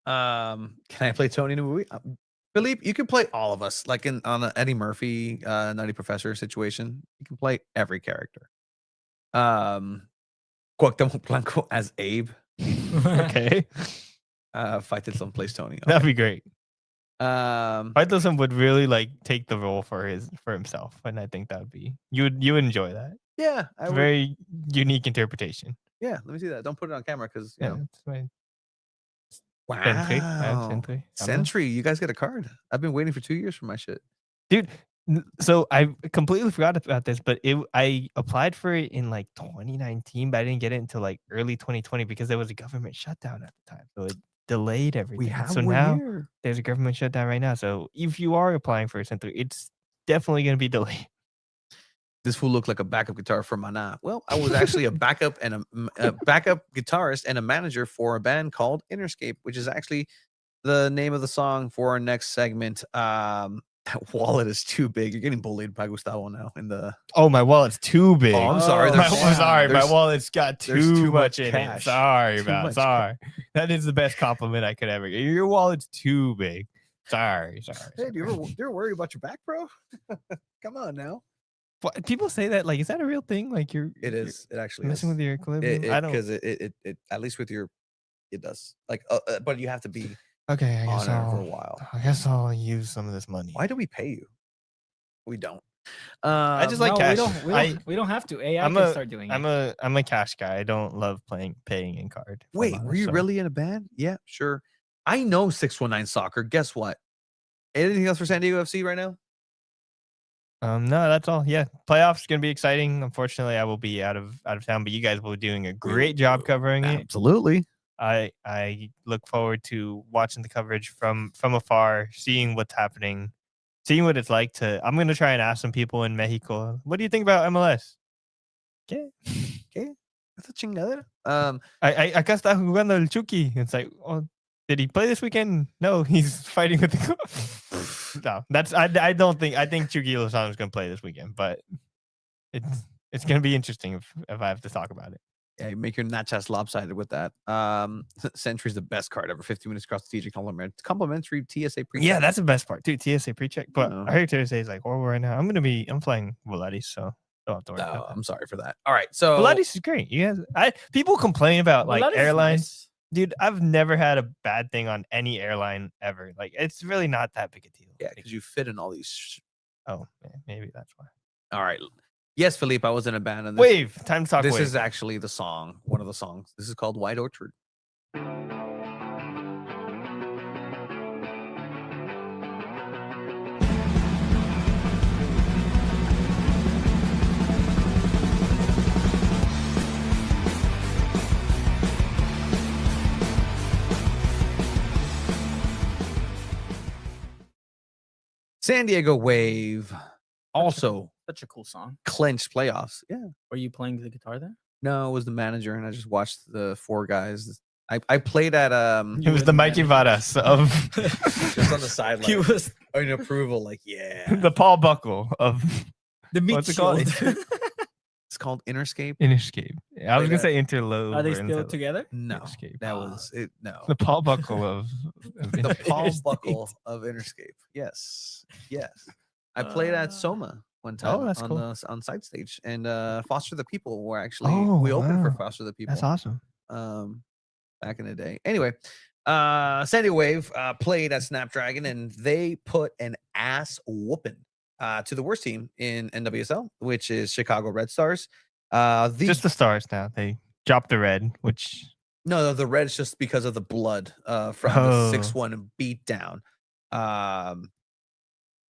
[SPEAKER 1] Can I play Tony in a movie? Philippe, you can play all of us, like on an Eddie Murphy, Nutty Professor situation. You can play every character. Cuauhtemoc Blanco as Abe.
[SPEAKER 2] Okay.
[SPEAKER 1] Faitelson plays Tony. Okay.
[SPEAKER 2] That'd be great.
[SPEAKER 1] Faitelson
[SPEAKER 2] would really like take the role for himself, and I think that would be you would enjoy that.
[SPEAKER 1] Yeah,
[SPEAKER 2] it's a very unique interpretation.
[SPEAKER 1] Yeah, let me see that. Don't put it on camera because you know.
[SPEAKER 2] It's my...
[SPEAKER 1] Wow. Sentry, you guys get a card. I've been waiting for 2 years for my shit.
[SPEAKER 2] Dude, so I completely forgot about this, but I applied for it in like 2019, but I didn't get it until like early 2020 because there was a government shutdown at the time. So it delayed everything. So now there's a government shutdown right now. So if you are applying for a Sentry, it's definitely going to be delayed.
[SPEAKER 1] This fool looked like a backup guitar for Manu. Well, I was actually a backup and a backup guitarist and a manager for a band called Interscape, which is actually the name of the song for our next segment. That wallet is too big. You're getting bullied by Gustavo now in the.
[SPEAKER 2] Oh, my wallet's too big.
[SPEAKER 1] Oh, I'm sorry.
[SPEAKER 2] My wallet's got too much in
[SPEAKER 1] cash.
[SPEAKER 2] it. Sorry. That is the best compliment I could ever get. Your wallet's too big. Sorry.
[SPEAKER 1] Hey, do you ever worry about your back, bro? Come on now.
[SPEAKER 2] What, people say that, like, is that a real thing? Like, it
[SPEAKER 1] is. It actually
[SPEAKER 2] messing
[SPEAKER 1] is.
[SPEAKER 2] with your equilibrium. I don't,
[SPEAKER 1] because it at least with your, it does. Like, but you have to be
[SPEAKER 2] okay.
[SPEAKER 1] on it for a while.
[SPEAKER 2] I guess I'll use some of this money.
[SPEAKER 1] Why do we pay you? We don't.
[SPEAKER 2] I just like cash.
[SPEAKER 8] We don't have to. AI can start doing it.
[SPEAKER 2] I'm a cash guy. I don't love paying in card.
[SPEAKER 1] Wait, were you really in a band? Yeah, sure. I know 619 Soccer. Guess what? Anything else for San Diego FC right now?
[SPEAKER 2] No, that's all. Yeah, playoffs gonna be exciting. Unfortunately, I will be out of town, but you guys will be doing a great job covering it.
[SPEAKER 1] Absolutely.
[SPEAKER 2] I look forward to watching the coverage from afar, seeing what's happening, seeing what it's like to. I'm gonna try and ask some people in Mexico, what do you think about MLS?
[SPEAKER 1] Okay. That's a chingadera.
[SPEAKER 2] Acá está jugando el Chucky. It's like, oh, did he play this weekend? No, he's fighting with the. No, that's I don't think. I think Chucky Lozano is going to play this weekend, but it's going to be interesting if I have to talk about it.
[SPEAKER 1] Yeah, make your nachos lopsided with that. Sentry's the best card ever. 50 minutes across the TJ complimentary TSA pre-check.
[SPEAKER 2] Yeah, that's the best part too. TSA pre-check. But I heard TSA is like horrible right now. I'm flying Volaris, so don't have to worry about that.
[SPEAKER 1] I'm sorry for that. All right, so
[SPEAKER 2] Volaris is great. You guys, people complain about like
[SPEAKER 8] Volaris
[SPEAKER 2] airlines.
[SPEAKER 8] nice.
[SPEAKER 2] Dude, I've never had a bad thing on any airline ever. Like, it's really not that big a deal.
[SPEAKER 1] Yeah, because you fit in all these.
[SPEAKER 2] Oh, man, maybe that's why.
[SPEAKER 1] All right. Yes, Philippe, I was in a band. And
[SPEAKER 2] Wave. Time to talk
[SPEAKER 1] This
[SPEAKER 2] Wave.
[SPEAKER 1] is actually the song, one of the songs. This is called White Orchard. San Diego Wave also
[SPEAKER 8] Such a cool song.
[SPEAKER 1] clinched playoffs. Yeah.
[SPEAKER 8] Were you playing the guitar there?
[SPEAKER 1] No, it was the manager, and I just watched the four guys. I played at
[SPEAKER 2] It was the Mikey Varas of
[SPEAKER 1] just on the sideline.
[SPEAKER 8] He was
[SPEAKER 1] in approval, like
[SPEAKER 2] the Paul Buckle of
[SPEAKER 8] the meat
[SPEAKER 2] what's it called?
[SPEAKER 8] shield.
[SPEAKER 1] It's called Interscape.
[SPEAKER 2] Interscape. I was gonna say Interlobe.
[SPEAKER 8] Are they
[SPEAKER 2] or
[SPEAKER 8] still
[SPEAKER 2] Interlobe.
[SPEAKER 8] together?
[SPEAKER 1] No,
[SPEAKER 2] Interscape.
[SPEAKER 1] that was it. No,
[SPEAKER 2] The Paul Buckle of
[SPEAKER 1] the Paul Buckle of Interscape. Yes. I played at Soma. one time
[SPEAKER 2] that's
[SPEAKER 1] on
[SPEAKER 2] cool.
[SPEAKER 1] on side stage, and Foster the People were actually we
[SPEAKER 2] Oh,
[SPEAKER 1] opened for
[SPEAKER 2] wow.
[SPEAKER 1] Foster the People.
[SPEAKER 2] That's awesome.
[SPEAKER 1] Back in the day. Anyway, SanDiego Wave played at Snapdragon, and they put an ass whooping to the worst team in NWSL, which is Chicago Red Stars.
[SPEAKER 2] Just the Stars now. They dropped the red, which
[SPEAKER 1] no, the Reds just because of the blood from the 6-1 beat down.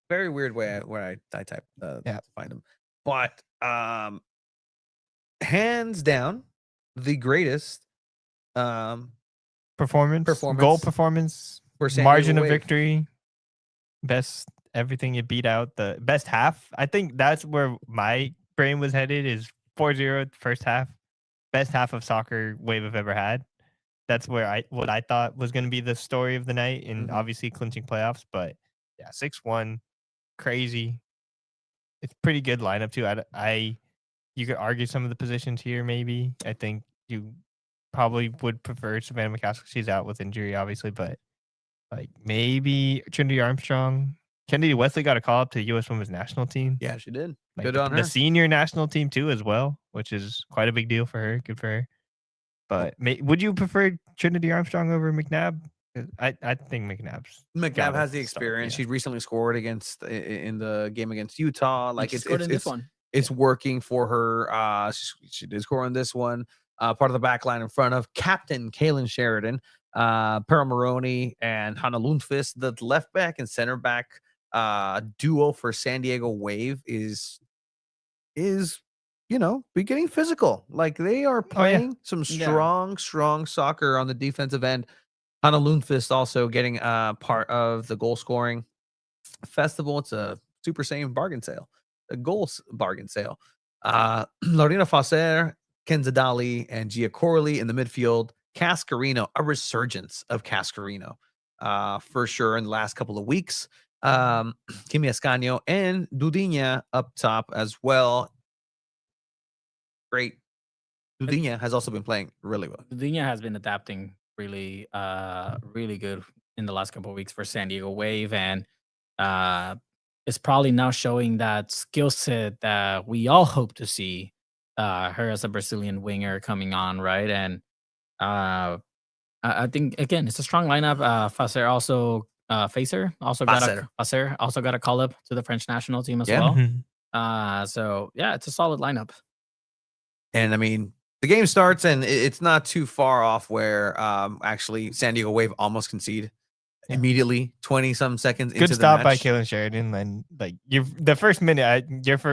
[SPEAKER 1] Very weird way where I type to find them, but hands down the greatest
[SPEAKER 2] performance, goal performance,
[SPEAKER 1] for
[SPEAKER 2] margin of
[SPEAKER 1] Wave.
[SPEAKER 2] victory, best everything. You beat out the best half. I think that's where my brain was headed. Is 4-0 first half, best half of soccer Wave have ever had. That's where what I thought was going to be the story of the night, and obviously clinching playoffs. But yeah, 6-1, crazy. It's pretty good lineup too. You could argue some of the positions here. Maybe I think you probably would prefer Savannah McCaskill. She's out with injury, obviously, but like maybe Trinity Armstrong. Kennedy Wesley got a call up to U.S. Women's National Team.
[SPEAKER 1] Yeah, she did.
[SPEAKER 2] Like
[SPEAKER 1] Good on her.
[SPEAKER 2] The senior national team too, as well, which is quite a big deal for her. Good for her. But would you prefer Trinity Armstrong over McNabb? I think
[SPEAKER 1] McNabb has the experience. She recently scored against in the game against Utah. Like it's working for her. She did score on this one. Part of the back line in front of Captain Kaylin Sheridan, Pearl Maroney, and Hannah Lundqvist. The left back and center back duo for SanDiego Wave is be getting physical. Like they are playing some strong soccer on the defensive end. Hannah Lundqvist also getting part of the goal scoring festival. It's a Super Saiyan bargain sale, a goals bargain sale. Lorena Fosser, Kenza Dali, and Gia Corley in the midfield. Cascarino, a resurgence of Cascarino for sure in the last couple of weeks. Kimi Ascanio and Dudinha up top as well. Great. Dudinha has also been playing really well.
[SPEAKER 8] Dudinha has been adapting really good in the last couple of weeks for SanDiego Wave, and it's probably now showing that skill set that we all hope to see her as a Brazilian winger coming on, right? And I think again it's a strong lineup. Facer also got a call up to the French national team as well. So yeah, it's a solid lineup.
[SPEAKER 1] And I mean, the game starts, and it's not too far off where actually SanDiego Wave almost concede immediately, 20-some seconds into the match.
[SPEAKER 2] Good stop by Kaylin Sheridan. And like the first minute,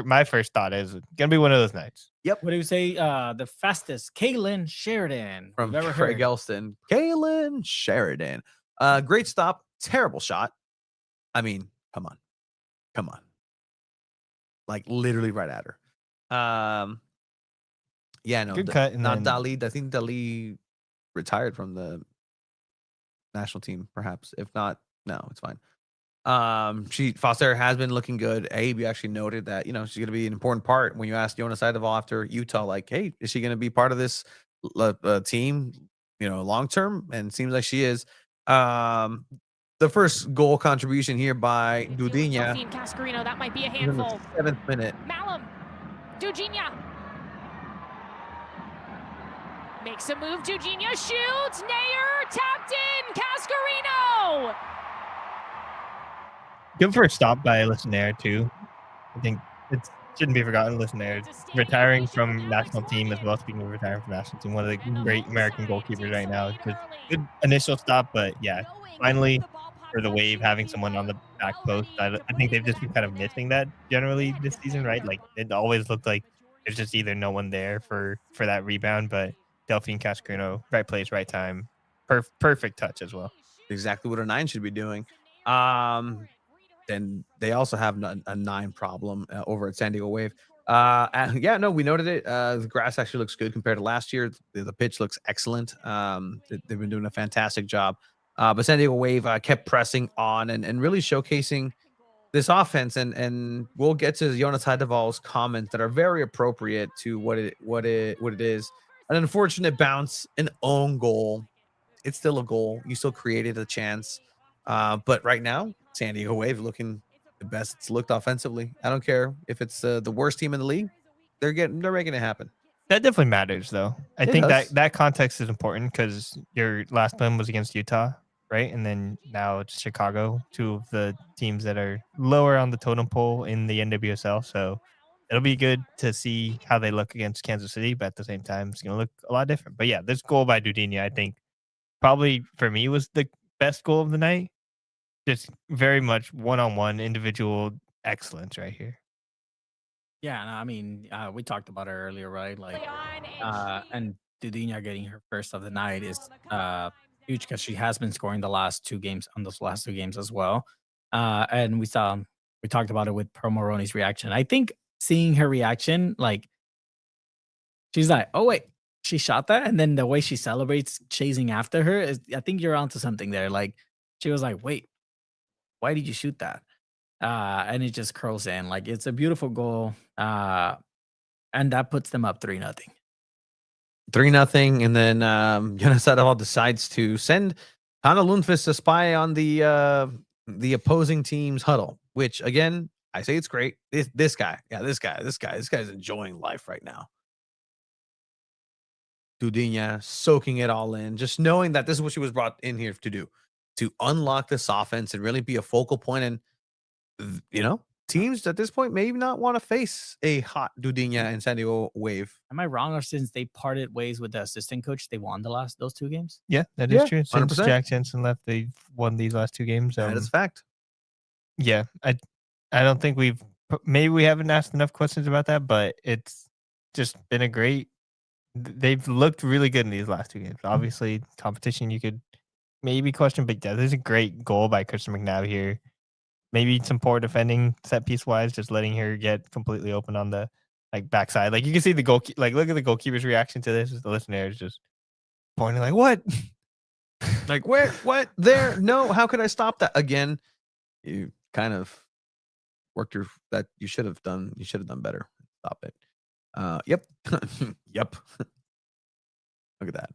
[SPEAKER 2] my first thought is gonna be one of those nights.
[SPEAKER 1] Yep.
[SPEAKER 8] What do you say? The fastest Kaylin Sheridan
[SPEAKER 1] from
[SPEAKER 8] we've ever
[SPEAKER 1] Craig
[SPEAKER 8] heard.
[SPEAKER 1] Elston. Kaylin Sheridan. Great stop. Terrible shot. I mean, come on. Like literally right at her. Yeah, no,
[SPEAKER 2] good cut.
[SPEAKER 1] Not Dali. I think Dali retired from the national team, perhaps. If not, no, it's fine. Foster has been looking good. Abe, you actually noted that she's going to be an important part when you asked Jonas Eidevall after Utah, like, hey, is she going to be part of this team, long term? And it seems like she is. The first goal contribution here by Dudinha.
[SPEAKER 13] Cascarino, that might be a handful.
[SPEAKER 1] 7th minute.
[SPEAKER 13] Malum, Dudinha. Makes a move, Dudinha shoots, Nair tapped in, Cascarino!
[SPEAKER 2] Good for a stop by Listenaire too. I think it shouldn't be forgotten. Listenaire retiring from national team as well. Speaking of retiring from national team, one of the great American goalkeepers right now. Good initial stop, but yeah, finally for the Wave having someone on the back post. I think they've just been kind of missing that generally this season, right? Like it always looked like there's just either no one there for that rebound, but Delphine Cascarino, right place, right time. Perfect touch as well.
[SPEAKER 1] Exactly what a 9 should be doing. Then they also have a 9 problem over at SanDiego Wave. We noted it. The grass actually looks good compared to last year. The pitch looks excellent. They've been doing a fantastic job. But SanDiego Wave kept pressing on and really showcasing this offense. And we'll get to Jonas Eidevall's comments that are very appropriate to what it is. An unfortunate bounce, an own goal. It's still a goal. You still created a chance. But right now, SanDiego Wave looking the best it's looked offensively. I don't care if it's the worst team in the league. They're making it happen.
[SPEAKER 2] That definitely matters, though. I think
[SPEAKER 1] does.
[SPEAKER 2] that context is important because your last win was against Utah, right? And then now it's Chicago, two of the teams that are lower on the totem pole in the NWSL. So it'll be good to see how they look against Kansas City, but at the same time, it's going to look a lot different. But yeah, this goal by Dudinha, I think, probably for me was the best goal of the night. Just very much one-on-one individual excellence right here.
[SPEAKER 8] Yeah, no, I mean, we talked about it earlier, right? Like, and Dudinha getting her first of the night is huge because she has been scoring the last 2 games on those last 2 games as well. And we talked about it with Pro Moroni's reaction. I think seeing her reaction, like, she's like, "Oh wait, she shot that," and then the way she celebrates chasing after her is, I think you're onto something there. Like, she was like, "Wait, why did you shoot that?" And it just curls in. Like, it's a beautiful goal. And that puts them up 3-0.
[SPEAKER 1] 3-0, and then Jonas Eidevall decides to send Hanna Lundqvist to spy on the opposing team's huddle, which again, I say it's great. This guy's enjoying life right now. Dudinha soaking it all in, just knowing that this is what she was brought in here to do, to unlock this offense and really be a focal point. And teams at this point may not want to face a hot Dudinha and SanDiego Wave.
[SPEAKER 8] Am I wrong, or since they parted ways with the assistant coach, they won those 2 games?
[SPEAKER 2] Yeah, that is true. Since
[SPEAKER 1] 100%.
[SPEAKER 2] Jack Jensen left, they've won these last 2 games.
[SPEAKER 1] That is a fact.
[SPEAKER 2] Yeah, I don't think maybe we haven't asked enough questions about that, but it's just been they've looked really good in these last 2 games. Obviously, competition you could maybe question, but yeah, there's a great goal by Kristen McNabb here. Maybe some poor defending set piece wise, just letting her get completely open on the backside. Like, you can see the goal. Like, look at the goalkeeper's reaction to this. The listener is just pointing like, "What?
[SPEAKER 1] Like, where? What? There? No. How could I stop that?" Again, you kind of worked that you should have done. You should have done better. Stop it. Yep. Yep. Look at that.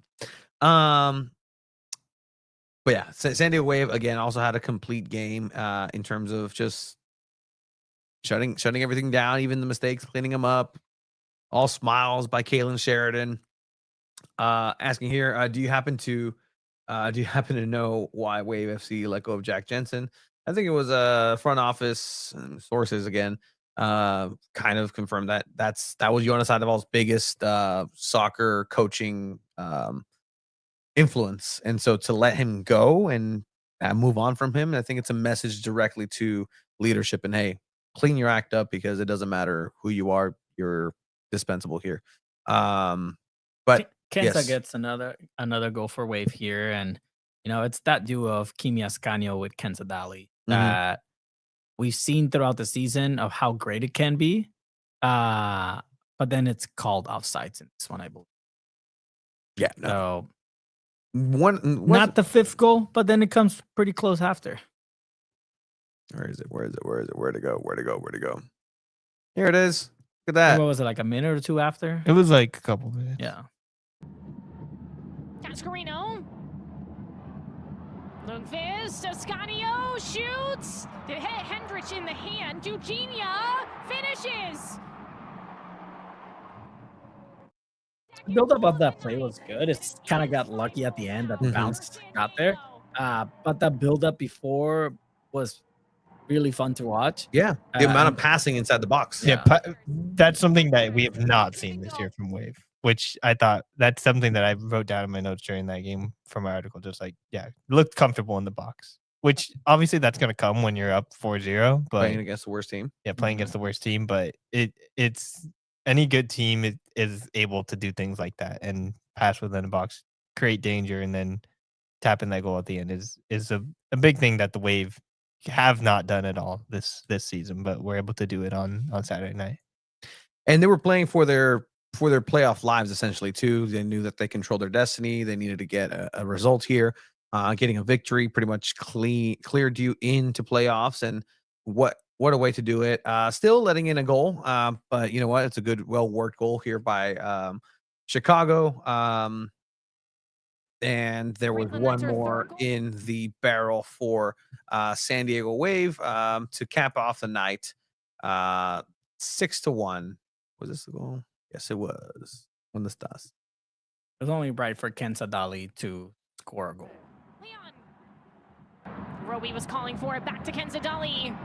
[SPEAKER 1] But yeah, SanDiego Wave again also had a complete game in terms of just shutting everything down, even the mistakes, cleaning them up. All smiles by Kaylin Sheridan. Asking here, do you happen to know why Wave FC let go of Jack Jensen? I think it was front office sources again. Kind of confirmed that was Jonas Eidevall's biggest soccer coaching influence, and so to let him go and move on from him, I think it's a message directly to leadership and, hey, clean your act up, because it doesn't matter who you are, you're dispensable here. But
[SPEAKER 8] Kansas gets another goal for Wave here, and it's that duo of Kimi Ascanio with Kenza Dali that we've seen throughout the season of how great it can be, but then it's called offsides in this one, I believe.
[SPEAKER 1] Yeah, no.
[SPEAKER 8] So
[SPEAKER 1] not
[SPEAKER 8] the 5th goal, but then it comes pretty close after.
[SPEAKER 1] Where is it? Where'd it go? Here it is. Look at that.
[SPEAKER 8] What was it, like a minute or 2 after?
[SPEAKER 2] It was like a couple minutes.
[SPEAKER 8] Yeah.
[SPEAKER 13] Cascarino. Lundqvist, Ascanio shoots. It hit Hendrich in the hand. Dudinha finishes.
[SPEAKER 8] The build-up of that play was good. It's kind of got lucky at the end that the bounce got there. But the build-up before was really fun to watch.
[SPEAKER 1] Yeah, the amount of passing inside the box.
[SPEAKER 2] Yeah, that's something that we have not seen this year from Wave, which I thought that's something that I wrote down in my notes during that game from my article. Just like, looked comfortable in the box, which obviously that's going to come when you're up 4-0. But
[SPEAKER 1] playing against the worst team.
[SPEAKER 2] Yeah, playing against the worst team. But it's any good team is able to do things like that and pass within the box, create danger, and then tapping that goal at the end is a big thing that the Wave have not done at all this season, but we're able to do it on Saturday night.
[SPEAKER 1] And they were playing for their playoff lives essentially too. They knew that they controlled their destiny. They needed to get a result here. Getting a victory pretty much cleared you into playoffs, and what a way to do it. Still letting in a goal, but you know what? It's a good, well-worked goal here by Chicago. And there was one more in the barrel for San Diego Wave to cap off the night. 6-1. Was this the goal? Yes, it was. ¿Dónde estás?
[SPEAKER 8] It was only right for Ken Sadali to score a goal.
[SPEAKER 13] Roby was calling for it. Back to Ken Sadali.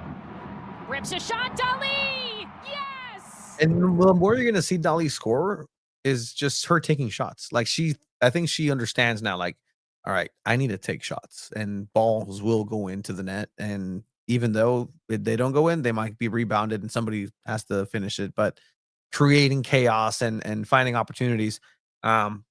[SPEAKER 13] Rips a shot. Dali! Yes!
[SPEAKER 1] And the more you're going to see Dali score is just her taking shots. Like I think she understands now, like, all right, I need to take shots and balls will go into the net. And even though they don't go in, they might be rebounded and somebody has to finish it. But creating chaos and finding opportunities. Ken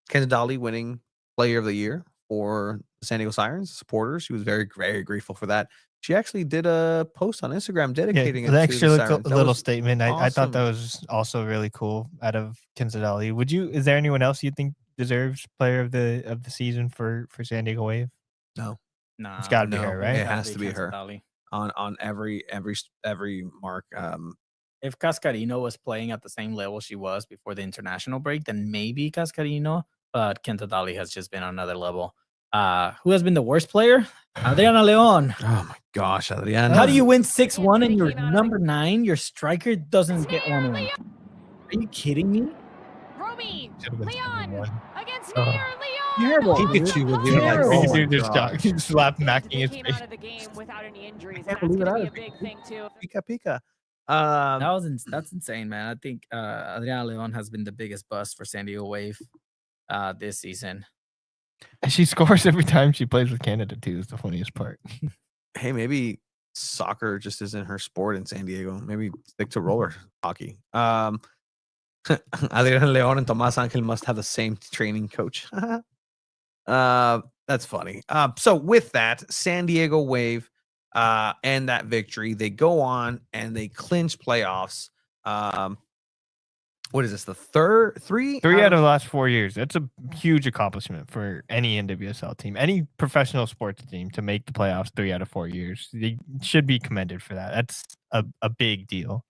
[SPEAKER 1] Sadali winning Player of the Year for the San Diego Sirens supporters. She was very, very grateful for that. She actually did a post on Instagram dedicating it to
[SPEAKER 2] extra
[SPEAKER 1] the Sirens.
[SPEAKER 2] little statement.
[SPEAKER 1] Awesome.
[SPEAKER 2] I thought that was also really cool out of Ken Sadali. Is there anyone else you think deserves Player of the Season for San Diego Wave?
[SPEAKER 1] No.
[SPEAKER 2] It's got to be her, right?
[SPEAKER 1] It has to be her on every mark.
[SPEAKER 8] If Cascarino was playing at the same level she was before the international break, then maybe Cascarino. But Ken Sadali has just been on another level. Who has been the worst player? Adriana Leon.
[SPEAKER 1] Oh my gosh, Adriana.
[SPEAKER 8] How do you win 6-1 and you're number 9? Your striker doesn't get one win. Are you kidding me?
[SPEAKER 13] Roby, Leon against Mayor Leon.
[SPEAKER 8] Terrible.
[SPEAKER 1] Pikachu was even
[SPEAKER 2] like, just slap macking his
[SPEAKER 13] Came
[SPEAKER 2] face.
[SPEAKER 13] out of the game without any injuries.
[SPEAKER 1] I can't
[SPEAKER 13] That's
[SPEAKER 1] believe it
[SPEAKER 13] gonna be
[SPEAKER 1] either.
[SPEAKER 13] a big thing too.
[SPEAKER 1] Pika.
[SPEAKER 8] That's insane, man. I think Adriana Leon has been the biggest bust for San Diego Wave this season.
[SPEAKER 2] And she scores every time she plays with Canada too. Is the funniest part.
[SPEAKER 1] Hey, maybe soccer just isn't her sport in San Diego. Maybe stick to roller hockey. Adriana Leon and Tomas Angel must have the same training coach. That's funny. So with that, San Diego Wave and that victory, they go on and they clinch playoffs. What is this? The three
[SPEAKER 2] out of the last 4 years. That's a huge accomplishment for any NWSL team, any professional sports team to make the playoffs 3 out of 4 years. They should be commended for that. That's a big deal.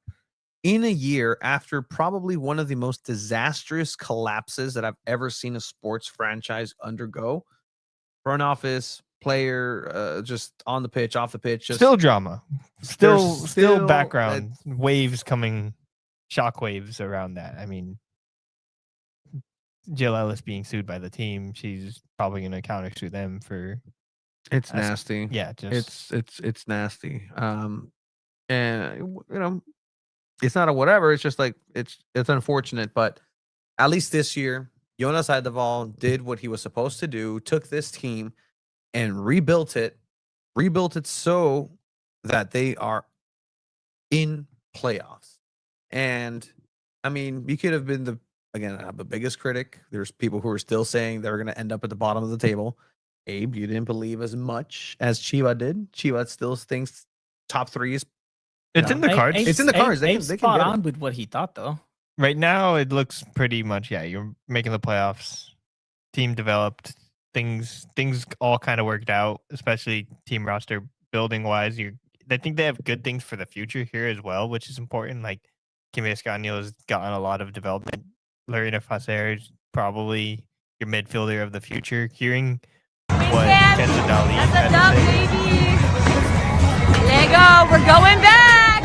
[SPEAKER 1] In a year after probably one of the most disastrous collapses that I've ever seen a sports franchise undergo. Front office, player, just on the pitch, off the pitch. Just,
[SPEAKER 2] still drama. Still background.
[SPEAKER 1] uh,
[SPEAKER 2] Waves coming. Shockwaves around that. I mean, Jill Ellis being sued by the team, she's probably going to counter sue them for.
[SPEAKER 1] It's nasty.
[SPEAKER 2] Yeah, just
[SPEAKER 1] it's nasty. And you know, it's not a whatever. It's just like it's unfortunate, but at least this year, Jonas Eidevall did what he was supposed to do. Took this team and rebuilt it so that they are in playoffs. And I mean, you could have been the biggest critic. There's people who are still saying they're going to end up at the bottom of the table. Abe, you didn't believe as much as Chiva did. Chiva still thinks top 3 is.
[SPEAKER 2] It's in the cards.
[SPEAKER 1] It's in the cards. They
[SPEAKER 8] Abe's
[SPEAKER 1] can
[SPEAKER 8] spot
[SPEAKER 1] get
[SPEAKER 8] on
[SPEAKER 1] it.
[SPEAKER 8] with what he thought, though.
[SPEAKER 2] Right now, it looks pretty much, you're making the playoffs. Team developed. Things all kind of worked out, especially team roster building wise. I think they have good things for the future here as well, which is important. Like Kimi Escanio has gotten a lot of development. Lorena Facer is probably your midfielder of the future. Hearing what Ken Sadali had to say.
[SPEAKER 13] Lego, we're going back.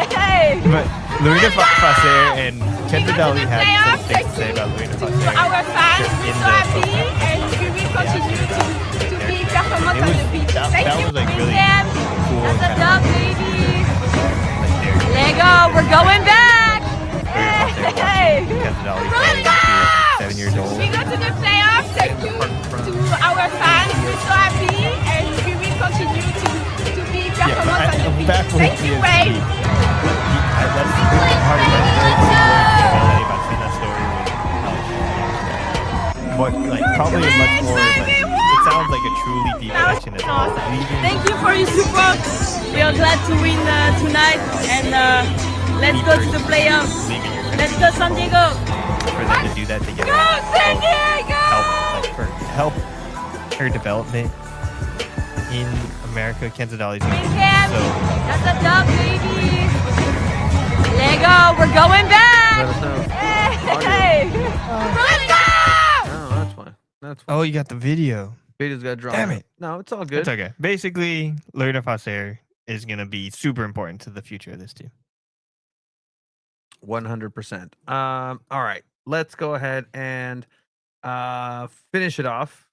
[SPEAKER 13] Hey.
[SPEAKER 2] But Lorena Facer and Ken Sadali had some things to say about Lorena Facer.
[SPEAKER 13] Our fans, we're so happy, and we will continue to be performant on the pitch. Thank you,
[SPEAKER 2] was like really cool.
[SPEAKER 13] That's a dub, baby. Lego, we're going back. Hey.
[SPEAKER 2] Ken Sadali
[SPEAKER 13] Let's
[SPEAKER 2] playing
[SPEAKER 13] go!
[SPEAKER 2] when she was 7 years old.
[SPEAKER 13] We go to the playoffs. Thank you to our fans. We're so happy, and we will continue to be performant on the pitch. Thank you, Wade.
[SPEAKER 2] That's hard to but like probably a much more it sounds like a truly deep connection as well.
[SPEAKER 13] Thank you for your support. We are glad to win tonight, and let's go to the playoffs. Let's go, San Diego.
[SPEAKER 2] For them to do that together,
[SPEAKER 13] San Diego!
[SPEAKER 2] help her development in America. Ken Sadali's so
[SPEAKER 13] that's a dub, baby. Lego, we're going back.
[SPEAKER 1] Let us know.
[SPEAKER 13] Hey. Let's go!
[SPEAKER 1] That's fine.
[SPEAKER 2] Oh, you got the video.
[SPEAKER 1] Video's got drawn.
[SPEAKER 2] Damn
[SPEAKER 1] up.
[SPEAKER 2] it.
[SPEAKER 1] No, it's all good.
[SPEAKER 2] It's okay. Basically, Lerda Facer is going to be super important to the future of this team.
[SPEAKER 1] 100%. All right. Let's go ahead and finish it off.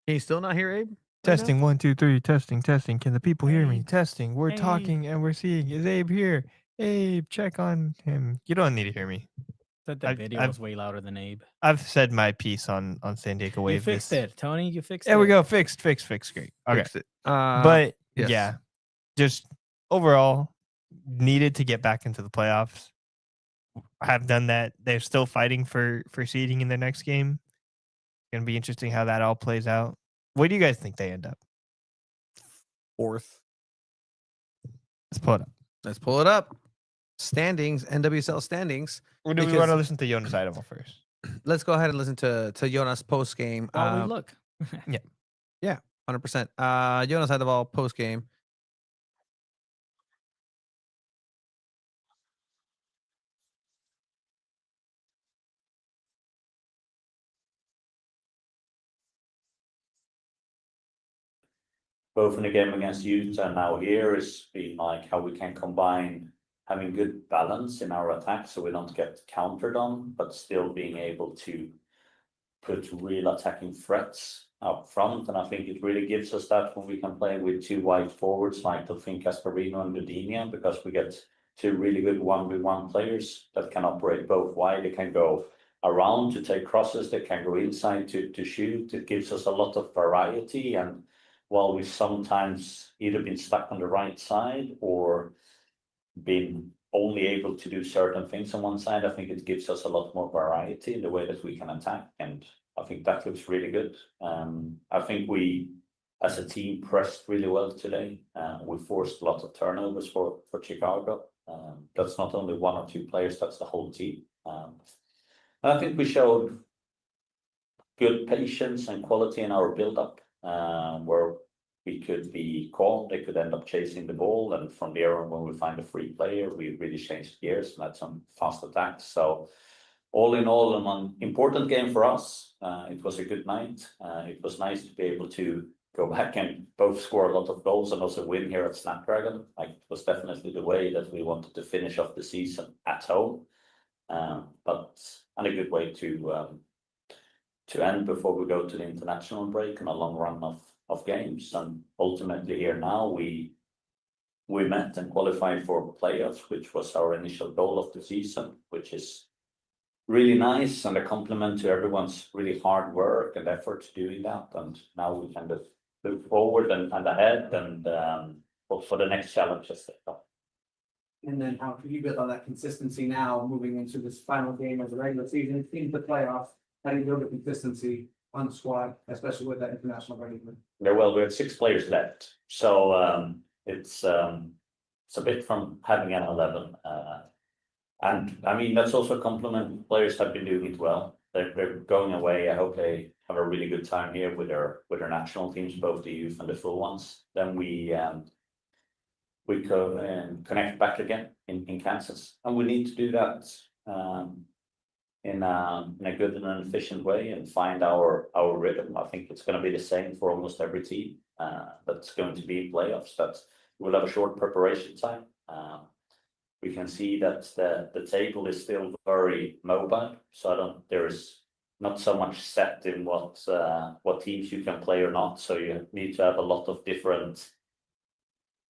[SPEAKER 1] Can you still not hear Abe?
[SPEAKER 2] Testing 1, 2, 3. Testing. Can the people hear me? Testing. We're
[SPEAKER 8] Abe.
[SPEAKER 2] talking and we're seeing. Is Abe here? Abe, check on him. You don't need to hear me.
[SPEAKER 8] That the video was way louder than Abe.
[SPEAKER 2] I've said my piece on SanDiego Wave.
[SPEAKER 3] You fixed it, Tony. You fixed it.
[SPEAKER 2] There we go. Fixed. Great. Okay.
[SPEAKER 1] Fixed it.
[SPEAKER 2] But
[SPEAKER 1] yes.
[SPEAKER 2] yeah, just overall needed to get back into the playoffs. Have done that. They're still fighting for seeding in the next game. It's gonna be interesting how that all plays out. What do you guys think they end up?
[SPEAKER 1] 4th.
[SPEAKER 2] Let's pull it up.
[SPEAKER 1] Standings, NWSL standings.
[SPEAKER 2] Or do we want to listen to Jonas Eidevall first?
[SPEAKER 1] Let's go ahead and listen to Jonas post game.
[SPEAKER 3] While we look.
[SPEAKER 1] Yeah, 100%. Jonas Eidevall post game.
[SPEAKER 9] Both in the game against youth and now here is been like how we can combine having good balance in our attack so we don't get countered on, but still being able to put real attacking threats up front. And I think it really gives us that when we can play with 2 wide forwards like I think Pellegrino and Dudinha, because we get 2 really good 1v1 players that can operate both wide. They can go around to take crosses, they can go inside to shoot. It gives us a lot of variety, and while we've sometimes either been stuck on the right side or been only able to do certain things on one side, I think it gives us a lot more variety in the way that we can attack, and I think that looks really good. I think we, as a team, pressed really well today. We forced a lot of turnovers for Chicago. That's not only 1 or 2 players, that's the whole team. And I think we showed good patience and quality in our build-up, where we could be calm, they could end up chasing the ball, and from there on, when we find a free player, we really changed gears and had some fast attacks. So all in all, an important game for us. It was a good night. It was nice to be able to go back and both score a lot of goals and also win here at Snapdragon. Like, it was definitely the way that we wanted to finish off the season at home. And a good way to end before we go to the international break and a long run of games. And ultimately here now we met and qualified for playoffs, which was our initial goal of the season, which is really nice and a compliment to everyone's really hard work and effort doing that. And now we kind of look forward and ahead and look for the next challenges that come.
[SPEAKER 14] And then how can you build on that consistency now moving into this final game of the regular season, into the playoffs? How do you build the consistency on the squad, especially with that international break?
[SPEAKER 9] Yeah, well, we have 6 players left, so it's a bit from having an 11, and I mean that's also a compliment. Players have been doing it well. They're going away. I hope they have a really good time here with their national teams, both the youth and the full ones. Then we go and connect back again in Kansas, and we need to do that in a good and an efficient way and find our rhythm. I think it's going to be the same for almost every team that's going to be in playoffs. That we'll have a short preparation time. We can see that the table is still very mobile, so there is not so much set in what teams you can play or not. So you need to have a lot of different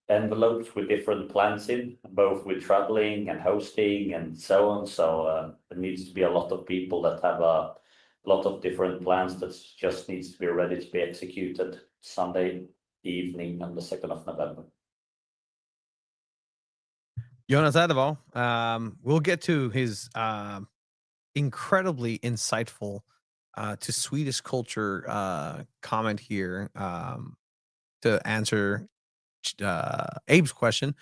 [SPEAKER 9] envelopes with different plans in, both with traveling and hosting and so on. So there needs to be a lot of people that have a lot of different plans that just needs to be ready to be executed Sunday evening on the 2nd of November.
[SPEAKER 1] Jonas Eidevall, we'll get to his incredibly insightful to Swedish culture comment here to answer Abe's question,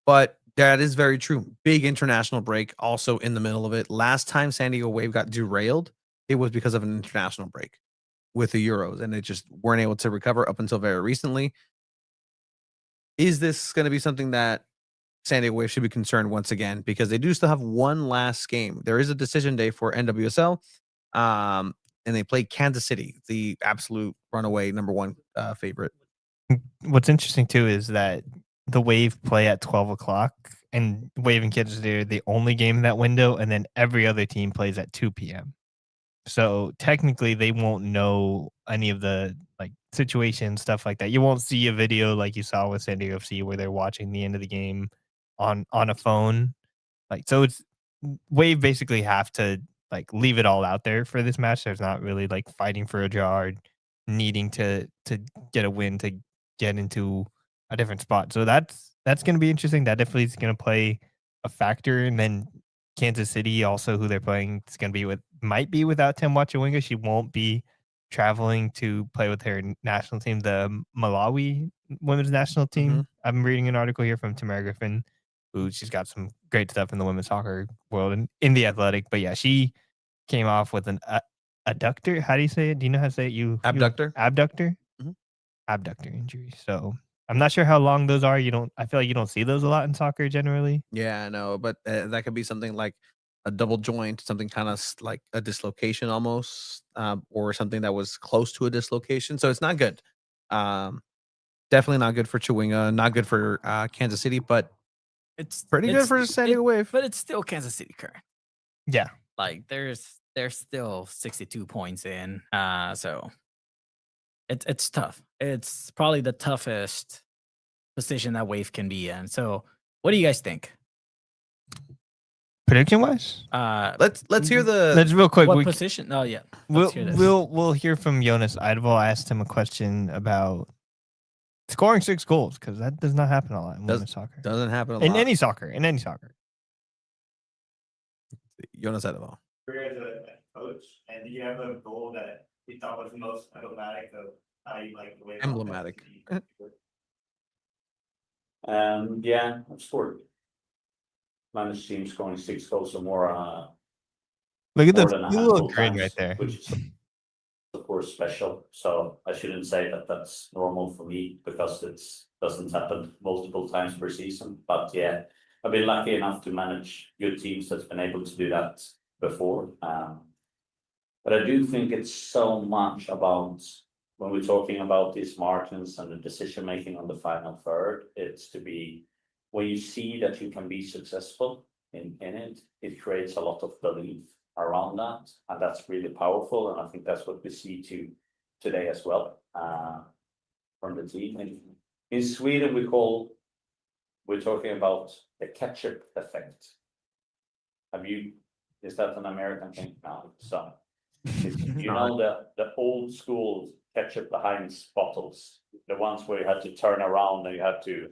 [SPEAKER 1] but that is very true. Big international break also in the middle of it. Last time SanDiego Wave got derailed, it was because of an international break with the Euros, and they just weren't able to recover up until very recently. Is this going to be something that SanDiego Wave should be concerned once again, because they do still have one last game? There is a decision day for NWSL. and they play Kansas City, the absolute runaway #1 favorite.
[SPEAKER 2] What's interesting too is that the Wave play at 12 o'clock, and Wave and Kansas City are the only game in that window, and then every other team plays at 2 p.m. So technically, they won't know any of the like situations, stuff like that. You won't see a video like you saw with SanDiego.FC where they're watching the end of the game on a phone. Like, so it's Wave basically have to like leave it all out there for this match. There's not really like fighting for a draw or needing to get a win to get into a different spot. So that's going to be interesting. That definitely is going to play a factor. And then Kansas City also, who they're playing, is going to be might be without Tim Wachawinga. She won't be traveling to play with her national team, the Malawi women's national team. I'm reading an article here from Tamara Griffin, who she's got some great stuff in the women's soccer world and in the athletic. But yeah, she came off with an adductor. How do you say it? Do you know how to say it?
[SPEAKER 1] Abductor.
[SPEAKER 2] Abductor. Abductor injury. So I'm not sure how long those are. I feel like you don't see those a lot in soccer generally.
[SPEAKER 1] Yeah, I know, but that could be something like a double joint, something kind of like a dislocation almost, or something that was close to a dislocation. So it's not good. Definitely not good for Chawinga, not good for Kansas City, but
[SPEAKER 8] it's
[SPEAKER 1] pretty good for San Diego Wave.
[SPEAKER 8] But it's still Kansas City current.
[SPEAKER 2] Yeah.
[SPEAKER 8] Like there's still 62 points in. So it's tough. It's probably the toughest position that Wave can be in. So what do you guys think?
[SPEAKER 2] Prediction wise?
[SPEAKER 1] Let's hear the
[SPEAKER 2] let's real quick.
[SPEAKER 8] What position? Oh yeah.
[SPEAKER 2] We'll hear from Jonas. Eidevall asked him a question about scoring 6 goals, because that does not happen a lot in women's soccer.
[SPEAKER 1] Doesn't happen a lot.
[SPEAKER 2] In any soccer.
[SPEAKER 1] Jonas Eidevall.
[SPEAKER 9] As a coach, and did you have a goal that you thought was the most emblematic of how you like the way?
[SPEAKER 1] Emblematic.
[SPEAKER 9] Yeah, I've scored. Managed team scoring 6 goals or more.
[SPEAKER 2] Look at
[SPEAKER 9] more
[SPEAKER 2] this
[SPEAKER 9] than a
[SPEAKER 2] little
[SPEAKER 9] handful
[SPEAKER 2] grin
[SPEAKER 9] times,
[SPEAKER 2] right there.
[SPEAKER 9] which is of course special. So I shouldn't say that that's normal for me, because it doesn't happen multiple times per season. But yeah, I've been lucky enough to manage good teams that's been able to do that before. But I do think it's so much about, when we're talking about these margins and the decision making on the final third, it's to be, when you see that you can be successful in it, it creates a lot of belief around that, and that's really powerful. And I think that's what we see today as well from the team. In Sweden, we're talking about the ketchup effect. Is that an American thing? No, so you know the old school ketchup behind bottles, the ones where you had to turn around and you had to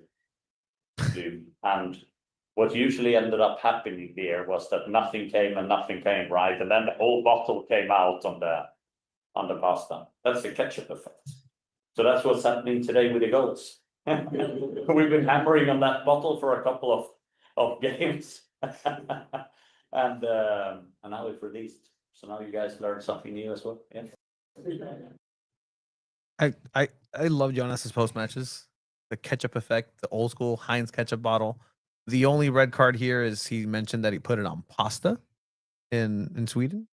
[SPEAKER 9] do, and what usually ended up happening there was that nothing came, right? And then the whole bottle came out on the pasta. That's the ketchup effect. So that's what's happening today with the goals. We've been hammering on that bottle for a couple of games. and now it's released. So now you guys learned something new as well. Yeah.
[SPEAKER 1] I love Jonas's post matches. The ketchup effect, the old school Heinz ketchup bottle. The only red card here is he mentioned that he put it on pasta in Sweden.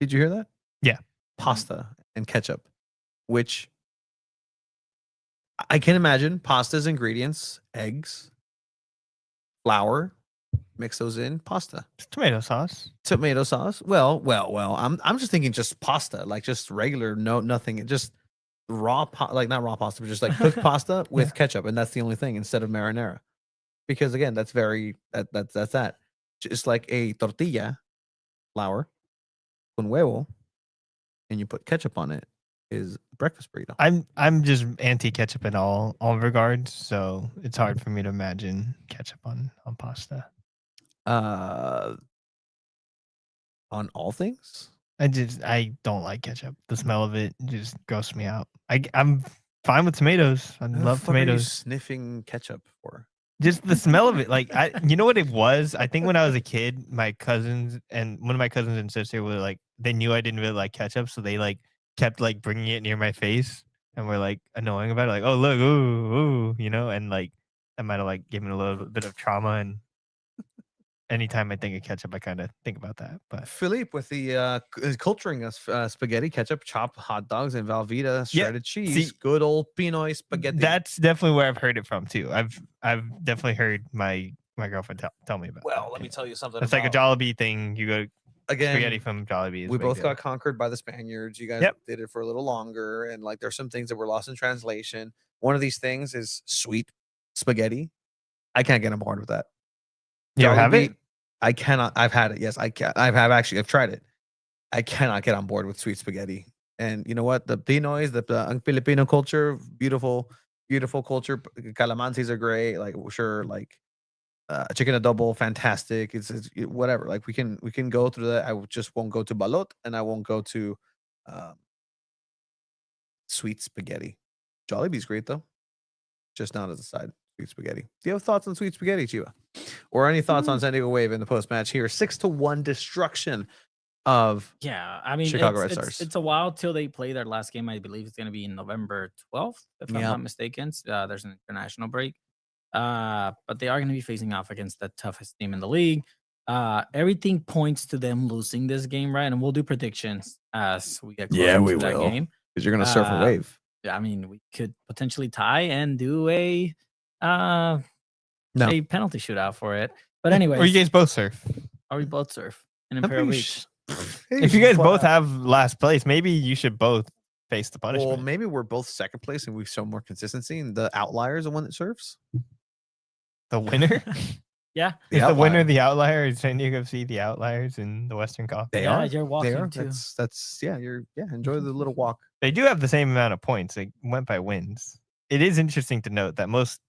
[SPEAKER 1] Did you hear that?
[SPEAKER 2] Yeah.
[SPEAKER 1] Pasta and ketchup, which I can imagine pasta's ingredients, eggs, flour, mix those in, pasta.
[SPEAKER 2] Tomato sauce.
[SPEAKER 1] Well, I'm just thinking just pasta, like just regular, nothing, just raw, not raw pasta, but just like cooked pasta with ketchup, and that's the only thing instead of marinara. Because again, that's that. Just like a tortilla, flour, con huevo, and you put ketchup on it, is a breakfast burrito.
[SPEAKER 2] I'm just anti ketchup in all regards, so it's hard for me to imagine ketchup on pasta.
[SPEAKER 1] On all things?
[SPEAKER 2] I don't like ketchup. The smell of it just grosses me out. I'm fine with tomatoes. I love tomatoes.
[SPEAKER 1] Are you sniffing ketchup for?
[SPEAKER 2] Just the smell of it. Like you know what it was? I think when I was a kid, my cousins and one of my cousins and sister were like, they knew I didn't really like ketchup, so they like kept like bringing it near my face and were like annoying about it. Like, oh look, ooh, and like that might have like given a little bit of trauma, and anytime I think of ketchup, I kind of think about that. But
[SPEAKER 1] Philippe with the culturing us spaghetti, ketchup, chopped hot dogs, and Velveeta shredded cheese. Good old Pinoy spaghetti.
[SPEAKER 2] That's definitely where I've heard it from too. I've definitely heard my girlfriend tell me about.
[SPEAKER 1] Well, let me tell you something.
[SPEAKER 2] It's like a Jollibee thing. You go
[SPEAKER 1] again.
[SPEAKER 2] Spaghetti from Jollibee.
[SPEAKER 1] We both got conquered by the Spaniards. You guys did it for a little longer, and like there's some things that were lost in translation. One of these things is sweet spaghetti. I can't get on board with that.
[SPEAKER 2] You ever have it?
[SPEAKER 1] I cannot. I've had it. Yes, I can. I've tried it. I cannot get on board with sweet spaghetti. And you know what? The Pinoys, the Filipino culture, beautiful culture. Calamansis are great. Like sure, like chicken adobo, fantastic. It's whatever. Like we can go through that. I just won't go to balot, and I won't go to sweet spaghetti. Jollibee's great though. Just not as a side. Sweet spaghetti. Do you have thoughts on sweet spaghetti, Chiba? Or any thoughts on SanDiego Wave in the post match here? 6-1 destruction of
[SPEAKER 8] I mean,
[SPEAKER 1] Chicago Red Stars.
[SPEAKER 8] It's a while till they play their last game. I believe it's going to be in November 12th, if I'm not mistaken. There's an international break. But they are going to be facing off against the toughest team in the league. Everything points to them losing this game, right? And we'll do predictions as we get closer to that game.
[SPEAKER 1] Because you're going to surf a wave.
[SPEAKER 8] I mean, we could potentially tie and do a penalty shootout for it. But anyway,
[SPEAKER 2] or you guys both surf.
[SPEAKER 8] Or we both surf in Imperial Beach.
[SPEAKER 2] If you guys both have last place, maybe you should both face the punishment.
[SPEAKER 1] Well, maybe we're both second place and we show more consistency, and the outlier is the one that surfs.
[SPEAKER 2] The winner?
[SPEAKER 8] Yeah.
[SPEAKER 2] Is the winner the outlier? Is SanDiego FC the outliers in the Western Conference?
[SPEAKER 1] They are.
[SPEAKER 8] You're walking
[SPEAKER 1] they are.
[SPEAKER 8] too.
[SPEAKER 1] That's enjoy the little walk.
[SPEAKER 2] They do have the same amount of points. They went by wins. It is interesting to note that most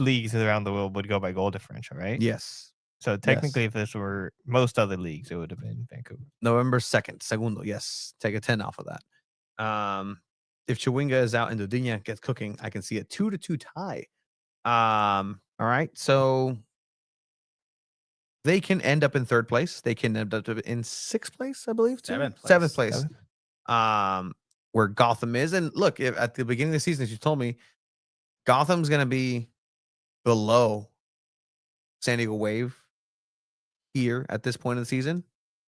[SPEAKER 2] leagues around the world would go by goal differential, right?
[SPEAKER 1] Yes.
[SPEAKER 2] So technically, if this were most other leagues, it would have been Vancouver.
[SPEAKER 1] November 2nd, segundo. Yes. Take a 10 off of that. If Chewinga is out and Dudinha gets cooking, I can see a 2-2 tie. All right. So they can end up in third place. They can end up in sixth place, I believe. Seventh place. Where Gotham is. And look, at the beginning of the season, as you told me, Gotham's going to be below SanDiego Wave here at this point in the season.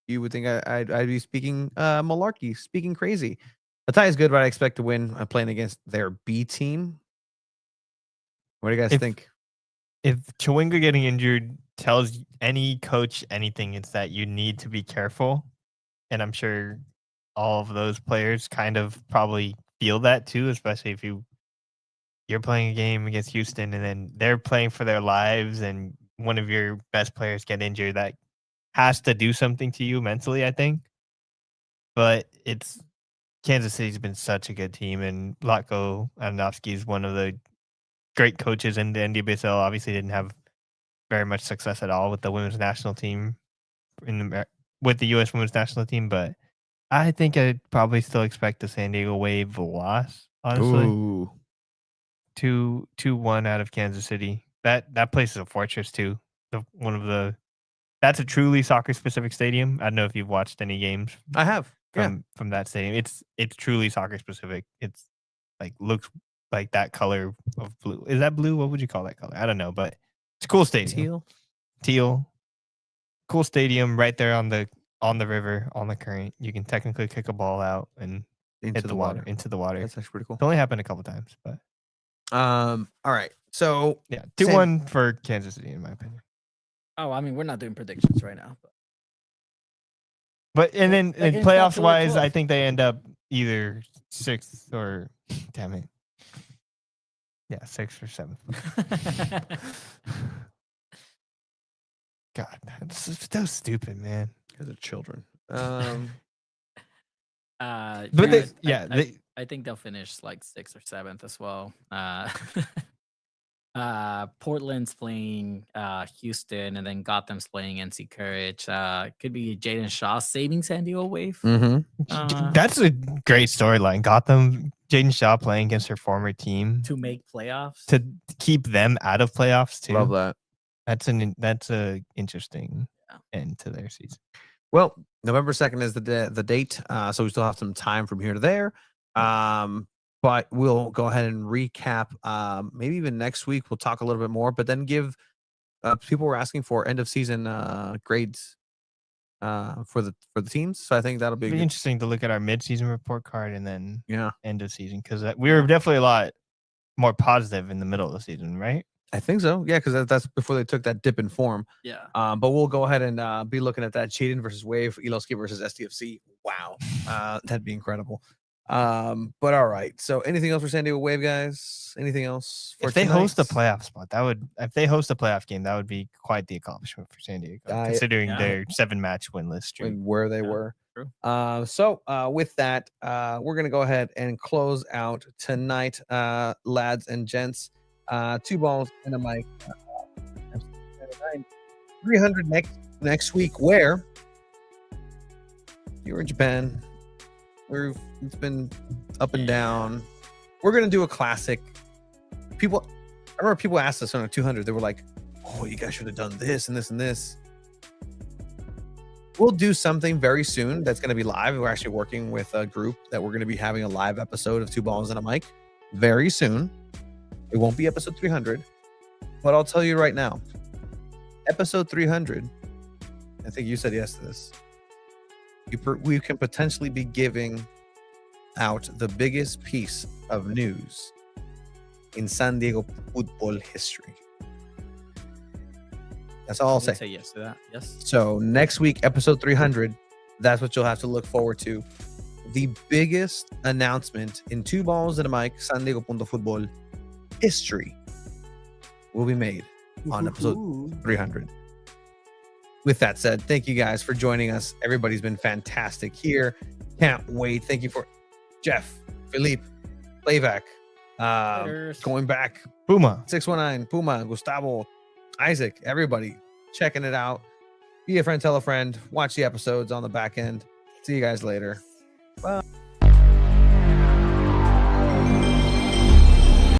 [SPEAKER 1] You would think I'd be speaking malarkey, speaking crazy. The tie is good, but I expect to win. I'm playing against their B team. What do you guys think?
[SPEAKER 2] If Chewinga getting injured tells any coach anything, it's that you need to be careful. And I'm sure all of those players kind of probably feel that too, especially if you're playing a game against Houston and then they're playing for their lives and one of your best players get injured. That has to do something to you mentally, I think. But Kansas City's been such a good team, and Latko Adamowski is one of the great coaches in the NWSL. Obviously didn't have very much success at all with the women's national team with the U.S. women's national team, but I think I'd probably still expect the SanDiego Wave loss, honestly.
[SPEAKER 1] Ooh.
[SPEAKER 2] 2-1 out of Kansas City. That place is a fortress too. That's a truly soccer-specific stadium. I don't know if you've watched any games.
[SPEAKER 1] I have.
[SPEAKER 2] From that stadium. It's truly soccer-specific. It's like looks like that color of blue. Is that blue? What would you call that color? I don't know, but it's a cool stadium. Teal. Cool stadium right there on the river, on the current. You can technically kick a ball out and
[SPEAKER 1] into the water.
[SPEAKER 2] That's
[SPEAKER 1] actually pretty cool.
[SPEAKER 2] It's only happened a couple times, but
[SPEAKER 1] all right. So
[SPEAKER 2] 2-1 for Kansas City in my opinion.
[SPEAKER 8] Oh, I mean, we're not doing predictions right now.
[SPEAKER 2] But and then playoffs wise, I think they end up either 6th or 6th or 7th. God, that's so stupid, man.
[SPEAKER 1] Because of children.
[SPEAKER 2] But
[SPEAKER 8] I think they'll finish like 6th or 7th as well. Portland's playing Houston, and then Gotham's playing NC Courage. Could be Jaden Shaw saving SanDiego Wave.
[SPEAKER 1] Mm-hmm.
[SPEAKER 2] That's a great storyline. Gotham, Jaden Shaw playing against her former team
[SPEAKER 8] to make playoffs,
[SPEAKER 2] to keep them out of playoffs too.
[SPEAKER 1] Love that.
[SPEAKER 2] That's a interesting end to their season.
[SPEAKER 1] Well, November 2nd is the date, so we still have some time from here to there. But we'll go ahead and recap. Maybe even next week we'll talk a little bit more, but then give people were asking for end of season grades for the teams. So I think that'll be
[SPEAKER 2] It'll be interesting to look at our mid-season report card and then
[SPEAKER 1] yeah,
[SPEAKER 2] end of season, because we were definitely a lot more positive in the middle of the season, right?
[SPEAKER 1] I think so. Yeah, because that's before they took that dip in form.
[SPEAKER 8] Yeah.
[SPEAKER 1] But we'll go ahead and be looking at that Cheating versus Wave, Eloski versus SDFC. Wow. That'd be incredible. But all right. So anything else for San Diego Wave, guys? Anything else for
[SPEAKER 2] If they
[SPEAKER 1] tonight?
[SPEAKER 2] host a playoff spot, if they host a playoff game, that would be quite the accomplishment for San Diego, considering their 7-match winless streak.
[SPEAKER 1] And where they were.
[SPEAKER 8] True.
[SPEAKER 1] So with that, we're gonna go ahead and close out tonight, lads and gents. 2 balls and a mic. 300 next week. Where you're in Japan. It's been up and down. We're gonna do a classic. I remember people asked us on a 200. They were like, "Oh, you guys should have done this and this and this." We'll do something very soon that's going to be live. We're actually working with a group that we're going to be having a live episode of 2 balls and a mic very soon. It won't be episode 300, but I'll tell you right now, episode 300, I think you said yes to this. We can potentially be giving out the biggest piece of news in SanDiego.Futbol history. That's all I'll say.
[SPEAKER 8] Yes to that. Yes.
[SPEAKER 1] So next week, episode 300, that's what you'll have to look forward to. The biggest announcement in 2 balls and a mic, SanDiego.Futbol history will be made on episode 300. With that said, thank you guys for joining us. Everybody's been fantastic here. Can't wait. Thank you for Jeff, Philippe, Playback, going back,
[SPEAKER 2] Puma,
[SPEAKER 1] 619, Puma, Gustavo, Isaac, everybody checking it out. Be a friend, tell a friend, watch the episodes on the back end. See you guys later. Bye.